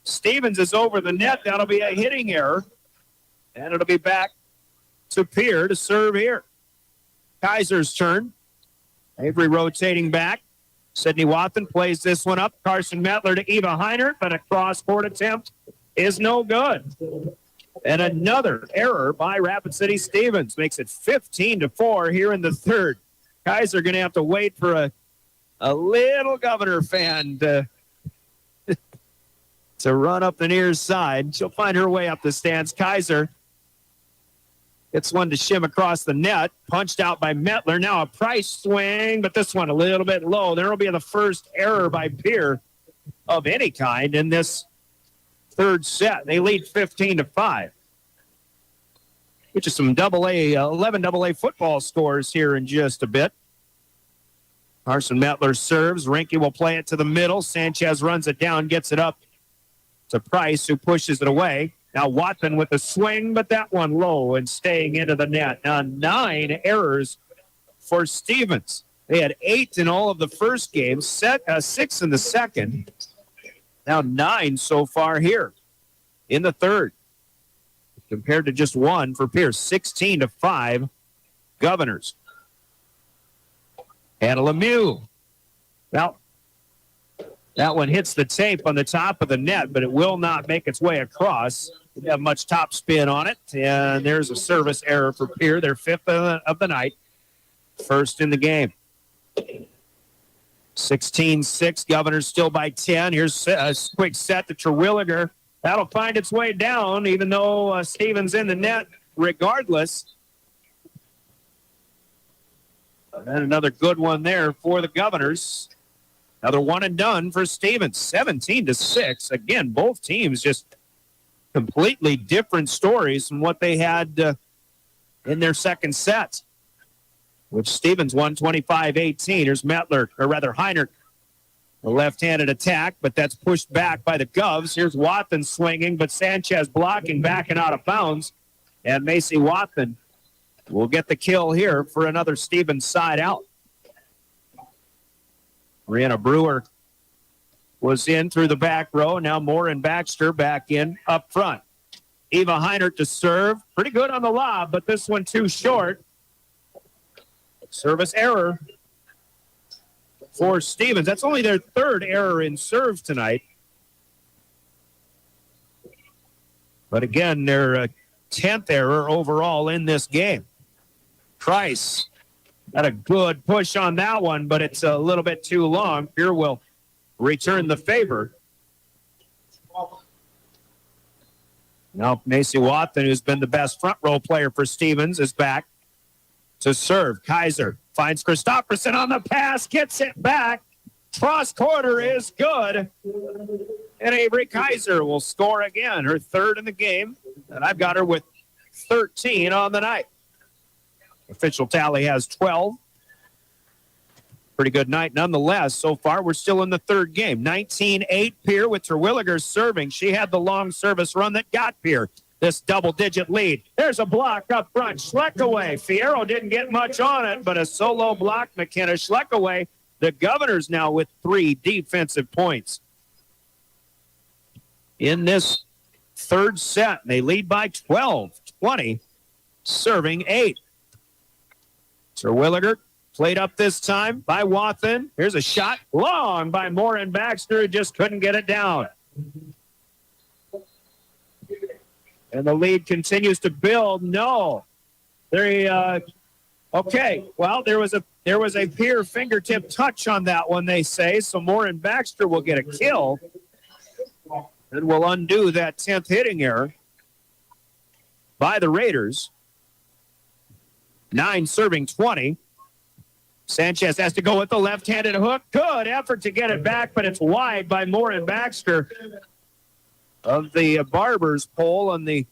Stevens is over the net. That'll be a hitting error, and it'll be back to Pierre to serve here. Kaiser's turn. Avery rotating back. Sydney Watson plays this one up. Carson Mettler to Eva Heinert, but a cross-court attempt is no good. And another error by Rapid City Stevens makes it 15-4 here in the third. Kaiser going to have to wait for a little Governor fan to run up the near side. She'll find her way up the stands. Kaiser gets one to shim across the net. Punched out by Mettler. Now a Price swing, but this one a little bit low. There will be the first error by Pierre of any kind in this third set. They lead 15-5. Which is some 11 AA football scores here in just a bit. Carson Mettler serves. Rinke will play it to the middle. Sanchez runs it down, gets it up to Price, who pushes it away. Now Watson with the swing, but that one low and staying into the net. Now 9 errors for Stevens. They had 8 in all of the first game, 6 in the second. Now 9 so far here in the third, compared to just 1 for Pierce. 16-5 Governors. And Lemieux. Well, that one hits the tape on the top of the net, but it will not make its way across. Didn't have much top spin on it, and there's a service error for Pierre, their 5th of the night, first in the game. 16-6, Governors still by 10. Here's a quick set to Terwilliger. That'll find its way down, even though Stevens in the net regardless. And then another good one there for the Governors. Another one and done for Stevens, 17-6. Again, both teams just completely different stories from what they had in their second set, which Stevens won 25-18. Here's Heinrich. The left-handed attack, but that's pushed back by the Govs. Here's Wathen swinging, but Sanchez blocking, backing out of bounds. And Macy Wathen will get the kill here for another Stevens side out. Brianna Brewer was in through the back row. Now Moore and Baxter back in up front. Eva Heinert to serve. Pretty good on the lob, but this one too short. Service error for Stevens. That's only their third error in serve tonight. But again, their 10th error overall in this game. Price got a good push on that one, but it's a little bit too long. Pierre will return the favor. Now, Macy Wathen, who's been the best front row player for Stevens, is back to serve. Kaiser finds Christopherson on the pass, gets it back. Cross quarter is good. And Avery Kaiser will score again, her third in the game. And I've got her with 13 on the night. Official tally has 12. Pretty good night nonetheless. So far, we're still in the third game. 19-8 Pierre with Terwilliger serving. She had the long service run that got Pierre this double-digit lead. There's a block up front. Schleckaway. Fierro didn't get much on it, but a solo block. McKenna Schleckaway. The Governors now with 3 defensive points in this third set. They lead by 12-20, serving 8. Terwilliger played up this time by Wathen. Here's a shot long by Moore and Baxter, who just couldn't get it down. And the lead continues to build. No. Okay. Well, there was a Pierre fingertip touch on that one, they say. So Moore and Baxter will get a kill. And will undo that 10th hitting error by the Raiders. 9 serving 20. Sanchez has to go with the left-handed hook. Good effort to get it back, but it's wide by Moore and Baxter of the Barbers pole on the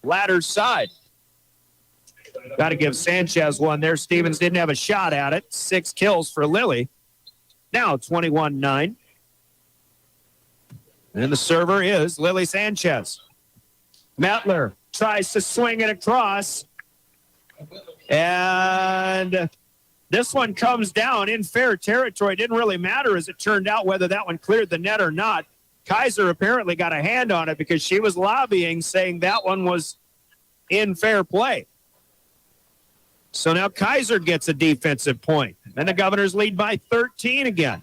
ladder side. Got to give Sanchez one there. Stevens didn't have a shot at it. 6 kills for Lily. Now 21-9. And the server is Lily Sanchez. Mettler tries to swing it across. And this one comes down in fair territory. It didn't really matter, as it turned out, whether that one cleared the net or not. Kaiser apparently got a hand on it because she was lobbying, saying that one was in fair play. So now Kaiser gets a defensive point. And the Governors lead by 13 again.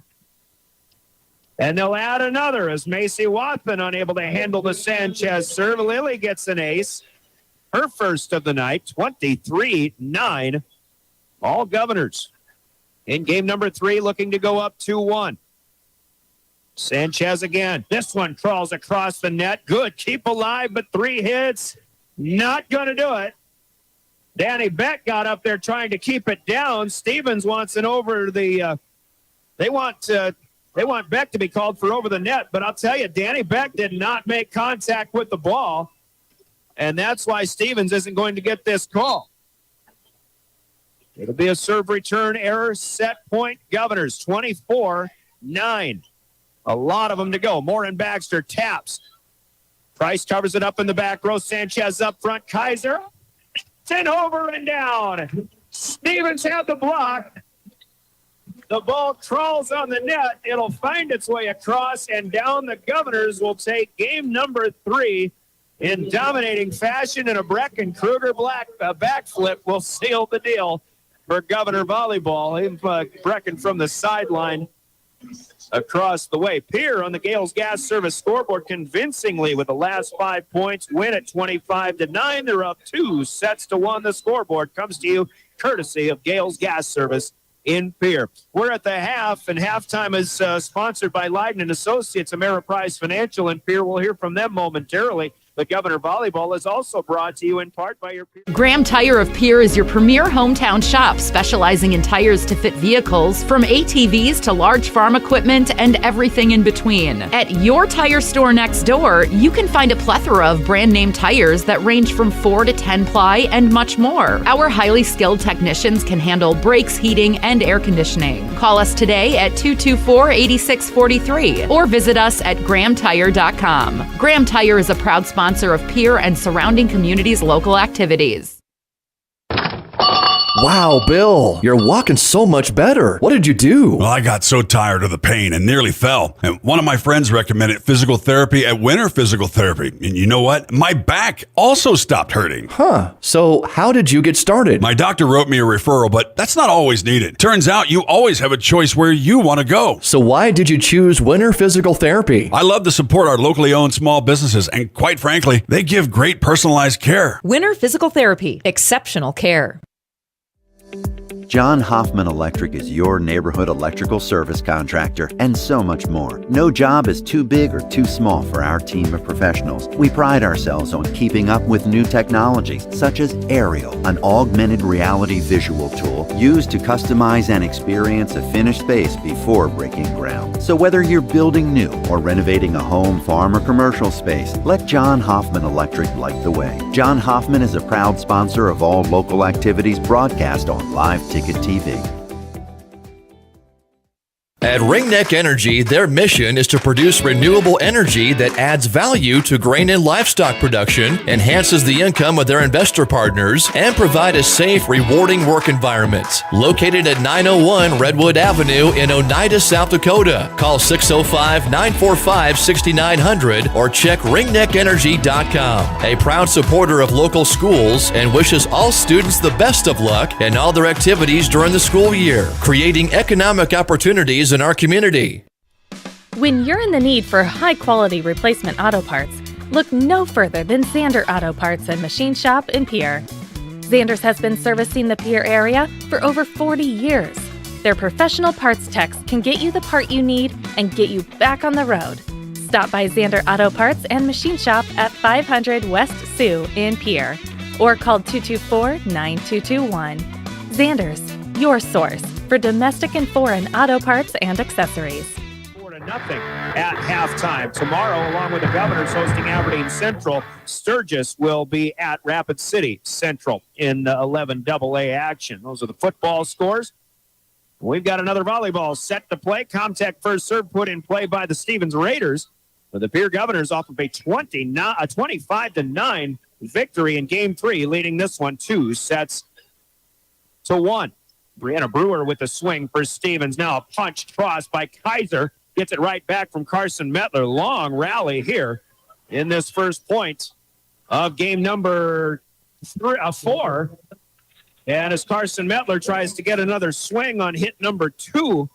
And they'll add another as Macy Wathen unable to handle the Sanchez serve. Lily gets an ace. Her first of the night, 23-9. All Governors in game number 3 looking to go up 2-1. Sanchez again. This one crawls across the net. Good. Keep alive, but 3 hits. Not going to do it. Danny Beck got up there trying to keep it down. Stevens wants it over the they want Beck to be called for over the net, but I'll tell you, Danny Beck did not make contact with the ball, and that's why Stevens isn't going to get this call. It'll be a serve return error, set point Governors, 24-9. A lot of them to go. Moore and Baxter taps. Price covers it up in the back row. Sanchez up front. Kaiser. 10 over and down. Stevens had the block. The ball crawls on the net. It'll find its way across and down. The Governors will take game number 3 in dominating fashion, and a Brecken Kruger backflip will seal the deal for Governor Volleyball. Brecken from the sideline across the way. Pierre on the Gales Gas Service scoreboard convincingly with the last 5 points. Win at 25-9. They're up 2-1. The scoreboard comes to you courtesy of Gales Gas Service in Pierre. We're at the half, and halftime is sponsored by Leiden & Associates, Ameriprise Financial in Pierre. We'll hear from them momentarily. The Governor Volleyball is also brought to you in part by your... Graham Tire of Pierre is your premier hometown shop, specializing in tires to fit vehicles, from ATVs to large farm equipment and everything in between. At your tire store next door, you can find a plethora of brand name tires that range from 4 to 10 ply and much more. Our highly skilled technicians can handle brakes, heating, and air conditioning. Call us today at 224-8643 or visit us at grahamtire.com. Graham Tire is a proud sponsor of Pierre and surrounding communities' local activities. Wow, Bill, you're walking so much better. What did you do? Well, I got so tired of the pain and nearly fell. And one of my friends recommended physical therapy at Winter Physical Therapy. And you know what? My back also stopped hurting. Huh. So how did you get started? My doctor wrote me a referral, but that's not always needed. Turns out you always have a choice where you want to go. So why did you choose Winter Physical Therapy? I love to support our locally owned small businesses, and quite frankly, they give great personalized care. Winter Physical Therapy. Exceptional care. John Hoffman Electric is your neighborhood electrical service contractor, and so much more. No job is too big or too small for our team of professionals. We pride ourselves on keeping up with new technologies, such as Aerial, an augmented reality visual tool used to customize and experience a finished space before breaking ground. So whether you're building new or renovating a home, farm, or commercial space, let John Hoffman Electric light the way. John Hoffman is a proud sponsor of all local activities broadcast on Live Ticket TV. At Ringneck Energy, their mission is to produce renewable energy that adds value to grain and livestock production, enhances the income of their investor partners, and provide a safe, rewarding work environment. Located at 901 Redwood Avenue in Oneida, South Dakota. Call 605-945-6900 or check ringneckenergy.com. A proud supporter of local schools and wishes all students the best of luck in all their activities during the school year, creating economic opportunities in our community. When you're in the need for high-quality replacement auto parts, look no further than Zander Auto Parts and Machine Shop in Pierre. Zander's has been servicing the Pierre area for over 40 years. Their professional parts techs can get you the part you need and get you back on the road. Stop by Zander Auto Parts and Machine Shop at 500 West Sioux in Pierre or call 224-9221. Zander's, your source for domestic and foreign auto parts and accessories. 4-0 at halftime. Tomorrow, along with the Governors hosting Aberdeen Central, Sturgis will be at Rapid City Central in 11 AA action. Those are the football scores. We've got another volleyball set to play. Comtech first serve put in play by the Stevens Raiders. But the Pierre Governors off of a 25-9 victory in Game 3, leading this one 2-1. Brianna Brewer with a swing for Stevens. Now a punch cross by Kaiser. Gets it right back from Carson Mettler. Long rally here in this first point of game number 4. And as Carson Mettler tries to get another swing on hit number 2,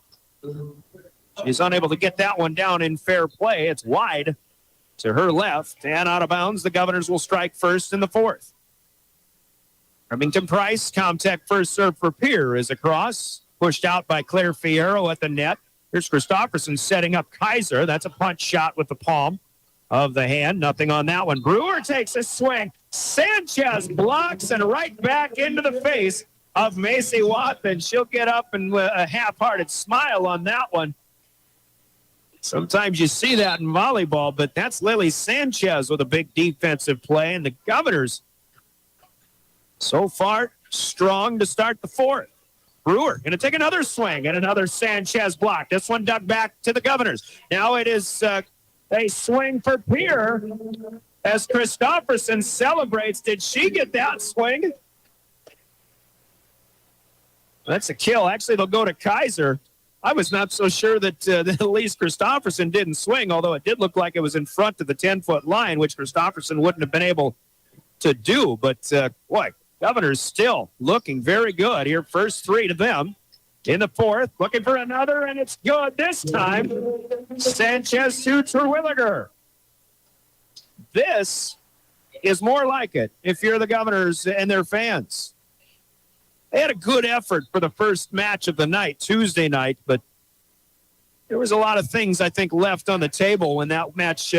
she's unable to get that one down in fair play. It's wide to her left and out of bounds. The Governors will strike first in the 4th. Remington Price, Comtech first serve for Pierre is across. Pushed out by Claire Fierro at the net. Here's Christofferson setting up Kaiser. That's a punch shot with the palm of the hand. Nothing on that one. Brewer takes a swing. Sanchez blocks and right back into the face of Macy Watson. She'll get up and a half-hearted smile on that one. Sometimes you see that in volleyball, but that's Lily Sanchez with a big defensive play. And the Governors, so far, strong to start the 4th. Brewer going to take another swing and another Sanchez block. This one dug back to the Governors. Now it is a swing for Pierre as Christofferson celebrates. Did she get that swing? That's a kill. Actually, they'll go to Kaiser. I was not so sure that Elise Christofferson didn't swing, although it did look like it was in front of the 10-foot line, which Christofferson wouldn't have been able to do. But, boy, Governors still looking very good here. First 3 to them in the 4th. Looking for another, and it's good this time. Sanchez to Terwilliger. This is more like it if you're the Governors and their fans. They had a good effort for the first match of the night, Tuesday night, but there was a lot of things, I think, left on the table when that match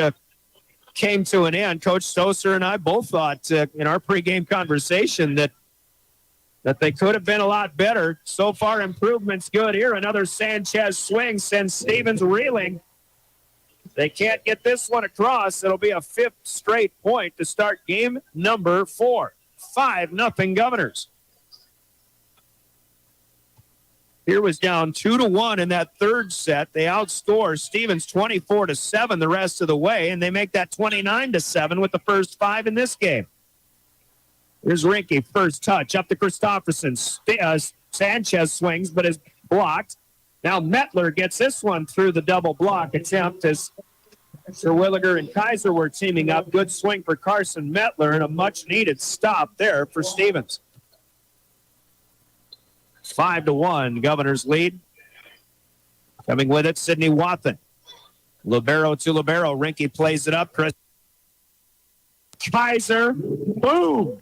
came to an end. Coach Stoser and I both thought in our pregame conversation that they could have been a lot better. So far, improvements good here. Another Sanchez swing sends Stevens reeling. They can't get this one across. It'll be a 5th straight point to start game number 4. 5-0 Governors. Here was down 2-1 in that third set. They outscore Stevens 24-7 the rest of the way, and they make that 29-7 with the first 5 in this game. Here's Rinke, first touch, up to Christofferson. Sanchez swings, but is blocked. Now Mettler gets this one through the double block attempt as Terwilliger and Kaiser were teaming up. Good swing for Carson Mettler and a much-needed stop there for Stevens. 5-1, Governors lead. Coming with it, Sidney Wathen. Libero to Libero. Rinke plays it up. Chris Kaiser. Boom!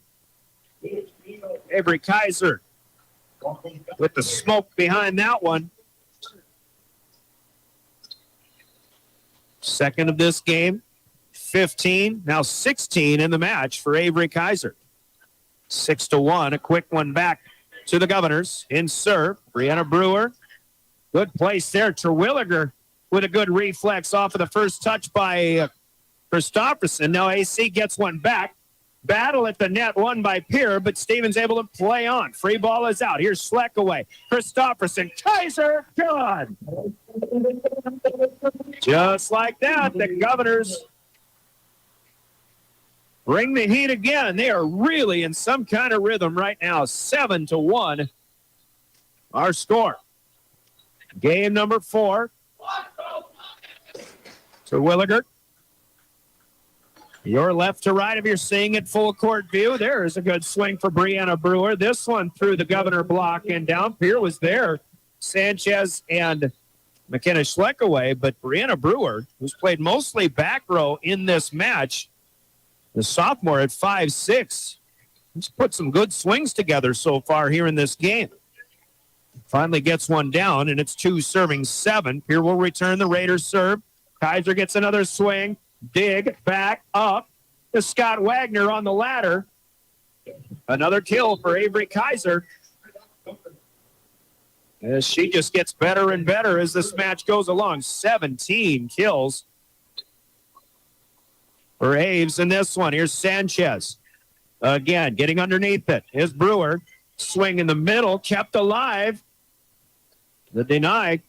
Avery Kaiser with the smoke behind that one. Second of this game. 15, now 16 in the match for Avery Kaiser. 6-1, a quick one back to the Governors. In serve, Brianna Brewer. Good place there. Terwilliger with a good reflex off of the first touch by Christofferson. Now AC gets one back. Battle at the net, won by Pierre, but Stevens able to play on. Free ball is out. Here's Schleck away. Christofferson. Kaiser, good. Just like that, the Governors bring the heat again. They are really in some kind of rhythm right now. 7-1, our score. Game number 4. Terwilliger. Your left to right if you're seeing it full court view. There is a good swing for Brianna Brewer. This one through the Governor block and down. Pierre was there. Sanchez and McKenna Schleck away, but Brianna Brewer, who's played mostly back row in this match, the sophomore at 5'6", he's put some good swings together so far here in this game. Finally gets one down, and it's 2-7. Pierre will return the Raiders serve. Kaiser gets another swing. Dig back up to Scott Wagner on the ladder. Another kill for Avery Kaiser. As she just gets better and better as this match goes along. 17 kills for Aves in this one. Here's Sanchez. Again, getting underneath it. Here's Brewer. Swing in the middle, kept alive. The deny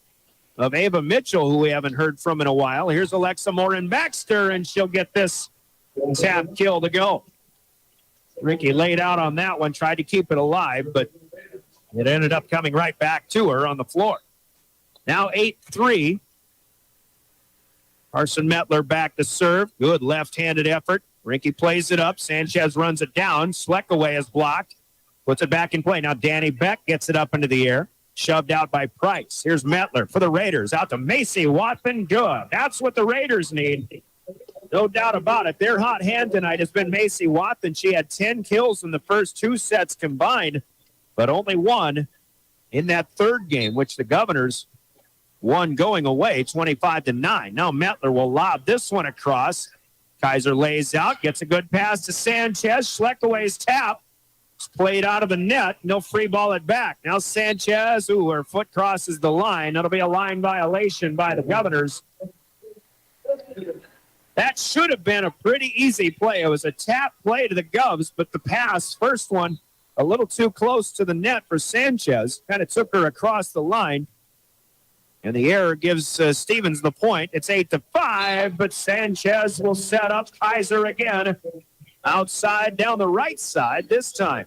of Ava Mitchell, who we haven't heard from in a while. Here's Alexa Morin-Baxter, and she'll get this tap kill to go. Ricky laid out on that one, tried to keep it alive, but it ended up coming right back to her on the floor. Now 8-3. Carson Mettler back to serve. Good left-handed effort. Ricky plays it up. Sanchez runs it down. Sleckaway is blocked. Puts it back in play. Now Danny Beck gets it up into the air. Shoved out by Price. Here's Mettler for the Raiders. Out to Macy Watson. Good. That's what the Raiders need. No doubt about it. Their hot hand tonight has been Macy Watson. She had 10 kills in the first 2 sets combined, but only 1 in that third game, which the Governors won going away 25-9. Now Mettler will lob this one across. Kaiser lays out, gets a good pass to Sanchez. Schleckaway's tap. It's played out of the net. No free ball it back. Now Sanchez, her foot crosses the line. That'll be a line violation by the Governors. That should have been a pretty easy play. It was a tap play to the Govs, but the pass, first one, a little too close to the net for Sanchez. Kind of took her across the line. And the error gives Stevens the point. It's 8-5, but Sanchez will set up Kaiser again. Outside, down the right side this time.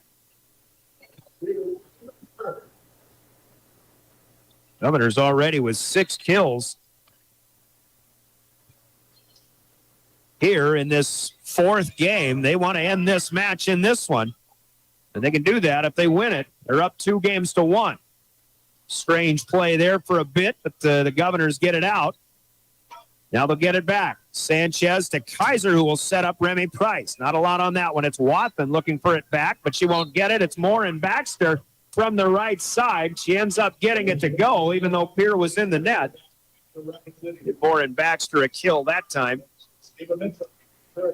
Governors already with 6 kills here in this 4th game. They want to end this match in this one. And they can do that if they win it. They're up 2-1. Strange play there for a bit, but the Governors get it out. Now they'll get it back. Sanchez to Kaiser, who will set up Remy Price. Not a lot on that one. It's Watson looking for it back, but she won't get it. It's Morin-Baxter from the right side. She ends up getting it to go, even though Pierre was in the net. Morin-Baxter a kill that time. And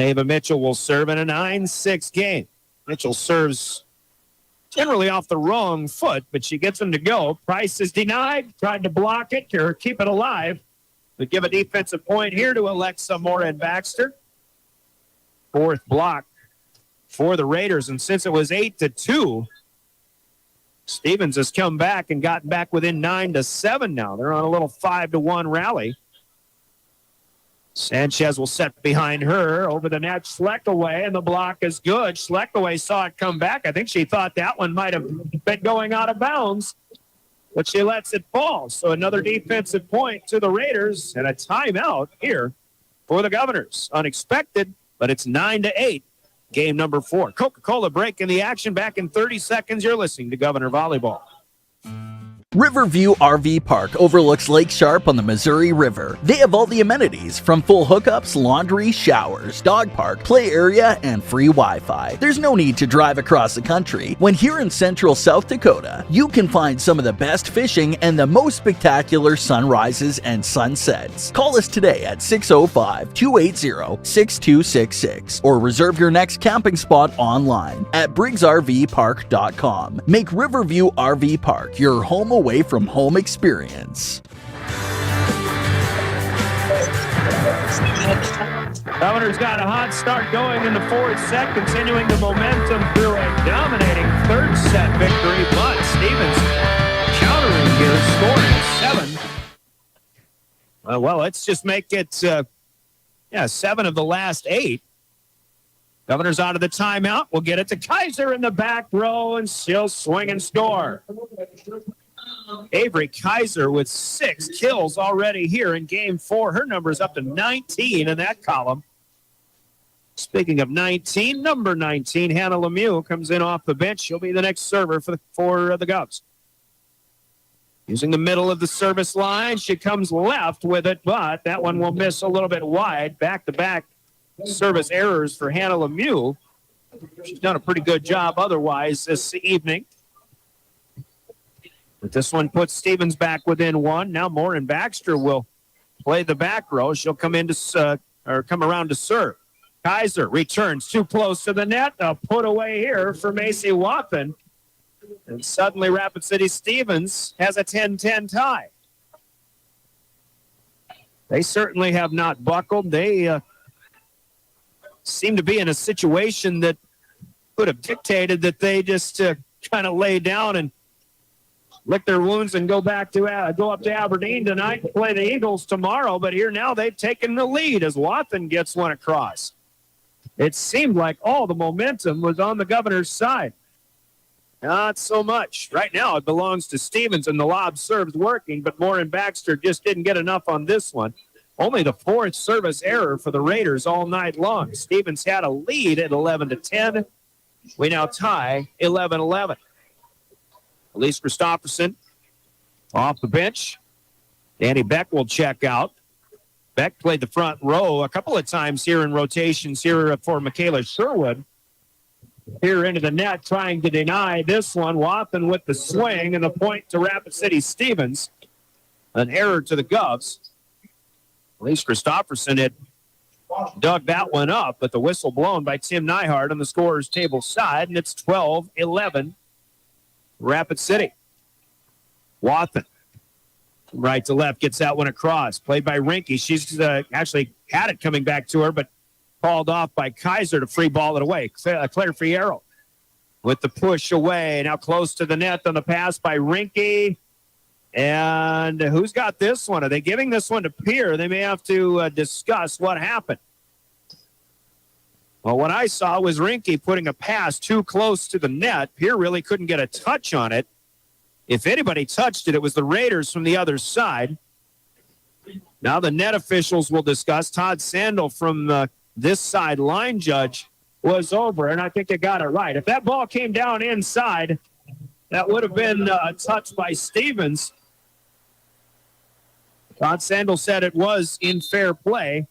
Ava Mitchell will serve in a 9-6 game. Mitchell serves generally off the wrong foot, but she gets him to go. Price is denied, tried to block it or keep it alive. But give a defensive point here to Alexa Morin-Baxter. Fourth block for the Raiders, and since it was 8-2, Stevens has come back and gotten back within 9-7 now. They're on a little 5-1 rally. Sanchez will set behind her. Over the net, Schleckaway, and the block is good. Schleckaway saw it come back. I think she thought that one might have been going out of bounds, but she lets it fall. So another defensive point to the Raiders and a timeout here for the Governors. Unexpected, but it's 9-8. Game number 4. Coca-Cola break in the action. Back in 30 seconds. You're listening to Governor Volleyball. Riverview RV Park overlooks Lake Sharp on the Missouri River. They have all the amenities from full hookups, laundry, showers, dog park, play area, and free Wi-Fi. There's no need to drive across the country. When here in central South Dakota, you can find some of the best fishing and the most spectacular sunrises and sunsets. Call us today at 605-280-6266 or reserve your next camping spot online at briggsrvpark.com. Make Riverview RV Park your home away from home experience. Governors got a hot start going in the fourth set, continuing the momentum through a dominating third set victory, but Stevens countering here, scoring 7. Well, let's just make it 7 of the last 8. Governors out of the timeout. We'll get it to Kaiser in the back row, and she'll swing and score. Avery Kaiser with 6 kills already here in Game 4. Her number's up to 19 in that column. Speaking of 19, number 19, Hannah Lemieux comes in off the bench. She'll be the next server for the Govs. Using the middle of the service line, she comes left with it, but that one will miss a little bit wide. Back-to-back service errors for Hannah Lemieux. She's done a pretty good job otherwise this evening. But this one puts Stevens back within 1. Now Morin-Baxter will play the back row. She'll come in to come around to serve. Kaiser returns too close to the net. A put away here for Macy Wathen. And suddenly Rapid City Stevens has a 10-10 tie. They certainly have not buckled. They seem to be in a situation that could have dictated that they just kind of lay down and lick their wounds and go up to Aberdeen tonight and play the Eagles tomorrow. But here now they've taken the lead as Wathen gets one across. It seemed like all the momentum was on the Governor's side. Not so much. Right now it belongs to Stevens, and the lob serve's working, but Morin-Baxter just didn't get enough on this one. Only the 4th service error for the Raiders all night long. Stevens had a lead at 11-10. We now tie 11-11. Elise Christopherson off the bench. Danny Beck will check out. Beck played the front row a couple of times here in rotations here for Michaela Sherwood. Here into the net, trying to deny this one. Wathen with the swing and the point to Rapid City Stevens. An error to the Govs. Elise Christopherson had dug that one up, but the whistle blown by Tim Nyhard on the scorer's table side, and it's 12-11. Rapid City. Wathen, from right to left, gets that one across. Played by Rinke. She's actually had it coming back to her, but called off by Kaiser to free ball it away. Claire Fierro with the push away. Now close to the net on the pass by Rinke. And who's got this one? Are they giving this one to Pierre? They may have to discuss what happened. Well, what I saw was Rinke putting a pass too close to the net. Pierre really couldn't get a touch on it. If anybody touched it, it was the Raiders from the other side. Now the net officials will discuss. Todd Sandel from this side line judge was over, and I think they got it right. If that ball came down inside, that would have been touched by Stevens. Todd Sandel said it was in fair play.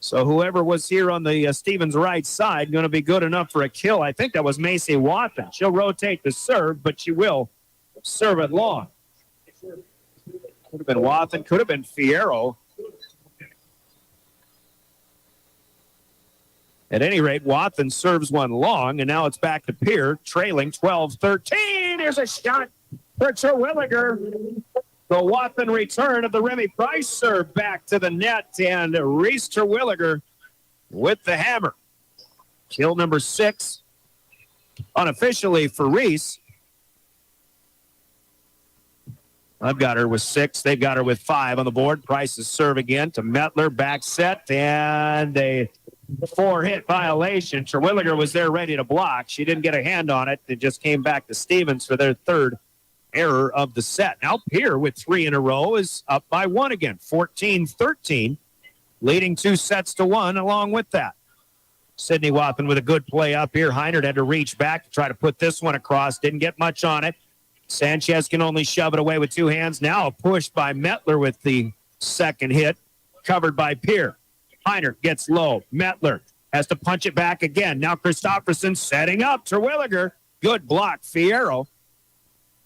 So whoever was here on the Stevens right side going to be good enough for a kill. I think that was Macy Wathen. She'll rotate the serve, but she will serve it long. Could have been Wathen, could have been Fierro. At any rate, Watson serves one long, and now it's back to Pierre, trailing 12-13. Here's a shot for Terwilliger. The Watson return of the Remy Price serve back to the net, and Reese Terwilliger with the hammer. Kill number 6, unofficially for Reese. I've got her with 6. They've got her with 5 on the board. Price's serve again to Mettler. Back set, and a 4-hit violation. Terwilliger was there ready to block. She didn't get a hand on it. It just came back to Stevens for their 3rd error of the set. Now Pierre, with 3 in a row, is up by 1 again. 14-13, leading 2 sets to 1 along with that. Sydney Watson with a good play up here. Heinert had to reach back to try to put this one across. Didn't get much on it. Sanchez can only shove it away with 2 hands. Now a push by Mettler with the 2nd hit, covered by Pierre. Heinert gets low. Mettler has to punch it back again. Now Christopherson setting up Terwilliger. Good block, Fierro.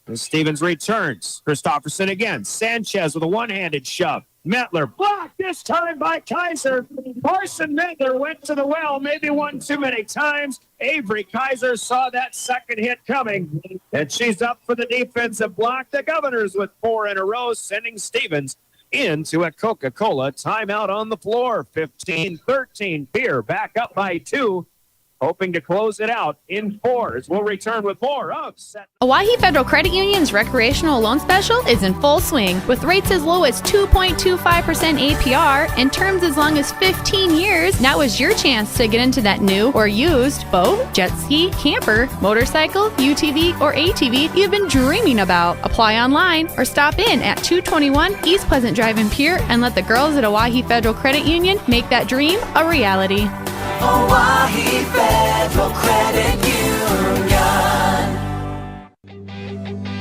And Stevens returns. Christopherson again. Sanchez with a one-handed shove. Mettler blocked this time by Kaiser. Carson Mettler went to the well, maybe one too many times. Avery Kaiser saw that 2nd hit coming, and she's up for the defensive block. The Governors with 4 in a row, sending Stevens into a Coca-Cola timeout on the floor. 15-13. Pierre back up by 2. Hoping to close it out in 4s. We'll return with more of Set. Owyhee Federal Credit Union's recreational loan special is in full swing with rates as low as 2.25% APR and terms as long as 15 years. Now is your chance to get into that new or used boat, jet ski, camper, motorcycle, UTV, or ATV you've been dreaming about. Apply online or stop in at 221 East Pleasant Drive in Pierre and let the girls at Owyhee Federal Credit Union make that dream a reality. Owyhee Federal Credit Union.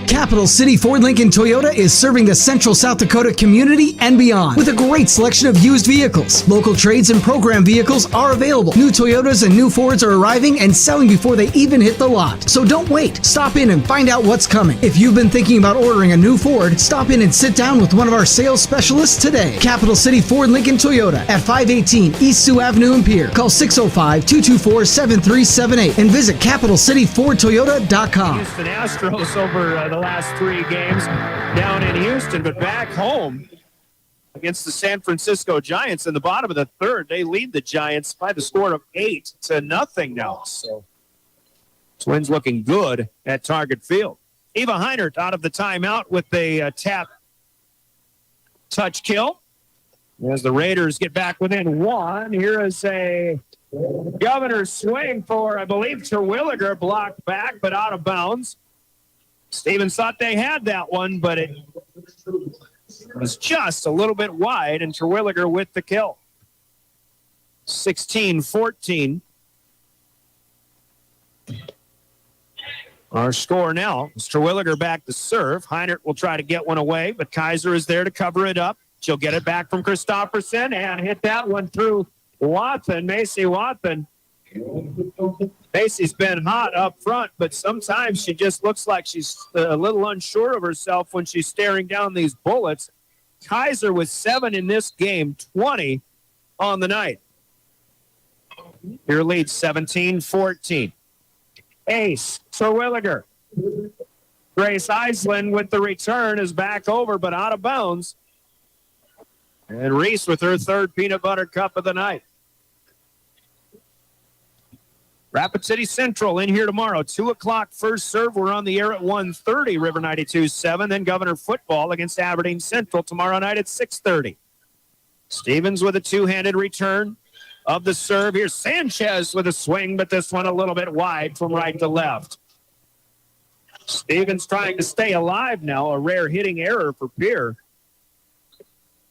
Capital City Ford Lincoln Toyota is serving the central South Dakota community and beyond with a great selection of used vehicles. Local trades and program vehicles are available. New Toyotas and new Fords are arriving and selling before they even hit the lot. So don't wait. Stop in and find out what's coming. If you've been thinking about ordering a new Ford, stop in and sit down with one of our sales specialists today. Capital City Ford Lincoln Toyota at 518 East Sioux Avenue in Pierre. Call 605-224-7378 and visit CapitalCityFordToyota.com. Houston Astros over the last 3 games down in Houston, but back home against the San Francisco Giants in the bottom of the 3rd. They lead the Giants by the score of 8-0 now. So Twins looking good at Target Field. Eva Heinert out of the timeout with a tap touch kill. As the Raiders get back within 1, here is a Governors swing for, I believe, Terwilliger, blocked back, but out of bounds. Stevens thought they had that one, but it was just a little bit wide, and Terwilliger with the kill. 16-14. Our score now is Terwilliger back to serve. Heinert will try to get one away, but Kaiser is there to cover it up. She'll get it back from Christopherson and hit that one through Watson, Macy Watson. Macy's been hot up front, but sometimes she just looks like she's a little unsure of herself when she's staring down these bullets. Kaiser with 7 in this game, 20 on the night. Here leads 17-14. Ace, Terwilliger. Grace Eisland with the return is back over, but out of bounds. And Reese with her 3rd peanut butter cup of the night. Rapid City Central in here tomorrow. 2 o'clock first serve. We're on the air at 1:30, River 92.7. Then Governor football against Aberdeen Central tomorrow night at 6:30. Stevens with a 2-handed return of the serve. Here's Sanchez with a swing, but this one a little bit wide from right to left. Stevens trying to stay alive now. A rare hitting error for Pierre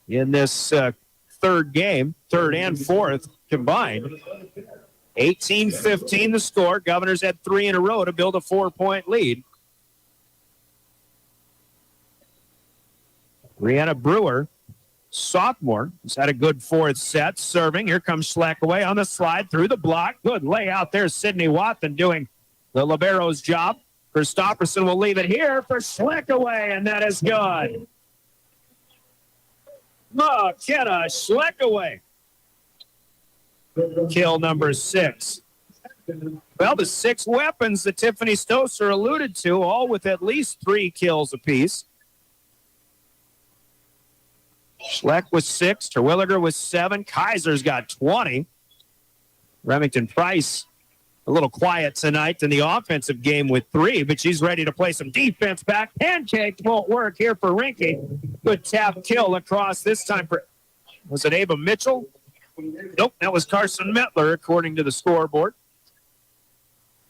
in this 3rd game, 3rd and 4th combined. 18-15 the score. Governors had 3 in a row to build a 4-point lead. Brianna Brewer, sophomore, has had a good 4th set. Serving. Here comes Schleckaway on the slide through the block. Good layout there. Sydney Watson doing the libero's job. Christopherson will leave it here for Schleckaway, and that is good. McKenna Schleckaway. kill number 6. Well, the 6 weapons that Tiffany Stoser alluded to, all with at least 3 kills apiece. Schleck with 6, Terwilliger with 7, Kaiser's got 20. Remington Price a little quiet tonight in the offensive game with 3, but she's ready to play some defense back. Pancake won't work here for Rinke. Good tap kill across this time for, was it Ava Mitchell? Nope, that was Carson Mettler according to the scoreboard.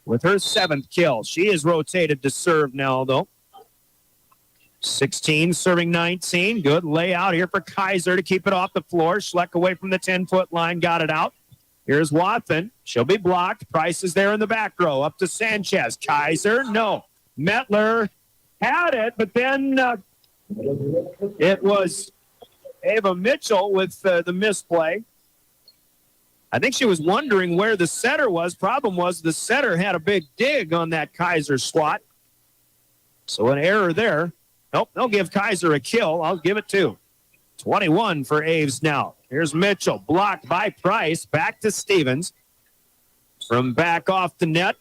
With her 7th kill. She is rotated to serve now, though. 16 serving 19. Good layout here for Kaiser to keep it off the floor. Schleck away from the 10-foot line, got it out. Here's Watson. She'll be blocked. Price is there in the back row. Up to Sanchez. Kaiser, no. Mettler had it, but then it was Ava Mitchell with the misplay. I think she was wondering where the setter was. Problem was the setter had a big dig on that Kaiser swat. So an error there. Nope, they'll give Kaiser a kill. I'll give it 2. 21 for Aves now. Here's Mitchell, blocked by Price. Back to Stevens. From back off the net.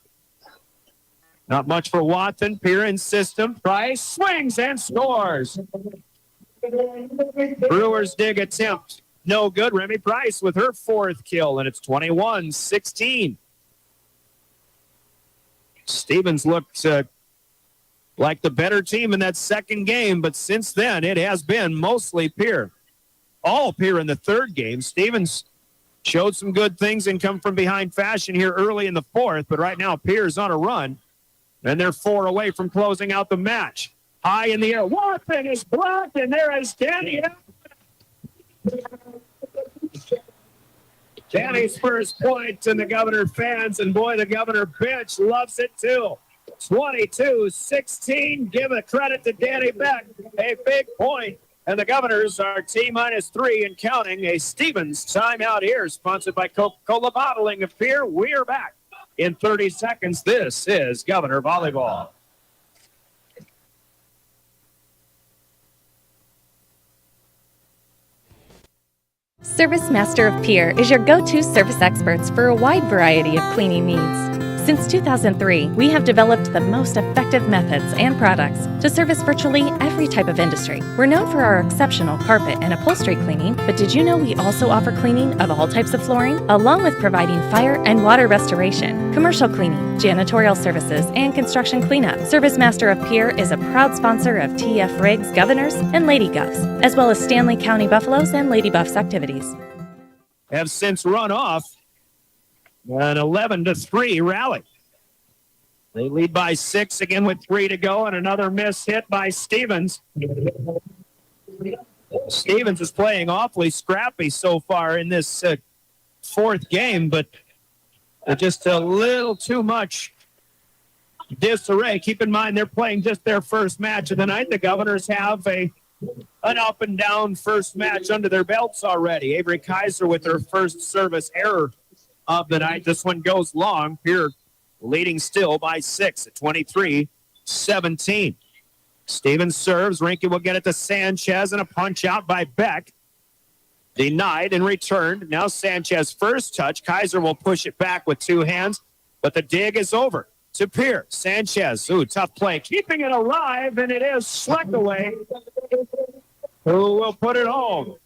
Not much for Watson. Pierre in system. Price swings and scores. Brewers dig attempt. No good. Remy Price with her 4th kill, and it's 21-16. Stevens looked like the better team in that second game, but since then it has been mostly Pierre. All Pierre in the 3rd game. Stevens showed some good things and come from behind fashion here early in the 4th, but right now Pierre's on a run, and they're 4 away from closing out the match. High in the air. Watson is blocked, and there is Danny. Danny's first point, and the Governor fans, and boy, the Governor bench loves it too. 22-16. Give a credit to Danny Beck. A big point. And the Governors are T-3 and counting. A Stevens timeout here, sponsored by Coca-Cola Bottling of Pierre. We're back in 30 seconds. This is Governor Volleyball. Service Master of Pierre is your go-to service experts for a wide variety of cleaning needs. Since 2003, we have developed the most effective methods and products to service virtually every type of industry. We're known for our exceptional carpet and upholstery cleaning, but did you know we also offer cleaning of all types of flooring, along with providing fire and water restoration, commercial cleaning, janitorial services, and construction cleanup. Service Master of Pierre is a proud sponsor of TF Riggs Governors and Lady Govs, as well as Stanley County Buffaloes and Lady Buffs activities. Have since run off an 11-3 rally. They lead by 6 again with 3 to go, and another miss hit by Stevens. Stevens is playing awfully scrappy so far in this 4th game, but just a little too much disarray. Keep in mind they're playing just their first match of the night. The Governors have an up and down first match under their belts already. Avery Kaiser with her first service error of the night. This one goes long. Pierre leading still by 6 at 23-17. Stevens serves. Rinke will get it to Sanchez, and a punch out by Beck. Denied and returned. Now Sanchez first touch. Kaiser will push it back with 2 hands, but the dig is over to Pierre. Sanchez, tough play. Keeping it alive, and it is Schleck away, who will put it home.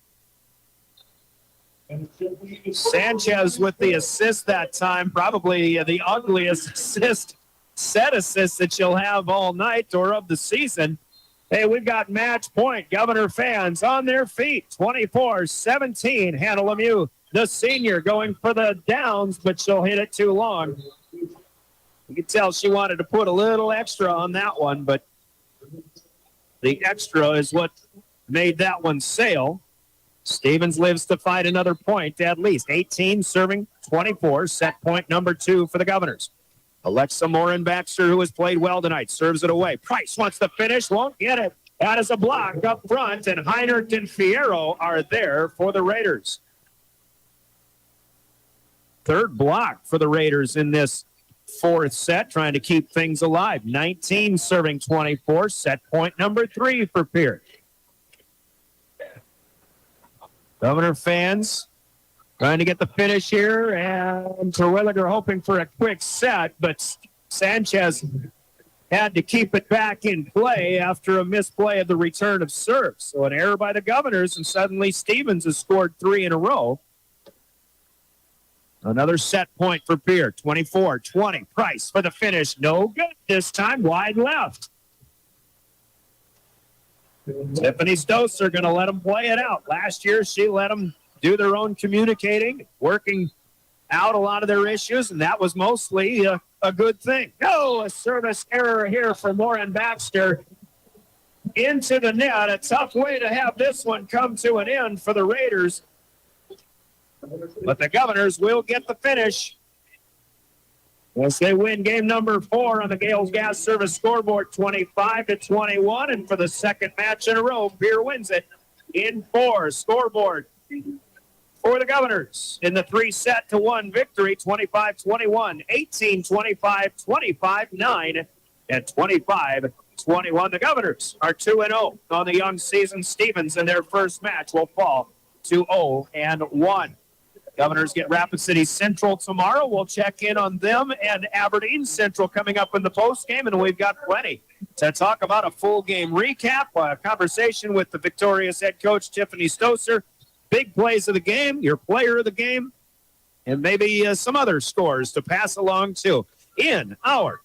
Sanchez with the assist that time, probably the ugliest set assist that you'll have all night or of the season. Hey, we've got match point. Governor fans on their feet. 24-17. Hannah Lemieux, the senior, going for the downs, but she'll hit it too long. You can tell she wanted to put a little extra on that one, but the extra is what made that one sail. Stevens lives to fight another point at least. 18 serving 24. Set point number 2 for the Governors. Alexa Morin-Baxter, who has played well tonight, serves it away. Price wants to finish, won't get it. That is a block up front, and Heinert and Fierro are there for the Raiders. 3rd block for the Raiders in this 4th set, trying to keep things alive. 19 serving 24. Set point number 3 for Pierre. Governor fans Trying to get the finish here, and Terwilliger hoping for a quick set, but Sanchez had to keep it back in play after a misplay of the return of serve. So an error by the Governors, and suddenly Stevens has scored 3 in a row. Another set point for Pierre. 24-20. Price for the finish. No good this time. Wide left. Tiffany Stoser going to let them play it out. Last year, she let them do their own communicating, working out a lot of their issues, and that was mostly a good thing. No, a service error here for Lauren Baxter into the net. A tough way to have this one come to an end for the Raiders. But the Governors will get the finish as they win game number 4 on the Gales Gas Service scoreboard, 25-21. And for the second match in a row, Pierre wins it in 4. Scoreboard for the Governors in the 3-1 victory, 25-21, 18-25, 25-9, and 25-21. The Governors are 2-0 on the young season. Stevens in their first match will fall to 0-1. Governors get Rapid City Central tomorrow. We'll check in on them and Aberdeen Central coming up in the postgame, and we've got plenty to talk about. A full game recap, a conversation with the victorious head coach Tiffany Stoser, big plays of the game, your player of the game, and maybe some other scores to pass along to in our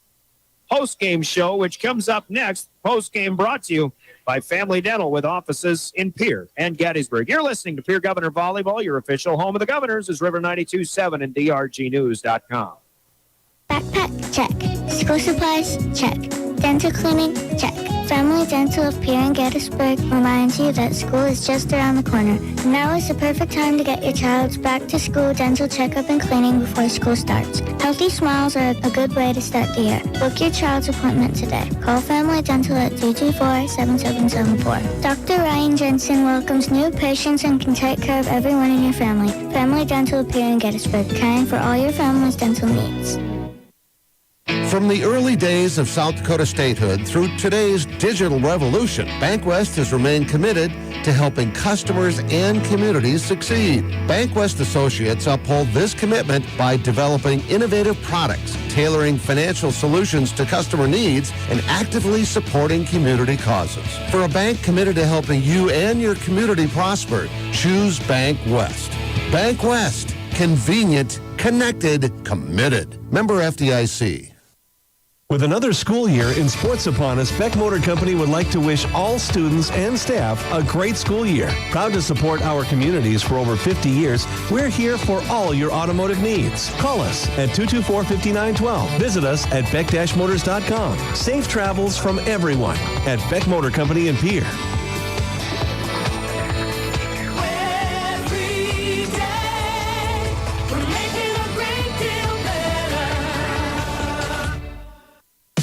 postgame show, which comes up next. Postgame brought to you by Family Dental with offices in Pierre and Gettysburg. You're listening to Pierre Governor Volleyball. Your official home of the Governors is River 92.7 and DRGnews.com. Backpack, check. School supplies, check. Dental cleaning, check. Family Dental of Pierre and Gettysburg reminds you that school is just around the corner. Now is the perfect time to get your child's back-to-school dental checkup and cleaning before school starts. Healthy smiles are a good way to start the year. Book your child's appointment today. Call Family Dental at 224-7774. Dr. Ryan Jensen welcomes new patients and can take care of everyone in your family. Family Dental of Pierre and Gettysburg, caring for all your family's dental needs. From the early days of South Dakota statehood through today's digital revolution, BankWest has remained committed to helping customers and communities succeed. BankWest Associates uphold this commitment by developing innovative products, tailoring financial solutions to customer needs, and actively supporting community causes. For a bank committed to helping you and your community prosper, choose BankWest. BankWest. Convenient, connected, committed. Member FDIC. With another school year in sports upon us, Beck Motor Company would like to wish all students and staff a great school year. Proud to support our communities for over 50 years, we're here for all your automotive needs. Call us at 224-5912. Visit us at beck-motors.com. Safe travels from everyone at Beck Motor Company in Pierre.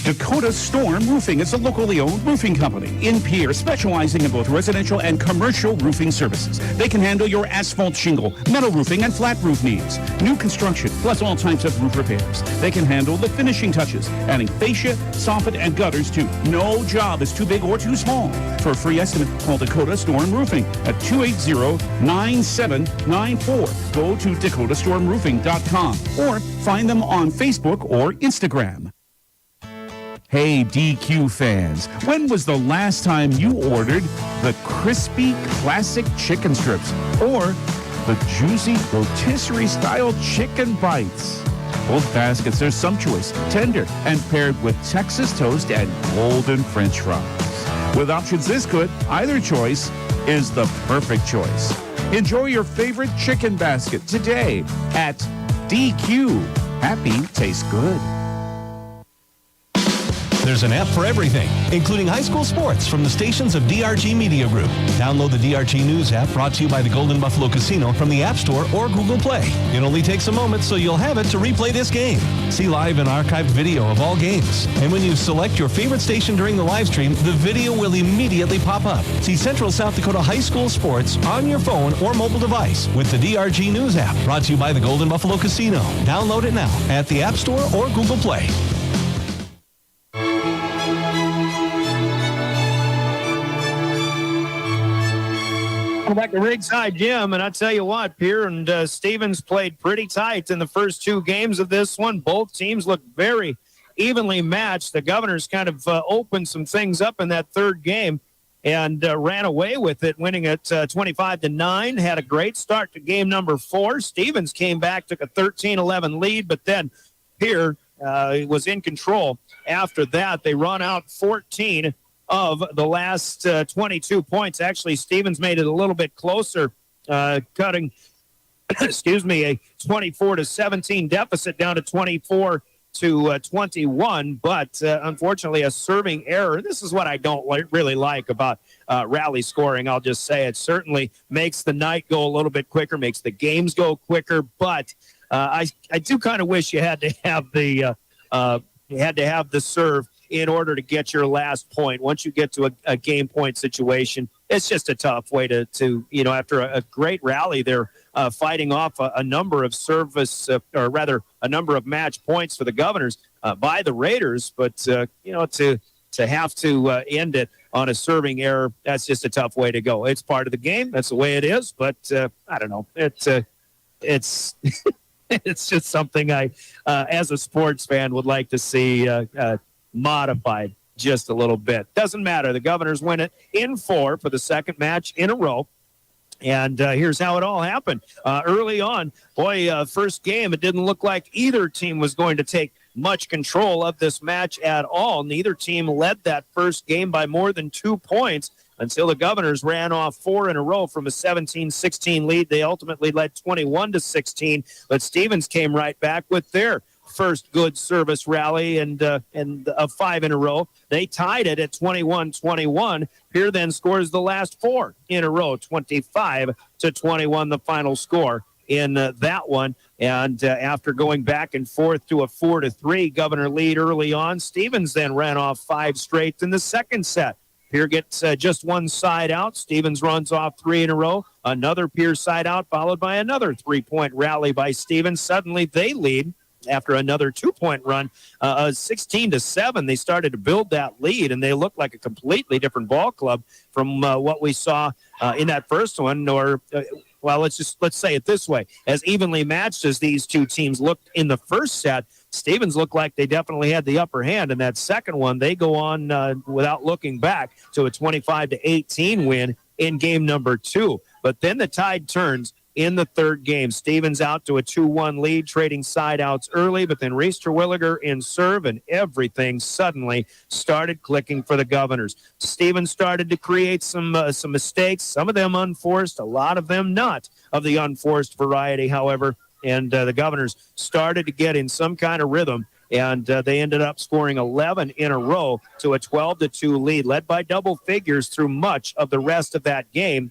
Dakota Storm Roofing is a locally owned roofing company in Pierre, specializing in both residential and commercial roofing services. They can handle your asphalt shingle, metal roofing, and flat roof needs. New construction, plus all types of roof repairs. They can handle the finishing touches, adding fascia, soffit, and gutters too. No job is too big or too small. For a free estimate, call Dakota Storm Roofing at 280-9794. Go to DakotaStormRoofing.com or find them on Facebook or Instagram. Hey, DQ fans, when was the last time you ordered the crispy classic chicken strips or the juicy rotisserie-style chicken bites? Both baskets are sumptuous, tender, and paired with Texas toast and golden French fries. With options this good, either choice is the perfect choice. Enjoy your favorite chicken basket today at DQ. Happy tastes good. There's an app for everything, including high school sports from the stations of DRG Media Group. Download the DRG News app brought to you by the Golden Buffalo Casino from the App Store or Google Play. It only takes a moment, so you'll have it to replay this game. See live and archived video of all games. And when you select your favorite station during the live stream, the video will immediately pop up. See Central South Dakota high school sports on your phone or mobile device with the DRG News app brought to you by the Golden Buffalo Casino. Download it now at the App Store or Google Play. Back to Ringside Gym, and I tell you what, Pierre and Stevens played pretty tight in the first two games of this one. Both teams looked very evenly matched. The Governors kind of opened some things up in that third game and ran away with it, winning at 25-9. Had a great start to game number 4. Stevens came back, took a 13-11 lead, but then Pierre was in control. After that, they run out 14 of the last 22 points. Actually, Stevens made it a little bit closer, cutting, a 24-17 deficit down to 24-21. But unfortunately, a serving error. This is what I don't really like about rally scoring. I'll just say it certainly makes the night go a little bit quicker, makes the games go quicker. But I do kind of wish you had to have the serve in order to get your last point. Once you get to a game point situation, it's just a tough way to after a great rally, they're fighting off a number of service, or rather a number of match points for the Governors by the Raiders. But, to have to end it on a serving error, that's just a tough way to go. It's part of the game. That's the way it is. But I don't know. It's it's just something I, as a sports fan, would like to see modified just a little bit. Doesn't matter. The Governors win it in 4 for the second match in a row. And here's how it all happened. Early on, first game, it didn't look like either team was going to take much control of this match at all. Neither team led that first game by more than 2 points until the Governors ran off 4 in a row from a 17-16 lead. They ultimately led 21-16, but Stevens came right back with their first good service rally and 5 in a row. They tied it at 21-21. Pierre then scores the last 4 in a row, 25-21, the final score in that one. And after going back and forth to a 4-3 Governor lead early on, Stevens then ran off 5 straight in the second set. Pierre gets just one side out. Stevens runs off 3 in a row. Another Pierre side out, followed by another 3-point rally by Stevens. Suddenly they lead after another 2-point run, 16-7. They started to build that lead, and they looked like a completely different ball club from what we saw in that first one. Let's say it this way: as evenly matched as these two teams looked in the first set, Stevens looked like they definitely had the upper hand. In that second one, they go on without looking back to a 25-18 win in game number 2. But then the tide turns in the third game. Stevens out to a 2-1 lead, trading side outs early, but then Reese Terwilliger in serve, and everything suddenly started clicking for the Governors. Stevens started to create some mistakes, some of them unforced, a lot of them not of the unforced variety, however, and the Governors started to get in some kind of rhythm, and they ended up scoring 11 in a row to a 12-2 lead, led by double figures through much of the rest of that game.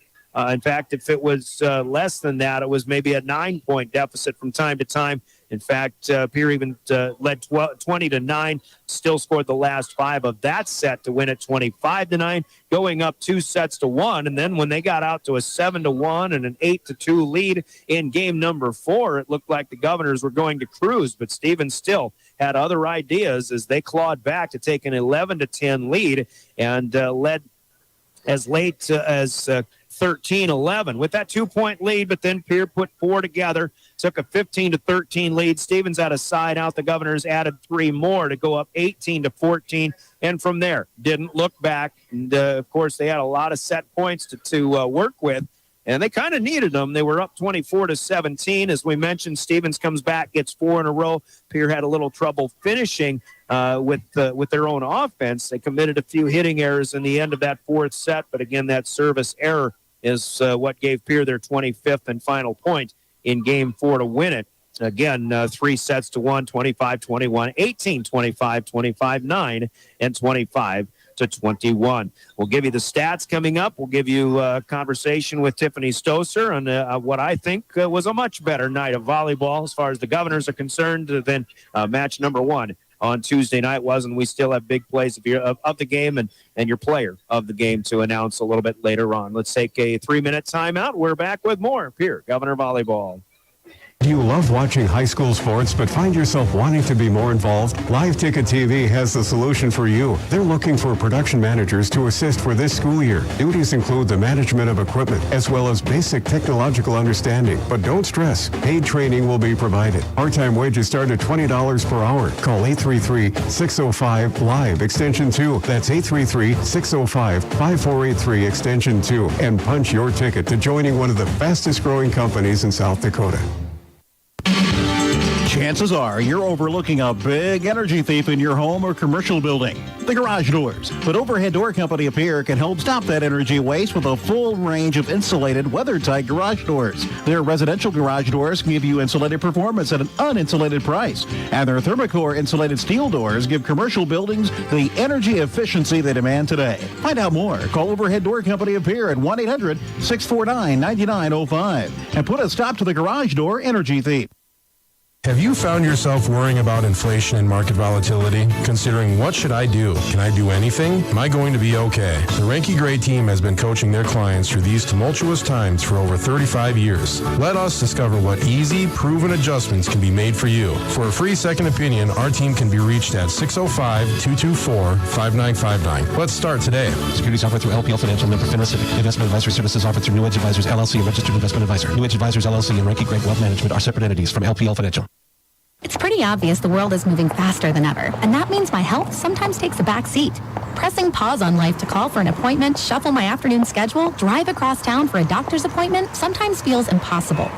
In fact, if it was less than that, it was maybe a 9-point deficit from time to time. In fact, Pierre even led 20-9, still scored the last 5 of that set to win it 25-9, going up 2 sets to 1. And then when they got out to a 7-1 and an 8-2 lead in game number 4, it looked like the Governors were going to cruise, but Stevens still had other ideas as they clawed back to take an 11-10 lead and led as late as 13-11 with that 2-point lead, but then Pierre put 4 together, took a 15-13 lead. Stevens had a side out. The Governors added 3 more to go up 18-14, and from there didn't look back. And of course, they had a lot of set points to work with, and they kind of needed them. They were up 24-17. As we mentioned, Stevens comes back, gets 4 in a row. Pierre had a little trouble finishing with their own offense. They committed a few hitting errors in the end of that 4th set, but again, that service error is what gave Pierre their 25th and final point in game 4 to win it. Again, 3 sets to 1, 25-21, 18-25, 25-9, and 25-21. We'll give you the stats coming up. We'll give you a conversation with Tiffany Stoser on what I think was a much better night of volleyball as far as the Governors are concerned than match number 1 on Tuesday night was, and we still have big plays of the game and your player of the game to announce a little bit later on. Let's take a 3-minute timeout. We're back with more Pierre Governor Volleyball. Do you love watching high school sports but find yourself wanting to be more involved? Live Ticket TV has the solution for you. They're looking for production managers to assist for this school year. Duties include the management of equipment as well as basic technological understanding. But don't stress, paid training will be provided. Part-time wages start at $20 per hour. Call 833-605-LIVE extension 2. That's 833-605-5483 extension 2 and punch your ticket to joining one of the fastest growing companies in South Dakota. Chances are you're overlooking a big energy thief in your home or commercial building. The garage doors. But Overhead Door Company of Pierre can help stop that energy waste with a full range of insulated, weather-tight garage doors. Their residential garage doors give you insulated performance at an uninsulated price. And their Thermocore insulated steel doors give commercial buildings the energy efficiency they demand today. Find out more. Call Overhead Door Company of Pierre at 1-800-649-9905 and put a stop to the garage door energy thief. Have you found yourself worrying about inflation and market volatility? Considering what should I do? Can I do anything? Am I going to be okay? The Ranky Gray team has been coaching their clients through these tumultuous times for over 35 years. Let us discover what easy, proven adjustments can be made for you. For a free second opinion, our team can be reached at 605-224-5959. Let's start today. Securities offered through LPL Financial Member FINRA SIPC. Investment advisory services offered through New Edge Advisors LLC, a registered investment advisor. New Edge Advisors LLC and Ranky Gray Wealth Management are separate entities from LPL Financial. It's pretty obvious the world is moving faster than ever, and that means my health sometimes takes a back seat. Pressing pause on life to call for an appointment, shuffle my afternoon schedule, drive across town for a doctor's appointment sometimes feels impossible.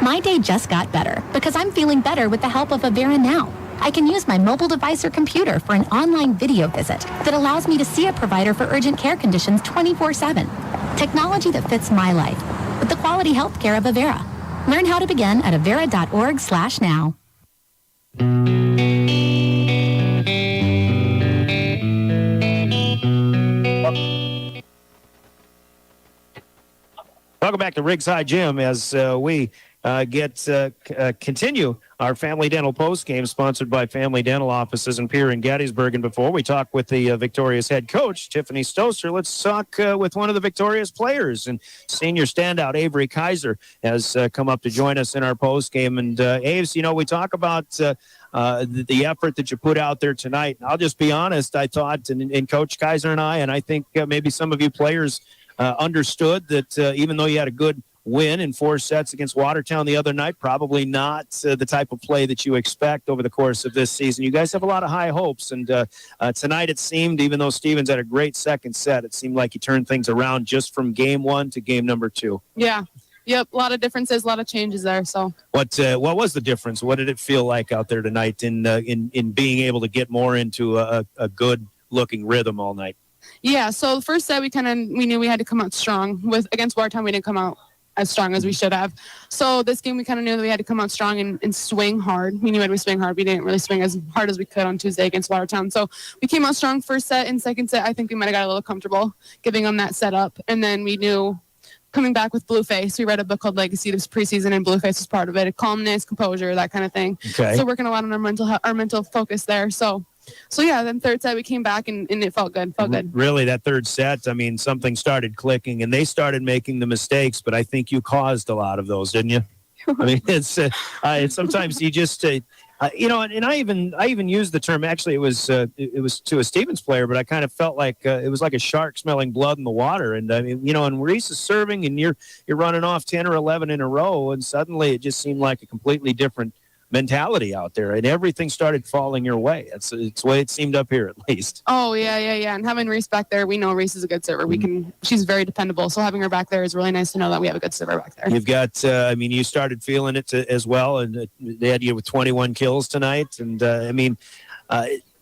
My day just got better because I'm feeling better with the help of Avera Now. I can use my mobile device or computer for an online video visit that allows me to see a provider for urgent care conditions 24/7. Technology that fits my life with the quality health care of Avera. Learn how to begin at avera.org/now. Welcome back to Riggs High Gym as we continue our Family Dental post game, sponsored by Family Dental offices in Pierre and Gettysburg. And before we talk with the victorious head coach, Tiffany Stoser, let's talk with one of the victorious players. And senior standout Avery Kaiser has come up to join us in our post game. And Aves, you know, we talk about the effort that you put out there tonight. And I'll just be honest, I thought, and Coach Kaiser and I think maybe some of you players understood that even though you had a good win in 4 sets against Watertown the other night, probably not the type of play that you expect over the course of this season. You guys have a lot of high hopes, and tonight it seemed, even though Stevens had a great second set, it seemed like he turned things around just from game 1 to game number 2. Yeah. Yep, a lot of differences, a lot of changes there. So, what was the difference? What did it feel like out there tonight in being able to get more into a good looking rhythm all night? Yeah, so the first set we knew we had to come out strong. Against Watertown, we didn't come out as strong as we should have. So this game we kind of knew that we had to come out strong and swing hard. We knew we had to swing hard. We didn't really swing as hard as we could on Tuesday against Watertown. So we came out strong first set, and second set I think we might have got a little comfortable giving them that setup. And then we knew coming back with Blueface, we read a book called Legacy this preseason, and Blueface was part of it. Calmness, composure, that kind of thing. Okay. So working a lot on our mental focus there. So yeah, then third set we came back and it felt good. Really, that third set, I mean, something started clicking and they started making the mistakes, but I think you caused a lot of those, didn't you? I mean, it's sometimes you just, and I even used the term. Actually, it was to a Stevens player, but I kind of felt like it was like a shark smelling blood in the water. And I mean, and Reese is serving, and you're running off 10 or 11 in a row, and suddenly it just seemed like a completely different mentality out there, and everything started falling your way. It's the way it seemed up here, at least. Oh yeah. And having Reese back there, we know Reese is a good server. She's very dependable. So having her back there is really nice to know that we have a good server back there. You've got, you started feeling it as well, and they had you with 21 kills tonight, and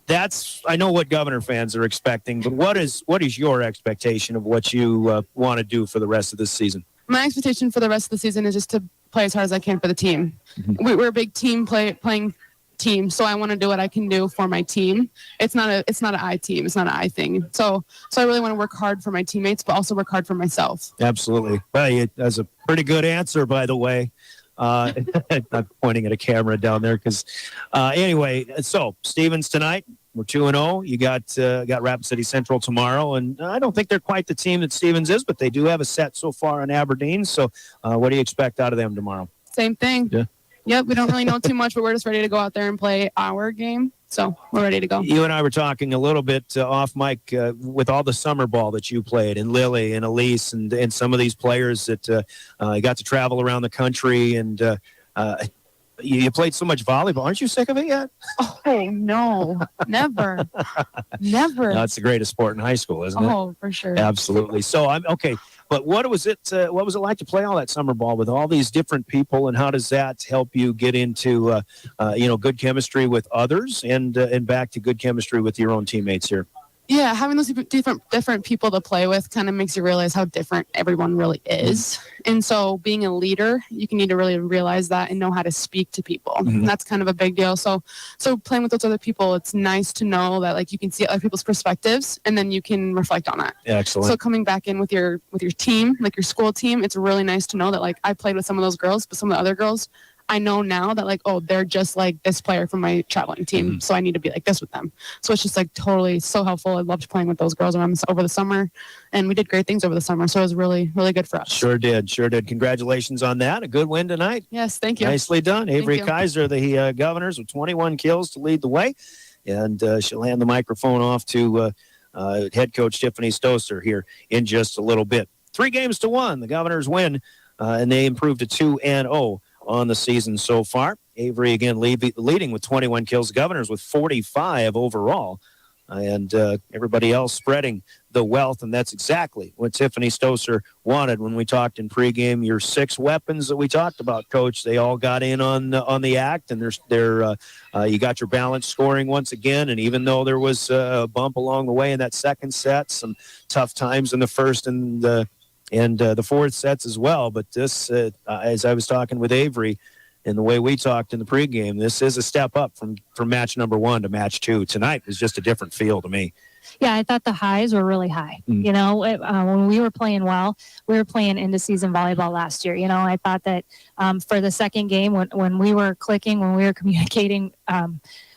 that's, I know what Governor fans are expecting, but what is your expectation of what you want to do for the rest of this season? My expectation for the rest of the season is just to play as hard as I can for the team. Mm-hmm. We're a big team playing team, so I want to do what I can do for my team. It's not an I team. It's not an I thing. So I really want to work hard for my teammates, but also work hard for myself. Absolutely. Well, that's a pretty good answer, by the way. I'm pointing at a camera down there because anyway, so Stevens tonight, we're 2-0. You got Rapid City Central tomorrow, and I don't think they're quite the team that Stevens is, but they do have a set so far in Aberdeen. So what do you expect out of them tomorrow? Same thing. Yeah. Yep, we don't really know too much, but we're just ready to go out there and play our game. So we're ready to go. You and I were talking a little bit off mic with all the summer ball that you played, and Lily and Elise and some of these players that got to travel around the country, and you played so much volleyball. Aren't you sick of it yet? Oh, no, never. Never. That's the greatest sport in high school, isn't it? Oh, for sure. Absolutely. So I'm okay. But what was it like to play all that summer ball with all these different people, and how does that help you get into good chemistry with others and back to good chemistry with your own teammates here? Yeah, having those different people to play with kind of makes you realize how different everyone really is. And so being a leader, you need to really realize that and know how to speak to people. Mm-hmm. That's kind of a big deal. So playing with those other people, it's nice to know that like you can see other people's perspectives and then you can reflect on that. Excellent. So coming back in with your team, like your school team, it's really nice to know that like I played with some of those girls, but some of the other girls, I know now that like, oh, they're just like this player from my traveling team. Mm-hmm. So I need to be like this with them. So it's just like totally so helpful. I loved playing with those girls over the summer, and we did great things over the summer. So it was really, really good for us. Sure did. Congratulations on that. A good win tonight. Yes. Thank you. Nicely done. Avery Kaiser, the Governors, with 21 kills to lead the way. And she'll hand the microphone off to head coach Tiffany Stoser here in just a little bit. 3-1. The Governors win, and they improved to 2-0. On the season so far. Avery again leading with 21 kills. The Governors with 45 overall. And everybody else spreading the wealth, and that's exactly what Tiffany Stoser wanted when we talked in pregame. Your 6 weapons that we talked about, Coach, they all got in on the act, and you got your balanced scoring once again. And even though there was a bump along the way in that second set, some tough times in the first and the fourth sets as well. But this, as I was talking with Avery and the way we talked in the pregame, this is a step up from match number 1 to match 2. Tonight is just a different feel to me. Yeah, I thought the highs were really high. You know, when we were playing well, we were playing into season volleyball last year. You know, I thought that for the second game, when we were clicking, when we were communicating,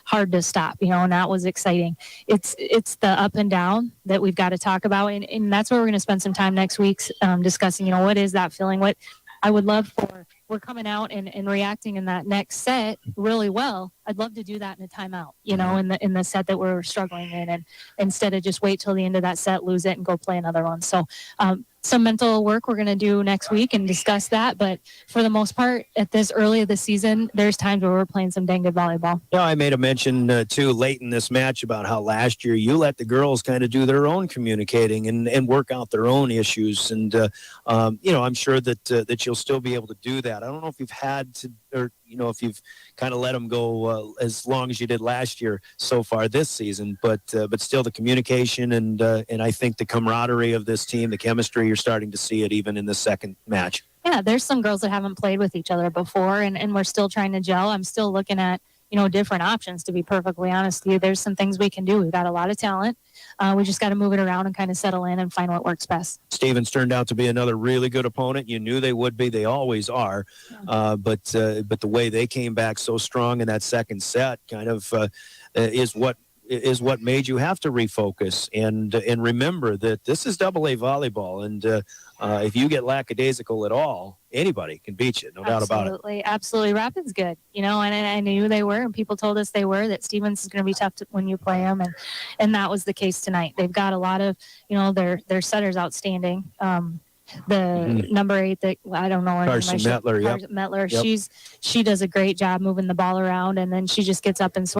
hard to stop, and that was exciting. It's the up and down that we've got to talk about. And that's where we're going to spend some time next week discussing, what is that feeling? What I would love we're coming out and reacting in that next set really well. I'd love to do that in a timeout, in the set that we're struggling in, and instead of just wait till the end of that set, lose it, and go play another one. So some mental work we're going to do next week and discuss that. But for the most part, at this early of the season, there's times where we're playing some dang good volleyball. Yeah, I made a mention, too, late in this match about how last year you let the girls kind of do their own communicating and work out their own issues. And, I'm sure that you'll still be able to do that. I don't know if you've had to, or, if you've kind of let them go as long as you did last year so far this season, but still the communication and I think the camaraderie of this team, the chemistry, you're starting to see it even in the second match. Yeah, there's some girls that haven't played with each other before, and we're still trying to gel. I'm still looking at, different options, to be perfectly honest with you. There's some things we can do. We've got a lot of talent. We just got to move it around and kind of settle in and find what works best. Stevens turned out to be another really good opponent. You knew they would be. They always are. Yeah. But the way they came back so strong in that second set kind of is what made you have to refocus and remember that this is AA volleyball, and if you get lackadaisical at all, anybody can beat you, no doubt about it. Absolutely. Rapid's good, and I knew they were, and people told us they were, that Stevens is going to be tough when you play them, and that was the case tonight. They've got a lot of, their setter's outstanding. Number 8, that I don't know her name. Carson Mettler, Carson Mettler. Yep. She does a great job moving the ball around, and then she just gets up and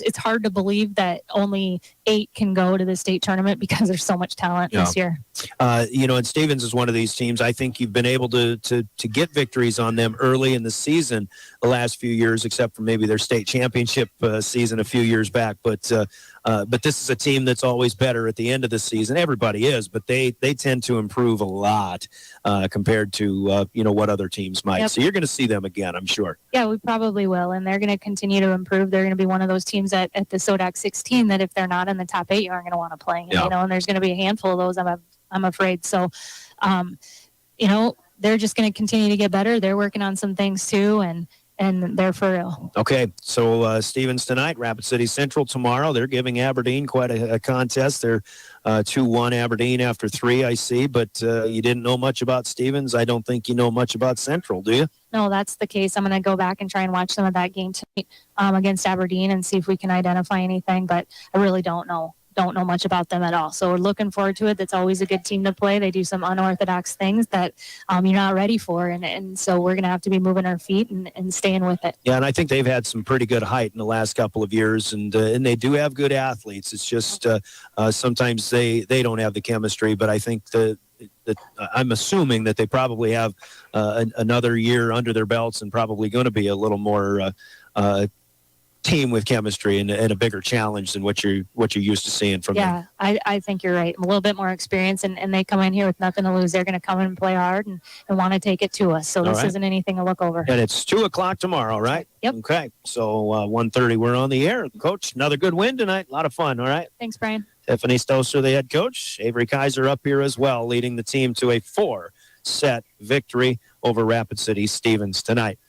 it's hard to believe that only 8 can go to the state tournament because there's so much talent this year. And Stevens is one of these teams. I think you've been able to get victories on them early in the season the last few years, except for maybe their state championship season a few years back. But this is a team that's always better at the end of the season. Everybody is, but they tend to improve a lot compared to what other teams might. Yep. So you're going to see them again, I'm sure. Yeah, we probably will, and they're going to continue to improve. They're going to be one of those teams at the SODAC 16 that if they're not in the top 8, you aren't going to want to play. And there's going to be a handful of those, I'm afraid. So, they're just going to continue to get better. They're working on some things too, and and they're for real. Okay, so Stevens tonight, Rapid City Central tomorrow. They're giving Aberdeen quite a contest. They're 2-1 Aberdeen after 3, I see, but you didn't know much about Stevens. I don't think you know much about Central, do you? No, that's the case. I'm going to go back and try and watch some of that game tonight against Aberdeen and see if we can identify anything, but I really don't know much about them at all. So we're looking forward to it. That's always a good team to play. They do some unorthodox things that you're not ready for, and so we're going to have to be moving our feet and staying with it. Yeah, and I think they've had some pretty good height in the last couple of years, and they do have good athletes. It's just sometimes they don't have the chemistry, but I think that I'm assuming that they probably have another year under their belts and probably going to be a little more team with chemistry and a bigger challenge than what you're used to seeing from them. Yeah, I think you're right. A little bit more experience, and they come in here with nothing to lose. They're going to come in and play hard and want to take it to us. So this isn't anything to look over. And it's 2:00 tomorrow, right? Yep. Okay, so 1:30 we're on the air. Coach, another good win tonight. A lot of fun, all right? Thanks, Brian. Stephanie Stoser, the head coach. Avery Kaiser up here as well, leading the team to a 4-set victory over Rapid City Stevens tonight.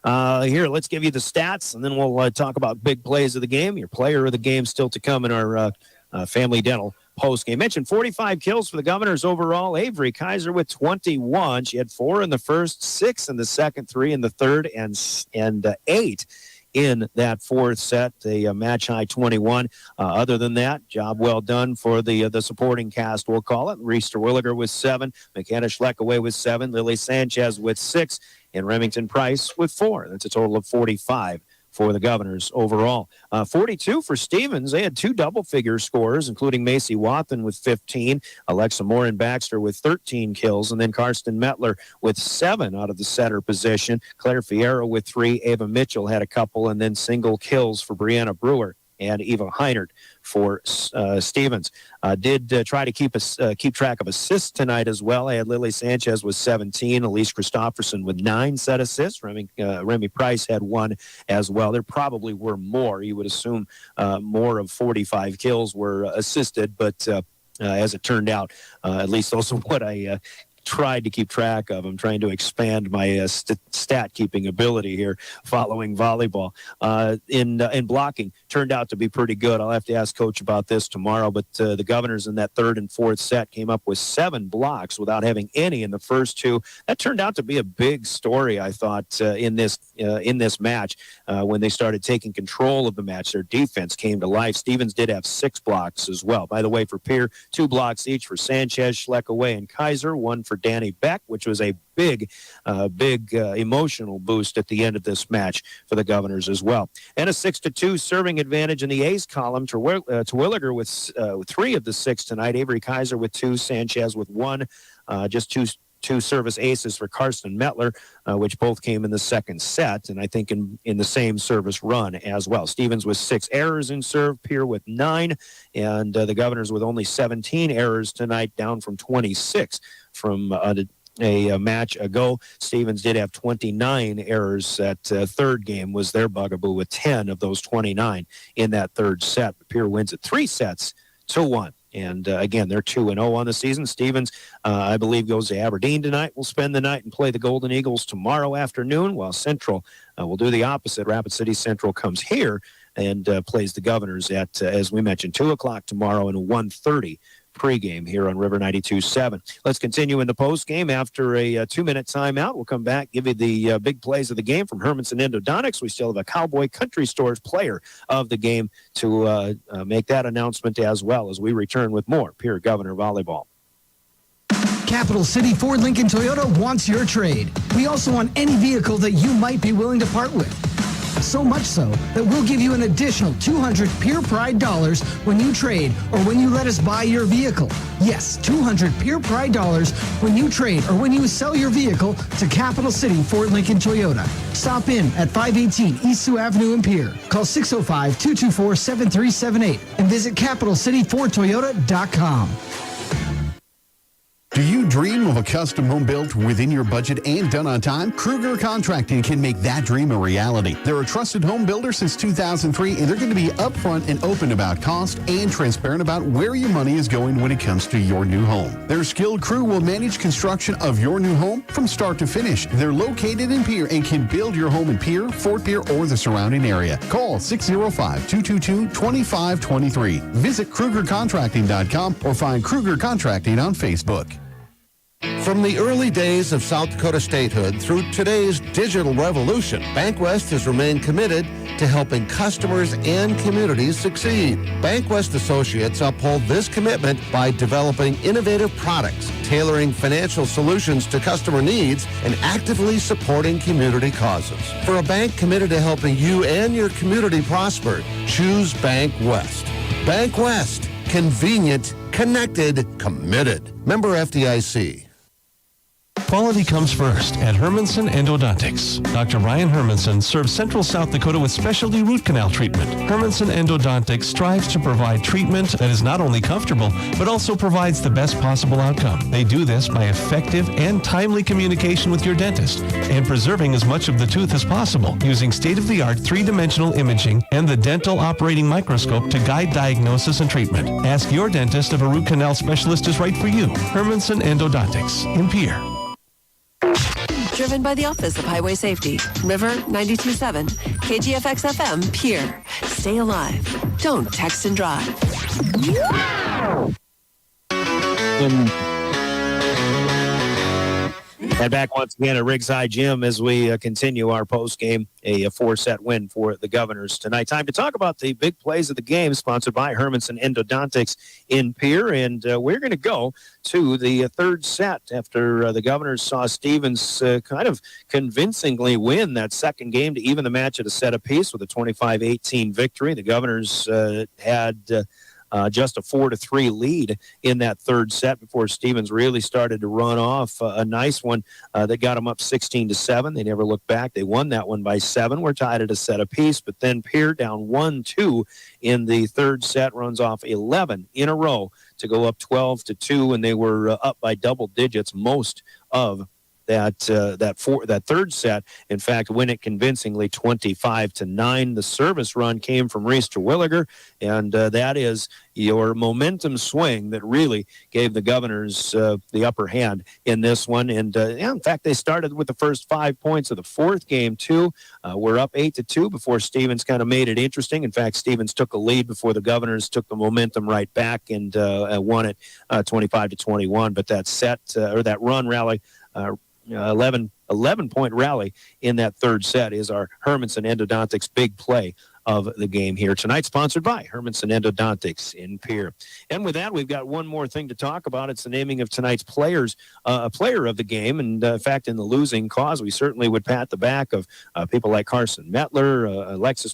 Here, let's give you the stats, and then we'll talk about big plays of the game. Your player of the game still to come in our Family Dental post game. Mentioned 45 kills for the Governors overall. Avery Kaiser with 21. She had 4 in the first, 6 in the second, 3 in the third, and 8 in that 4th set, a match high 21. Other than that, job well done for the supporting cast, we'll call it. Reese Terwilliger with 7, McKenna Schleckaway with 7, Lily Sanchez with 6, and Remington Price with 4. That's a total of 45 for the Governors overall. 42 for Stevens. They had 2 double-figure scorers, including Macy Wathen with 15, Alexa Morin Baxter with 13 kills, and then Karsten Mettler with 7 out of the setter position. Claire Fierro with 3. Ava Mitchell had a couple, and then single kills for Brianna Brewer and Eva Heinert for Stevens. Did try to keep track of assists tonight as well. I had Lily Sanchez with 17, Elise Christofferson with 9 set assists. Remy Price had 1 as well. There probably were more. You would assume more of 45 kills were assisted, but as it turned out, at least those are what I tried to keep track of. I'm trying to expand my stat keeping ability here following volleyball. In blocking, turned out to be pretty good. I'll have to ask Coach about this tomorrow, but the Governors in that 3rd and 4th set came up with 7 blocks without having any in the first 2. That turned out to be a big story, I thought, in this match. When they started taking control of the match, their defense came to life. Stevens did have 6 blocks as well. By the way, for Pierre, 2 blocks each for Sanchez, Schleckaway, and Kaiser, 1 for Danny Beck, which was a big emotional boost at the end of this match for the Governors as well. And a 6-2 serving advantage in the ace column. Terwilliger with 3 of the 6 tonight. Avery Kaiser with 2, Sanchez with 1. Just two service aces for Karsten Mettler, which both came in the 2nd set, and I think in the same service run as well. Stevens with 6 errors in serve, Pierre with 9, and the Governors with only 17 errors tonight, down from 26 from a match ago. Stevens did have 29 errors. That 3rd game was their bugaboo with 10 of those 29 in that 3rd set. Pierre wins it 3-1. And again, they're 2-0 on the season. Stevens, I believe, goes to Aberdeen tonight. We'll spend the night and play the Golden Eagles tomorrow afternoon, while Central will do the opposite. Rapid City Central comes here and plays the Governors at, as we mentioned, 2:00 tomorrow and a 1:30 pregame here on River 92.7. Let's continue in the postgame after a 2-minute timeout. We'll come back, give you the big plays of the game from Hermanson Endodontics. We still have a Cowboy Country Stores player of the game to make that announcement as well as we return with more Pierre Governor Volleyball. Capital City Ford Lincoln Toyota wants your trade. We also want any vehicle that you might be willing to part with. So much so that we'll give you an additional $200 Pure Pride dollars when you trade or when you let us buy your vehicle. Yes, $200 Pure Pride dollars when you trade or when you sell your vehicle to Capital City Ford Lincoln Toyota. Stop in at 518 East Sioux Avenue in Pierre. Call 605-224-7378 and visit CapitalCityFordToyota.com. Do you dream of a custom home built within your budget and done on time? Kruger Contracting can make that dream a reality. They're a trusted home builder since 2003, and they're going to be upfront and open about cost and transparent about where your money is going when it comes to your new home. Their skilled crew will manage construction of your new home from start to finish. They're located in Pierre and can build your home in Pierre, Fort Pierre, or the surrounding area. Call 605-222-2523. Visit KrugerContracting.com or find Kruger Contracting on Facebook. From the early days of South Dakota statehood through today's digital revolution, BankWest has remained committed to helping customers and communities succeed. BankWest Associates uphold this commitment by developing innovative products, tailoring financial solutions to customer needs, and actively supporting community causes. For a bank committed to helping you and your community prosper, choose BankWest. BankWest. Convenient, connected, committed. Member FDIC. Quality comes first at Hermanson Endodontics. Dr. Ryan Hermanson serves Central South Dakota with specialty root canal treatment. Hermanson Endodontics strives to provide treatment that is not only comfortable, but also provides the best possible outcome. They do this by effective and timely communication with your dentist and preserving as much of the tooth as possible using state-of-the-art three-dimensional imaging and the dental operating microscope to guide diagnosis and treatment. Ask your dentist if a root canal specialist is right for you. Hermanson Endodontics in Pierre. Driven by the Office of Highway Safety. River 92.7, KGFX FM, Pierre. Stay alive. Don't text and drive. And back once again at Riggs High Gym as we continue our post game, a 4-set win for the Governors tonight. Time to talk about the big plays of the game, sponsored by Hermanson Endodontics in Pierre. And we're going to go to the third set after the Governors saw Stevens kind of convincingly win that second game to even the match at a set apiece with a 25-18 victory. The Governors had just a 4-3 lead in that third set before Stevens really started to run off a nice one that got them up 16-7. They never looked back. They won that one by 7. We're tied at a set apiece, but then Pierre down 1-2 in the third set, runs off 11 in a row to go up 12-2, and they were up by double digits most of that third set. In fact, win it convincingly 25-9. The service run came from Reese Terwilliger, and that is your momentum swing that really gave the Governors the upper hand in this one. And in fact, they started with the first 5 points of the fourth game too. We're up 8-2 before Stevens kind of made it interesting. In fact, Stevens took a lead before the Governors took the momentum right back and won it 25-21. But that set or that run rally. 11-point rally in that third set is our Hermanson Endodontics big play of the game here tonight, sponsored by Hermanson Endodontics in Pierre. And with that, we've got one more thing to talk about. It's the naming of tonight's player of the game. And in fact, in the losing cause, we certainly would pat the back of people like Carson Mettler, Alexa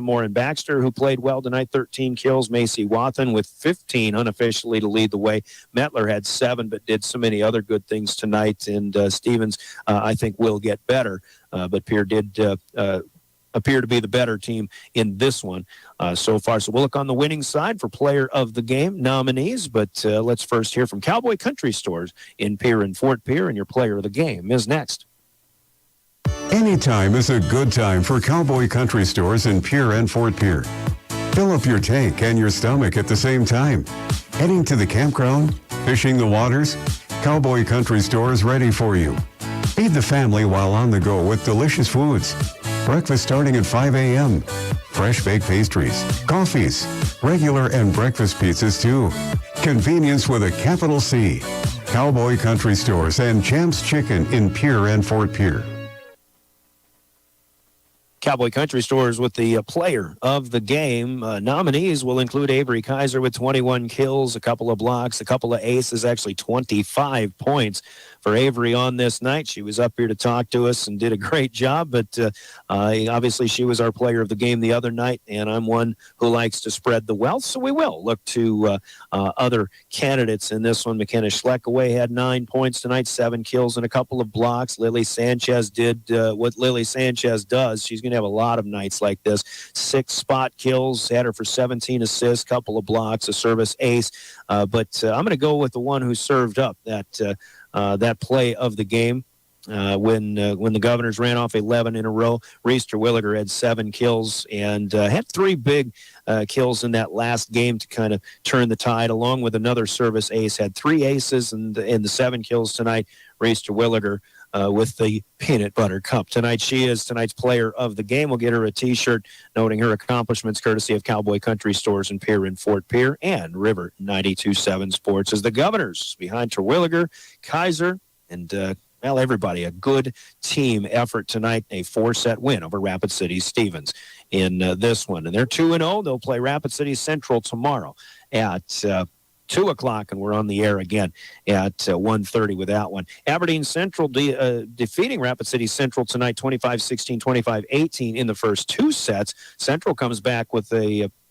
Moore and Baxter, who played well tonight, 13 kills. Macy Wathen with 15 unofficially to lead the way. Mettler had 7, but did so many other good things tonight. And Stevens, I think, will get better. But Pierre did appear to be the better team in this one so far. So we'll look on the winning side for player of the game nominees, but let's first hear from Cowboy Country Stores in Pierre and Fort Pierre, and your player of the game is next. Anytime is a good time for Cowboy Country Stores in Pierre and Fort Pierre. Fill up your tank and your stomach at the same time. Heading to the campground, fishing the waters, Cowboy Country Store is ready for you. Feed the family while on the go with delicious foods. Breakfast starting at 5 a.m. Fresh baked pastries, coffees, regular and breakfast pizzas too. Convenience with a capital C. Cowboy Country Stores and Champ's Chicken in Pierre and Fort Pierre. Cowboy Country Stores with the player of the game. Nominees will include Avery Kaiser with 21 kills, a couple of blocks, a couple of aces, actually 25 points for Avery on this night. She was up here to talk to us and did a great job, but obviously she was our player of the game the other night, and I'm one who likes to spread the wealth, so we will look to other candidates in this one. McKenna Schleckaway had 9 points tonight, 7 kills and a couple of blocks. Lily Sanchez did what Lily Sanchez does. She's going to to have a lot of nights like this. 6 spot kills, had her for 17 assists, couple of blocks, a service ace. But I'm going to go with the one who served up that play of the game. When the Governors ran off 11 in a row, Reese Terwilliger had 7 kills and had 3 big kills in that last game to kind of turn the tide, along with another service ace. Had 3 aces and the 7 kills tonight. Reese Terwilliger with the Peanut Butter Cup. Tonight, she is tonight's player of the game. We'll get her a T-shirt noting her accomplishments, courtesy of Cowboy Country Stores in Pierre and Fort Pierre and River 92.7 Sports. As the Governors behind Terwilliger, Kaiser, and everybody, a good team effort tonight. A 4-set win over Rapid City Stevens in this one. And they're 2-0. They'll play Rapid City Central tomorrow at 2 o'clock, and we're on the air again at 1:30 with that one. Aberdeen Central defeating Rapid City Central tonight, 25-16, 25-18 in the first 2 sets. Central comes back with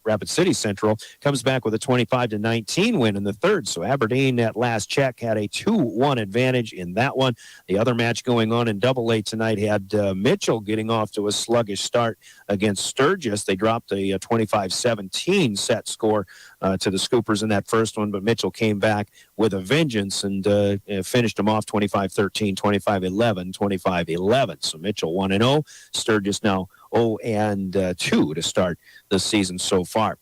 Rapid City Central comes back with a 25-19 win in the third. So Aberdeen at last check had a 2-1 advantage in that one. The other match going on in AA tonight had Mitchell getting off to a sluggish start against Sturgis. They dropped a 25-17 set score to the Scoopers in that first one, but Mitchell came back with a vengeance and finished them off 25-13, 25-11, 25-11. So Mitchell 1-0. Sturgis now 0-2 to start the season so far.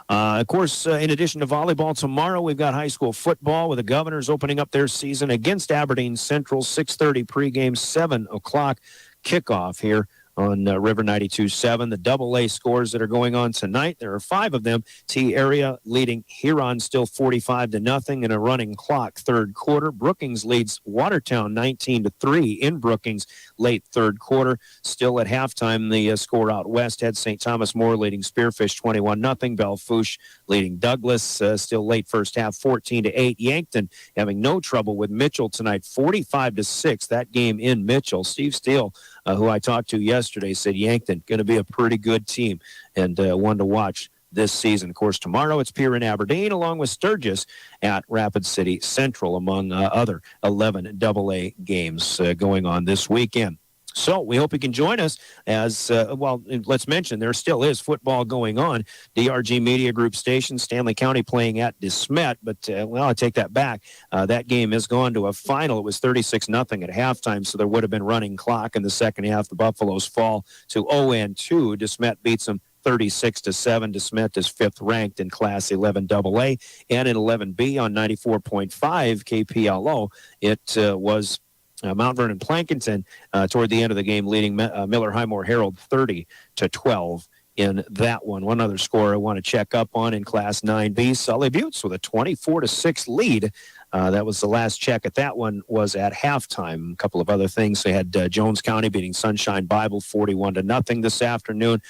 Of course, in addition to volleyball, tomorrow we've got high school football with the Governors opening up their season against Aberdeen Central, 6:30 pregame, 7 o'clock kickoff here on River 92.7. The AA scores that are going on tonight, there are 5 of them. T area leading Huron still 45-0 in a running clock third quarter. Brookings leads Watertown 19-3 in Brookings late third quarter. Still at halftime, the score out west had St. Thomas More leading Spearfish 21-0. Belfouche leading Douglas still late first half 14-8. Yankton having no trouble with Mitchell tonight 45-6. That game in Mitchell. Steve Steele, who I talked to yesterday, said Yankton going to be a pretty good team and one to watch this season. Of course, tomorrow it's Pierre and Aberdeen along with Sturgis at Rapid City Central, among other 11 AA games going on this weekend. So we hope you can join us as, let's mention there still is football going on. DRG Media Group station, Stanley County playing at DeSmet, but, I take that back. That game has gone to a final. It was 36-0 at halftime, so there would have been running clock in the second half. The Buffaloes fall to 0-2. DeSmet beats them 36-7. DeSmet is 5th ranked in Class 11 AA, and in 11B on 94.5 KPLO, it was Mount Vernon Plankinton toward the end of the game leading Miller Highmore Herald 30-12 in that one. One other score I want to check up on in Class 9B, Sully Buttes with a 24-6 lead. That was the last check at that one was at halftime. A couple of other things. They had Jones County beating Sunshine Bible 41-0 this afternoon.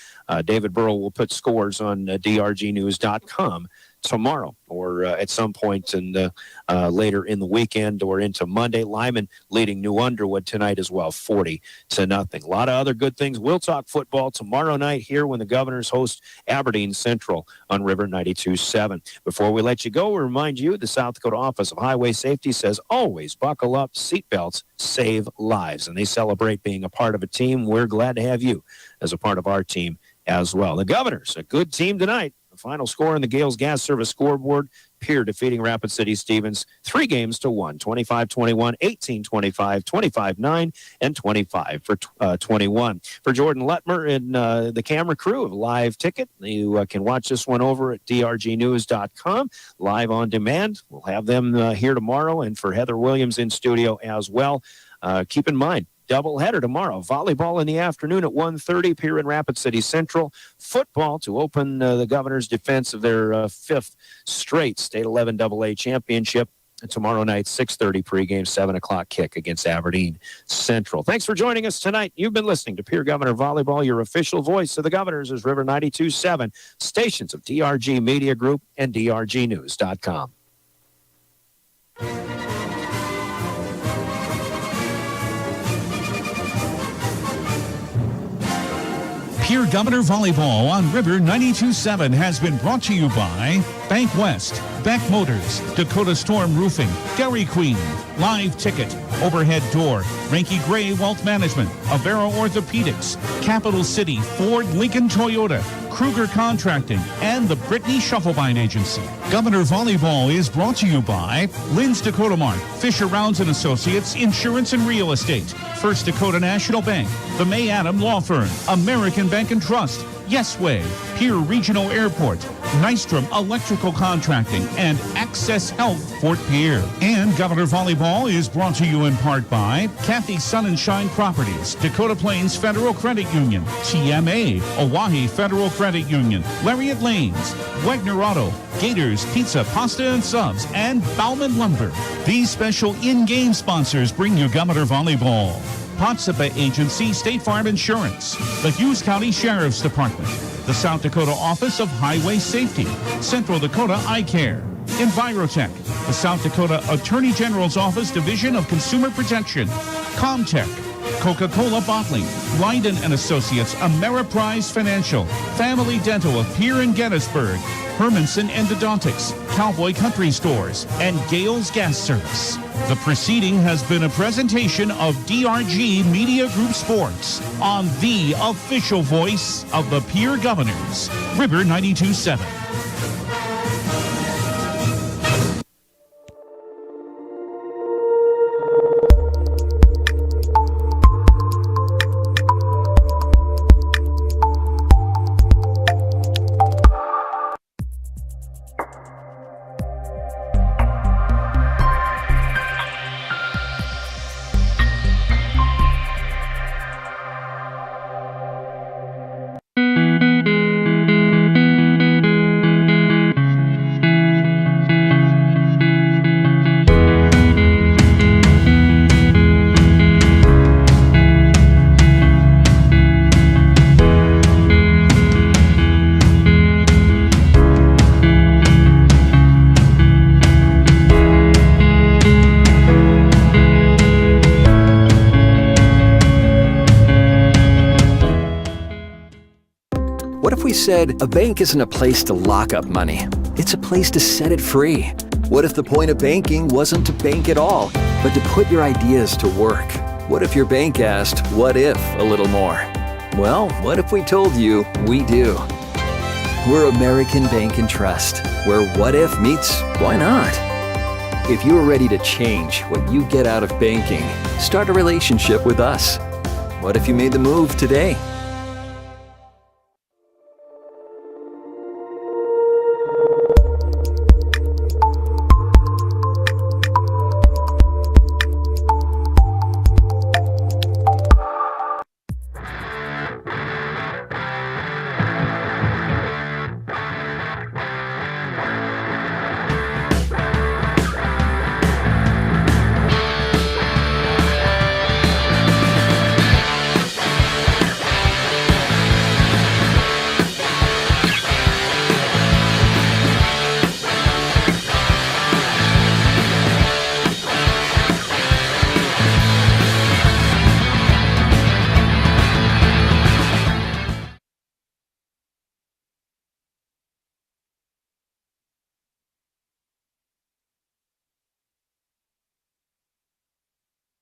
David Burrow will put scores on drgnews.com tomorrow or at some point later in the weekend or into Monday. Lyman leading New Underwood tonight as well, 40-0. A lot of other good things. We'll talk football tomorrow night here when the Governors host Aberdeen Central on River 92.7. Before we let you go, we remind you the South Dakota Office of Highway Safety says always buckle up, seatbelts save lives, and they celebrate being a part of a team. We're glad to have you as a part of our team as well. The Governors, a good team tonight. The final score on the Gales Gas Service scoreboard, Pierre defeating Rapid City Stevens 3-1, 25-21, 18-25, 25-9, and 25-21. For Jordan Lutmer and the camera crew of Live Ticket, you can watch this one over at drgnews.com, live on demand. We'll have them here tomorrow, and for Heather Williams in studio as well. Keep in mind, doubleheader tomorrow. Volleyball in the afternoon at 1:30, Pierre and Rapid City Central. Football to open the Governors' defense of their 5th straight State 11 AA championship. And tomorrow night, 6:30 pregame, 7 o'clock kick against Aberdeen Central. Thanks for joining us tonight. You've been listening to Pierre Governor Volleyball. Your official voice of the Governors is River 92.7, stations of DRG Media Group and drgnews.com. Pierre Governor Volleyball on River 92.7 has been brought to you by Bank West, Beck Motors, Dakota Storm Roofing, Dairy Queen, Live Ticket, Overhead Door, Ranky Gray Wealth Management, Avera Orthopedics, Capital City, Ford, Lincoln Toyota, Kruger Contracting, and the Brittany Shufflebind Agency. Governor Volleyball is brought to you by Lynn's Dakota Mart, Fisher Rounds & Associates, Insurance and Real Estate, First Dakota National Bank, the May Adam Law Firm, American Bank and Trust, Yes Way, Pierre Regional Airport, Nystrom Electrical Contracting, and Access Health Fort Pierre. And Governor Volleyball is brought to you in part by Kathy Sun and Shine Properties, Dakota Plains Federal Credit Union, TMA, Oahe Federal Credit Union, Lariat Lanes, Wagner Auto, Gators Pizza, Pasta and Subs, and Bauman Lumber. These special in-game sponsors bring you Governor Volleyball. Potsdam Agency, State Farm Insurance, the Hughes County Sheriff's Department, the South Dakota Office of Highway Safety, Central Dakota Eye Care, Envirotech, the South Dakota Attorney General's Office Division of Consumer Protection, Comtech, Coca-Cola Bottling, Leiden & Associates, Ameriprise Financial, Family Dental of Pierre and Gettysburg, Hermanson Endodontics, Cowboy Country Stores, and Gales Gas Service. The proceeding has been a presentation of DRG Media Group Sports on the official voice of the Pierre Governors, River 92.7. What if we said a bank isn't a place to lock up money? It's a place to set it free. What if the point of banking wasn't to bank at all, but to put your ideas to work? What if your bank asked, what if, a little more? Well, what if we told you we do? We're American Bank and Trust, where what if meets why not? If you're ready to change what you get out of banking, start a relationship with us. What if you made the move today?